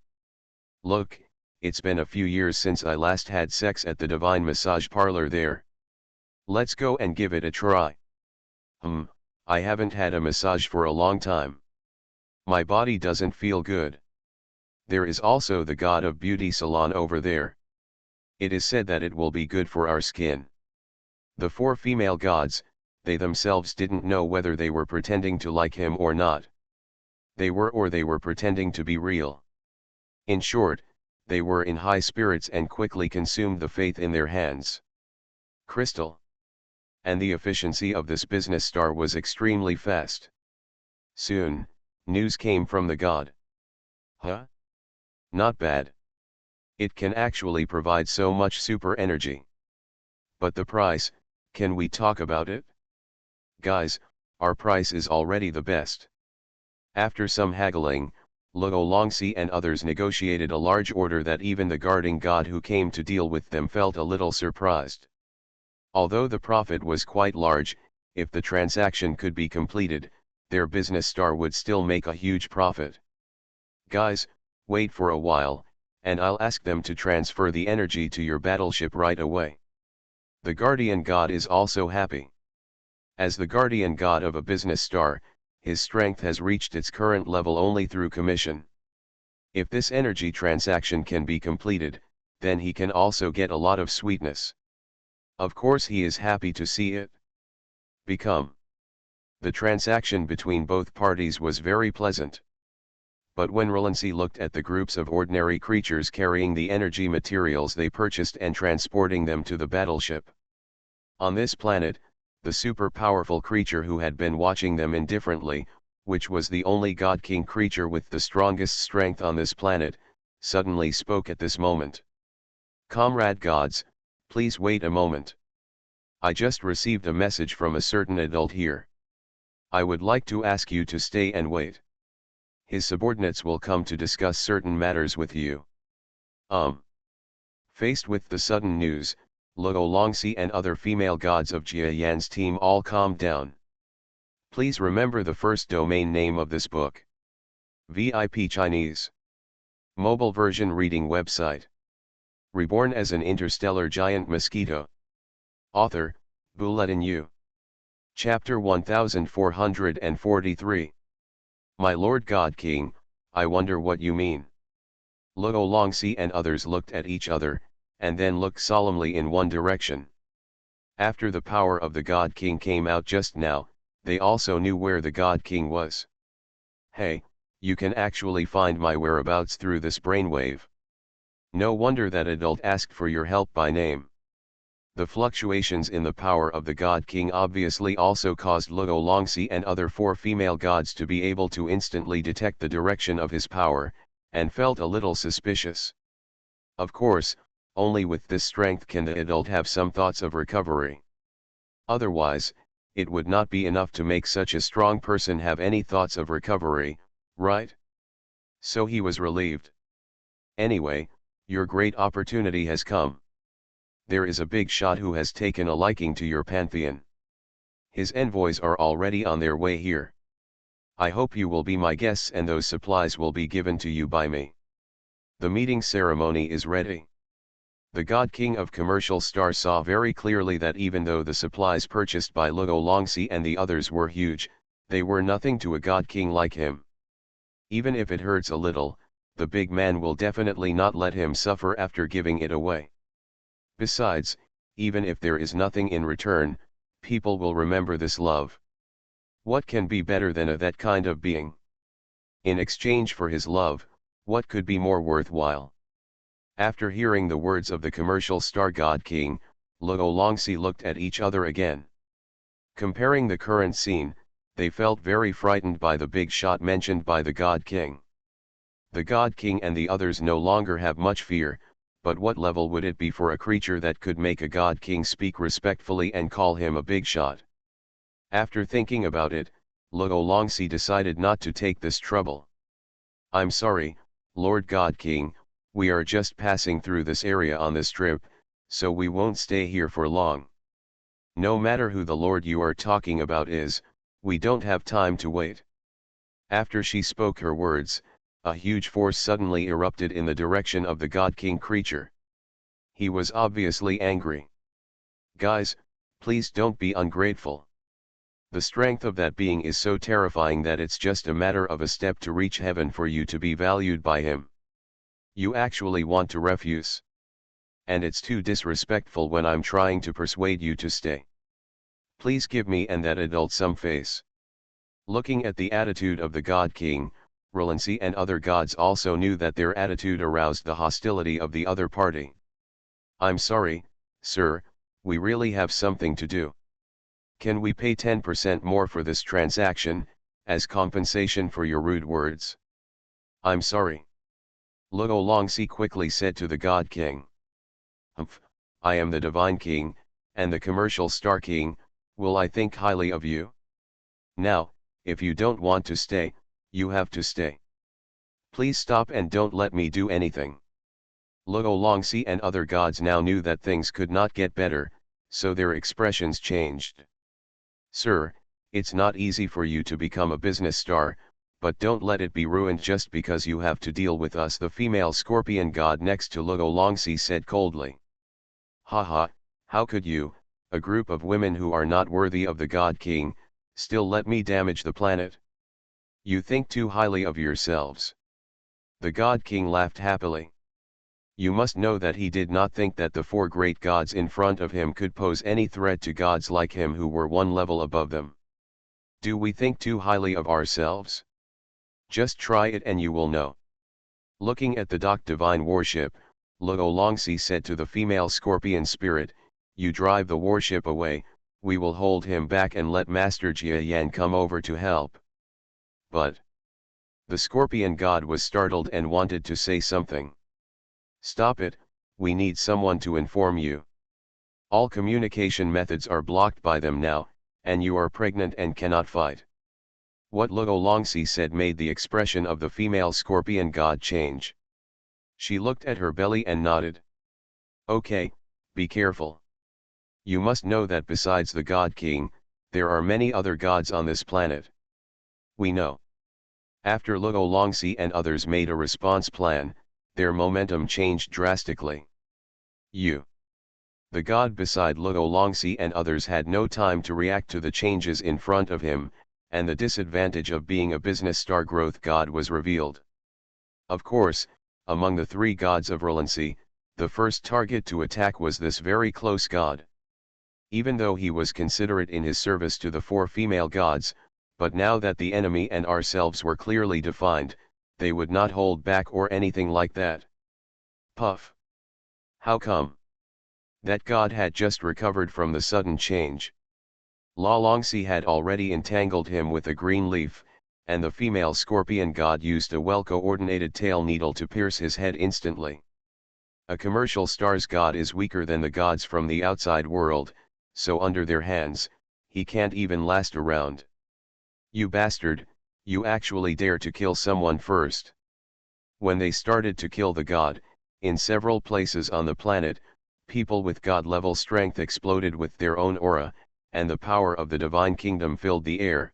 Look, it's been a few years since I last had sex at the Divine Massage Parlor there. Let's go and give it a try. I haven't had a massage for a long time. My body doesn't feel good. There is also the God of Beauty Salon over there. It is said that it will be good for our skin. The 4 female gods, they themselves didn't know whether they were pretending to like him or not. They were pretending to be real. In short, they were in high spirits and quickly consumed the faith in their hands. Crystal. And the efficiency of this business star was extremely fast. Soon, news came from the god. Huh? Not bad. It can actually provide so much super energy. But the price, can we talk about it? Guys, our price is already the best. After some haggling, Luo Longxi and others negotiated a large order that even the guarding god who came to deal with them felt a little surprised. Although the profit was quite large, if the transaction could be completed, their business star would still make a huge profit. Guys, wait for a while, and I'll ask them to transfer the energy to your battleship right away. The guardian god is also happy. As the guardian god of a business star, his strength has reached its current level only through commission. If this energy transaction can be completed, then he can also get a lot of sweetness. Of course he is happy to see it become. The transaction between both parties was very pleasant. But when Relancy looked at the groups of ordinary creatures carrying the energy materials they purchased and transporting them to the battleship. On this planet, the super powerful creature who had been watching them indifferently, which was the only God King creature with the strongest strength on this planet, suddenly spoke at this moment. Comrade gods, please wait a moment. I just received a message from a certain adult here. I would like to ask you to stay and wait. His subordinates will come to discuss certain matters with you. Faced with the sudden news, Luo Longxi and other female gods of Jia Yan's team all calmed down. Please remember the first domain name of this book. VIP Chinese. Mobile version reading website. Reborn as an interstellar giant mosquito. Author, Buletin Yu. Chapter 1443. My Lord God King, I wonder what you mean. Luo Longxi and others looked at each other, and then looked solemnly in one direction. After the power of the God King came out just now, they also knew where the God King was. Hey, you can actually find my whereabouts through this brainwave. No wonder that adult asked for your help by name. The fluctuations in the power of the God King obviously also caused Luo Longxi and other four female gods to be able to instantly detect the direction of his power, and felt a little suspicious. Of course, only with this strength can the adult have some thoughts of recovery. Otherwise, it would not be enough to make such a strong person have any thoughts of recovery, right? So he was relieved. Anyway, your great opportunity has come. There is a big shot who has taken a liking to your pantheon. His envoys are already on their way here. I hope you will be my guests and those supplies will be given to you by me. The meeting ceremony is ready. The God King of Commercial Star saw very clearly that even though the supplies purchased by Luo Longxi and the others were huge, they were nothing to a God King like him. Even if it hurts a little, the big man will definitely not let him suffer after giving it away. Besides, even if there is nothing in return, people will remember this love. What can be better than that kind of being? In exchange for his love, what could be more worthwhile? After hearing the words of the Commercial Star God King, Luo Longxi looked at each other again. Comparing the current scene, they felt very frightened by the big shot mentioned by the God King. The God King and the others no longer have much fear, but what level would it be for a creature that could make a God King speak respectfully and call him a big shot? After thinking about it, Luo Longxi decided not to take this trouble. I'm sorry, Lord God King, we are just passing through this area on this trip, so we won't stay here for long. No matter who the Lord you are talking about is, we don't have time to wait. After she spoke her words, a huge force suddenly erupted in the direction of the God King creature. He was obviously angry. Guys, please don't be ungrateful. The strength of that being is so terrifying that it's just a matter of a step to reach heaven for you to be valued by him. You actually want to refuse. And it's too disrespectful when I'm trying to persuade you to stay. Please give me and that adult some face. Looking at the attitude of the God King, Relancy and other gods also knew that their attitude aroused the hostility of the other party. I'm sorry, sir, we really have something to do. Can we pay 10% more for this transaction, as compensation for your rude words? I'm sorry. Luo Longxi quickly said to the God King. Humph, I am the Divine King, and the Commercial Star King, will I think highly of you? Now, if you don't want to stay, you have to stay. Please stop and don't let me do anything. Luo Longxi and other gods now knew that things could not get better, so their expressions changed. Sir, it's not easy for you to become a business star, but don't let it be ruined just because you have to deal with us, the female scorpion god next to Luo Longxi said coldly. Haha, How could you, a group of women who are not worthy of the God King, still let me damage the planet? You think too highly of yourselves. The God King laughed happily. You must know that he did not think that the four great gods in front of him could pose any threat to gods like him who were one level above them. Do we think too highly of ourselves? Just try it and you will know. Looking at the divine warship, Luo Longxi said to the female scorpion spirit, "You drive the warship away, we will hold him back and let Master Jia Yan come over to help." But the scorpion god was startled and wanted to say something. "Stop it, we need someone to inform you. All communication methods are blocked by them now, and you are pregnant and cannot fight." What Luo Longxi said made the expression of the female scorpion god change. She looked at her belly and nodded. "Okay, be careful. You must know that besides the God King, there are many other gods on this planet." "We know." After Luo Longxi and others made a response plan, their momentum changed drastically. The god beside Luo Longxi and others had no time to react to the changes in front of him, and the disadvantage of being a business star growth god was revealed. Of course, among the three gods of relency, the first target to attack was this very close god. Even though he was considerate in his service to the four female gods, but now that the enemy and ourselves were clearly defined, they would not hold back or anything like that. Puff. How come? That god had just recovered from the sudden change. La Longxi had already entangled him with a green leaf, and the female scorpion god used a well-coordinated tail needle to pierce his head instantly. A commercial star's god is weaker than the gods from the outside world, so under their hands, he can't even last a round. "You bastard, you actually dare to kill someone first." When they started to kill the god, in several places on the planet, people with god-level strength exploded with their own aura, and the power of the divine kingdom filled the air.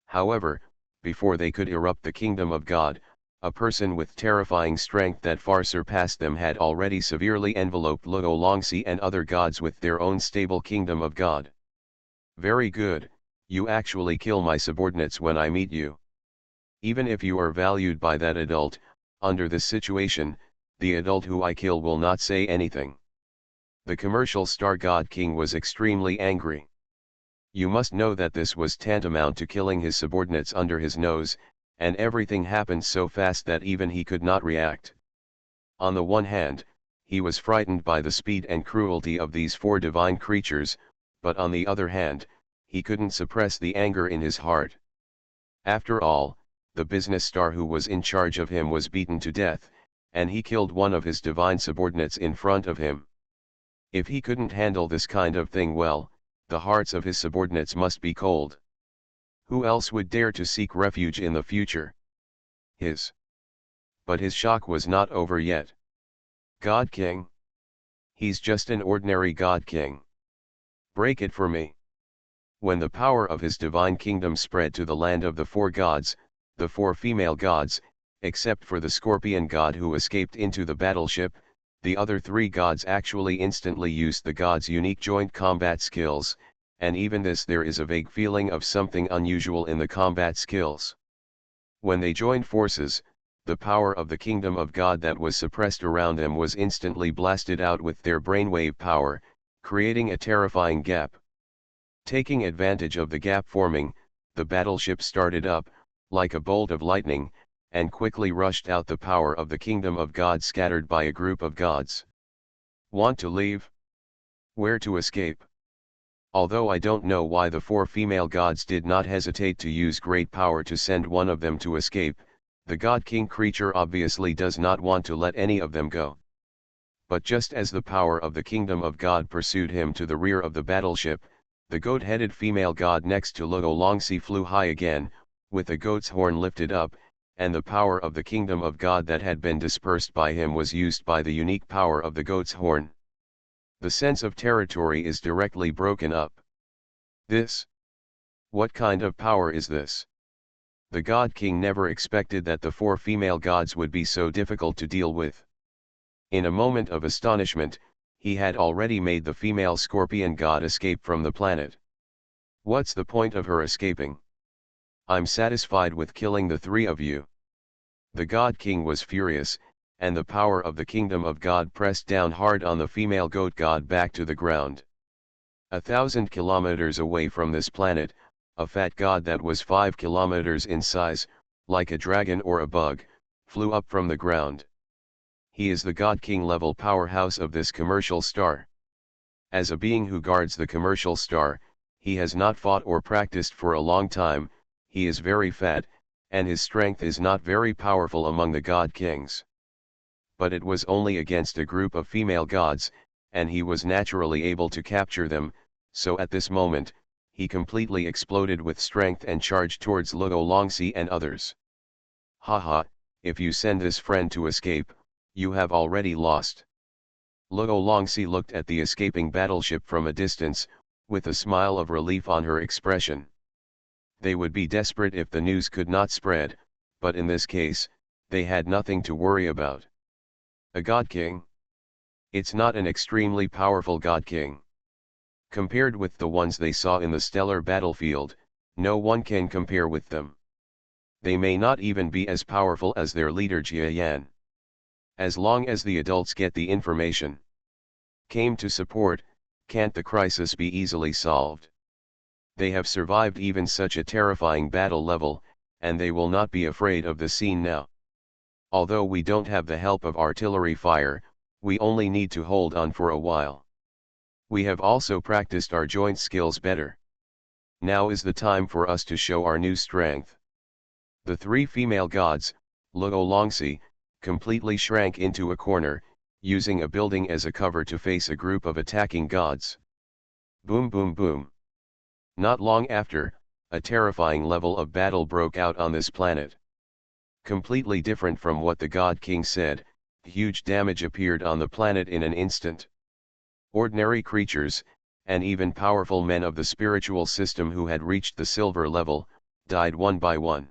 However, before they could erupt the kingdom of God, a person with terrifying strength that far surpassed them had already severely enveloped Luo Longxi and other gods with their own stable kingdom of God. "Very good, you actually kill my subordinates when I meet you. Even if you are valued by that adult, under this situation, the adult who I kill will not say anything." The commercial star god king was extremely angry. You must know that this was tantamount to killing his subordinates under his nose, and everything happened so fast that even he could not react. On the one hand, he was frightened by the speed and cruelty of these four divine creatures, but on the other hand, he couldn't suppress the anger in his heart. After all, the business star who was in charge of him was beaten to death, and he killed one of his divine subordinates in front of him. If he couldn't handle this kind of thing well, the hearts of his subordinates must be cold. Who else would dare to seek refuge in the future? But his shock was not over yet. God King? He's just an ordinary God King. Break it for me. When the power of his divine kingdom spread to the land of the four gods, the four female gods, except for the scorpion god who escaped into the battleship, the other three gods actually instantly used the god's unique joint combat skills, and even this there is a vague feeling of something unusual in the combat skills. When they joined forces, the power of the kingdom of God that was suppressed around them was instantly blasted out with their brainwave power, creating a terrifying gap. Taking advantage of the gap forming, the battleship started up, like a bolt of lightning, and quickly rushed out the power of the kingdom of God scattered by a group of gods. Want to leave? Where to escape? Although I don't know why the four female gods did not hesitate to use great power to send one of them to escape, the God King creature obviously does not want to let any of them go. But just as the power of the kingdom of God pursued him to the rear of the battleship, the goat-headed female god next to Luo Longxi flew high again, with a goat's horn lifted up, and the power of the kingdom of God that had been dispersed by him was used by the unique power of the goat's horn. The sense of territory is directly broken up. What kind of power is this? The God King never expected that the four female gods would be so difficult to deal with. In a moment of astonishment, he had already made the female scorpion god escape from the planet. What's the point of her escaping? I'm satisfied with killing the three of you. The God King was furious, and the power of the kingdom of God pressed down hard on the female goat god back to the ground. 1,000 kilometers away from this planet, a fat god that was 5 kilometers in size, like a dragon or a bug, flew up from the ground. He is the God King level powerhouse of this commercial star. As a being who guards the commercial star, he has not fought or practiced for a long time, he is very fat, and his strength is not very powerful among the God Kings. But it was only against a group of female gods, and he was naturally able to capture them, so at this moment, he completely exploded with strength and charged towards Luo Longxi and others. Haha, if you send this friend to escape, you have already lost. Luo Longxi looked at the escaping battleship from a distance, with a smile of relief on her expression. They would be desperate if the news could not spread, but in this case, they had nothing to worry about. A God King? It's not an extremely powerful God King. Compared with the ones they saw in the stellar battlefield, no one can compare with them. They may not even be as powerful as their leader Jia Yan. As long as the adults get the information, came to support, can't the crisis be easily solved? They have survived even such a terrifying battle level, and they will not be afraid of the scene now. Although we don't have the help of artillery fire, we only need to hold on for a while. We have also practiced our joint skills better. Now is the time for us to show our new strength. The three female gods, Luo Longxi, completely shrank into a corner, using a building as a cover to face a group of attacking gods. Boom boom boom. Not long after, a terrifying level of battle broke out on this planet. Completely different from what the God King said, huge damage appeared on the planet in an instant. Ordinary creatures, and even powerful men of the spiritual system who had reached the silver level, died one by one.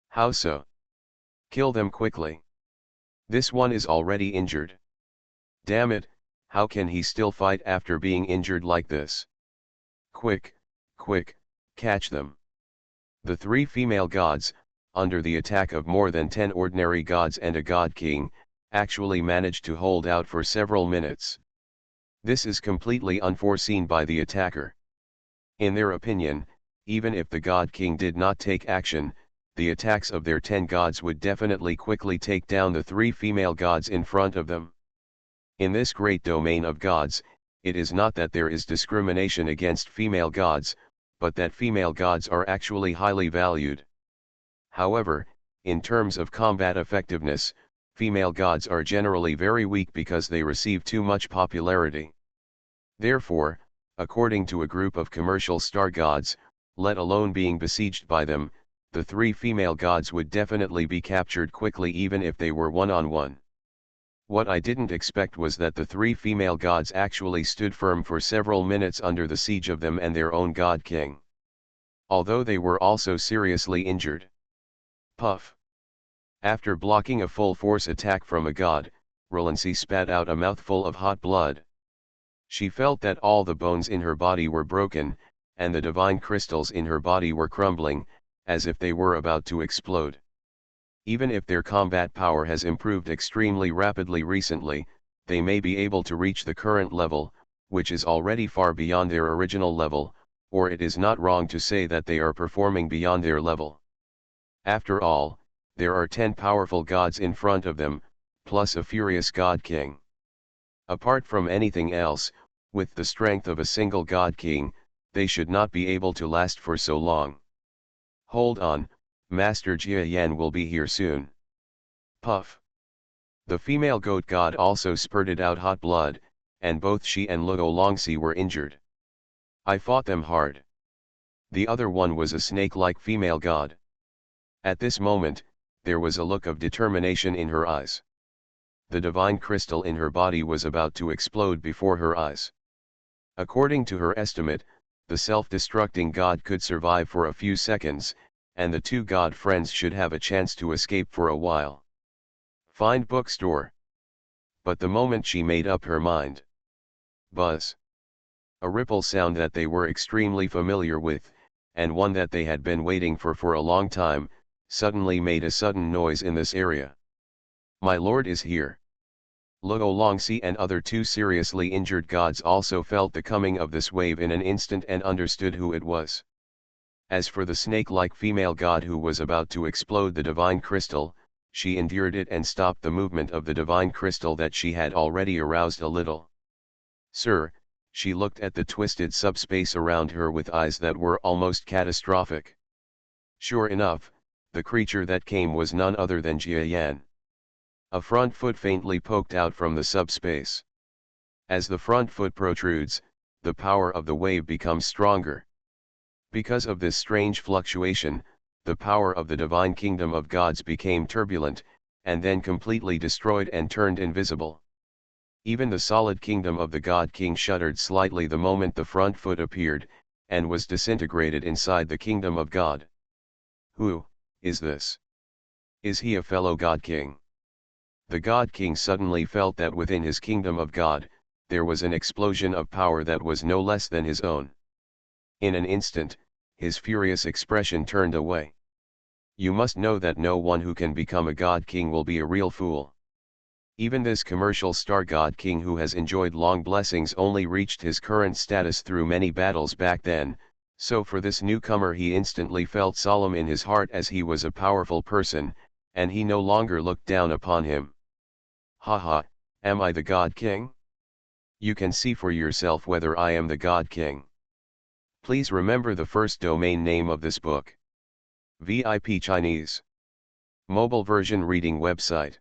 How so? Kill them quickly. This one is already injured. Damn it, how can he still fight after being injured like this? Quick, quick, catch them. The three female gods, under the attack of more than 10 ordinary gods and a God King, actually managed to hold out for several minutes. This is completely unforeseen by the attacker. In their opinion, even if the God King did not take action, the attacks of their 10 gods would definitely quickly take down the three female gods in front of them. In this great domain of gods, it is not that there is discrimination against female gods, but that female gods are actually highly valued. However, in terms of combat effectiveness, female gods are generally very weak because they receive too much popularity. Therefore, according to a group of commercial star gods, let alone being besieged by them, the three female gods would definitely be captured quickly even if they were one-on-one. What I didn't expect was that the three female gods actually stood firm for several minutes under the siege of them and their own God King. Although they were also seriously injured. Puff. After blocking a full-force attack from a god, Relancy spat out a mouthful of hot blood. She felt that all the bones in her body were broken, and the divine crystals in her body were crumbling, as if they were about to explode. Even if their combat power has improved extremely rapidly recently, they may be able to reach the current level, which is already far beyond their original level, or it is not wrong to say that they are performing beyond their level. After all, there are 10 powerful gods in front of them, plus a furious God King. Apart from anything else, with the strength of a single God King, they should not be able to last for so long. Hold on, Master Jia Yan will be here soon. Puff. The female goat god also spurted out hot blood, and both she and Luo Longxi were injured. I fought them hard. The other one was a snake-like female god. At this moment, there was a look of determination in her eyes. The divine crystal in her body was about to explode before her eyes. According to her estimate, the self-destructing god could survive for a few seconds, and the two god friends should have a chance to escape for a while. Find bookstore. But the moment she made up her mind, buzz. A ripple sound that they were extremely familiar with, and one that they had been waiting for a long time, suddenly made a sudden noise in this area. My lord is here. Luo Longxi and other two seriously injured gods also felt the coming of this wave in an instant and understood who it was. As for the snake-like female god who was about to explode the divine crystal, she endured it and stopped the movement of the divine crystal that she had already aroused a little. Sir, she looked at the twisted subspace around her with eyes that were almost catastrophic. Sure enough, the creature that came was none other than Jia Yan. A front foot faintly poked out from the subspace. As the front foot protrudes, the power of the wave becomes stronger. Because of this strange fluctuation, the power of the divine kingdom of gods became turbulent, and then completely destroyed and turned invisible. Even the solid kingdom of the God King shuddered slightly the moment the front foot appeared, and was disintegrated inside the kingdom of God. Who is this? Is he a fellow God King? The God King suddenly felt that within his kingdom of God, there was an explosion of power that was no less than his own. In an instant, his furious expression turned away. You must know that no one who can become a God King will be a real fool. Even this commercial star God King who has enjoyed long blessings only reached his current status through many battles back then, so for this newcomer he instantly felt solemn in his heart as he was a powerful person, and he no longer looked down upon him. Haha, am I the God King? You can see for yourself whether I am the God King. Please remember the first domain name of this book. VIP Chinese. Mobile version reading website.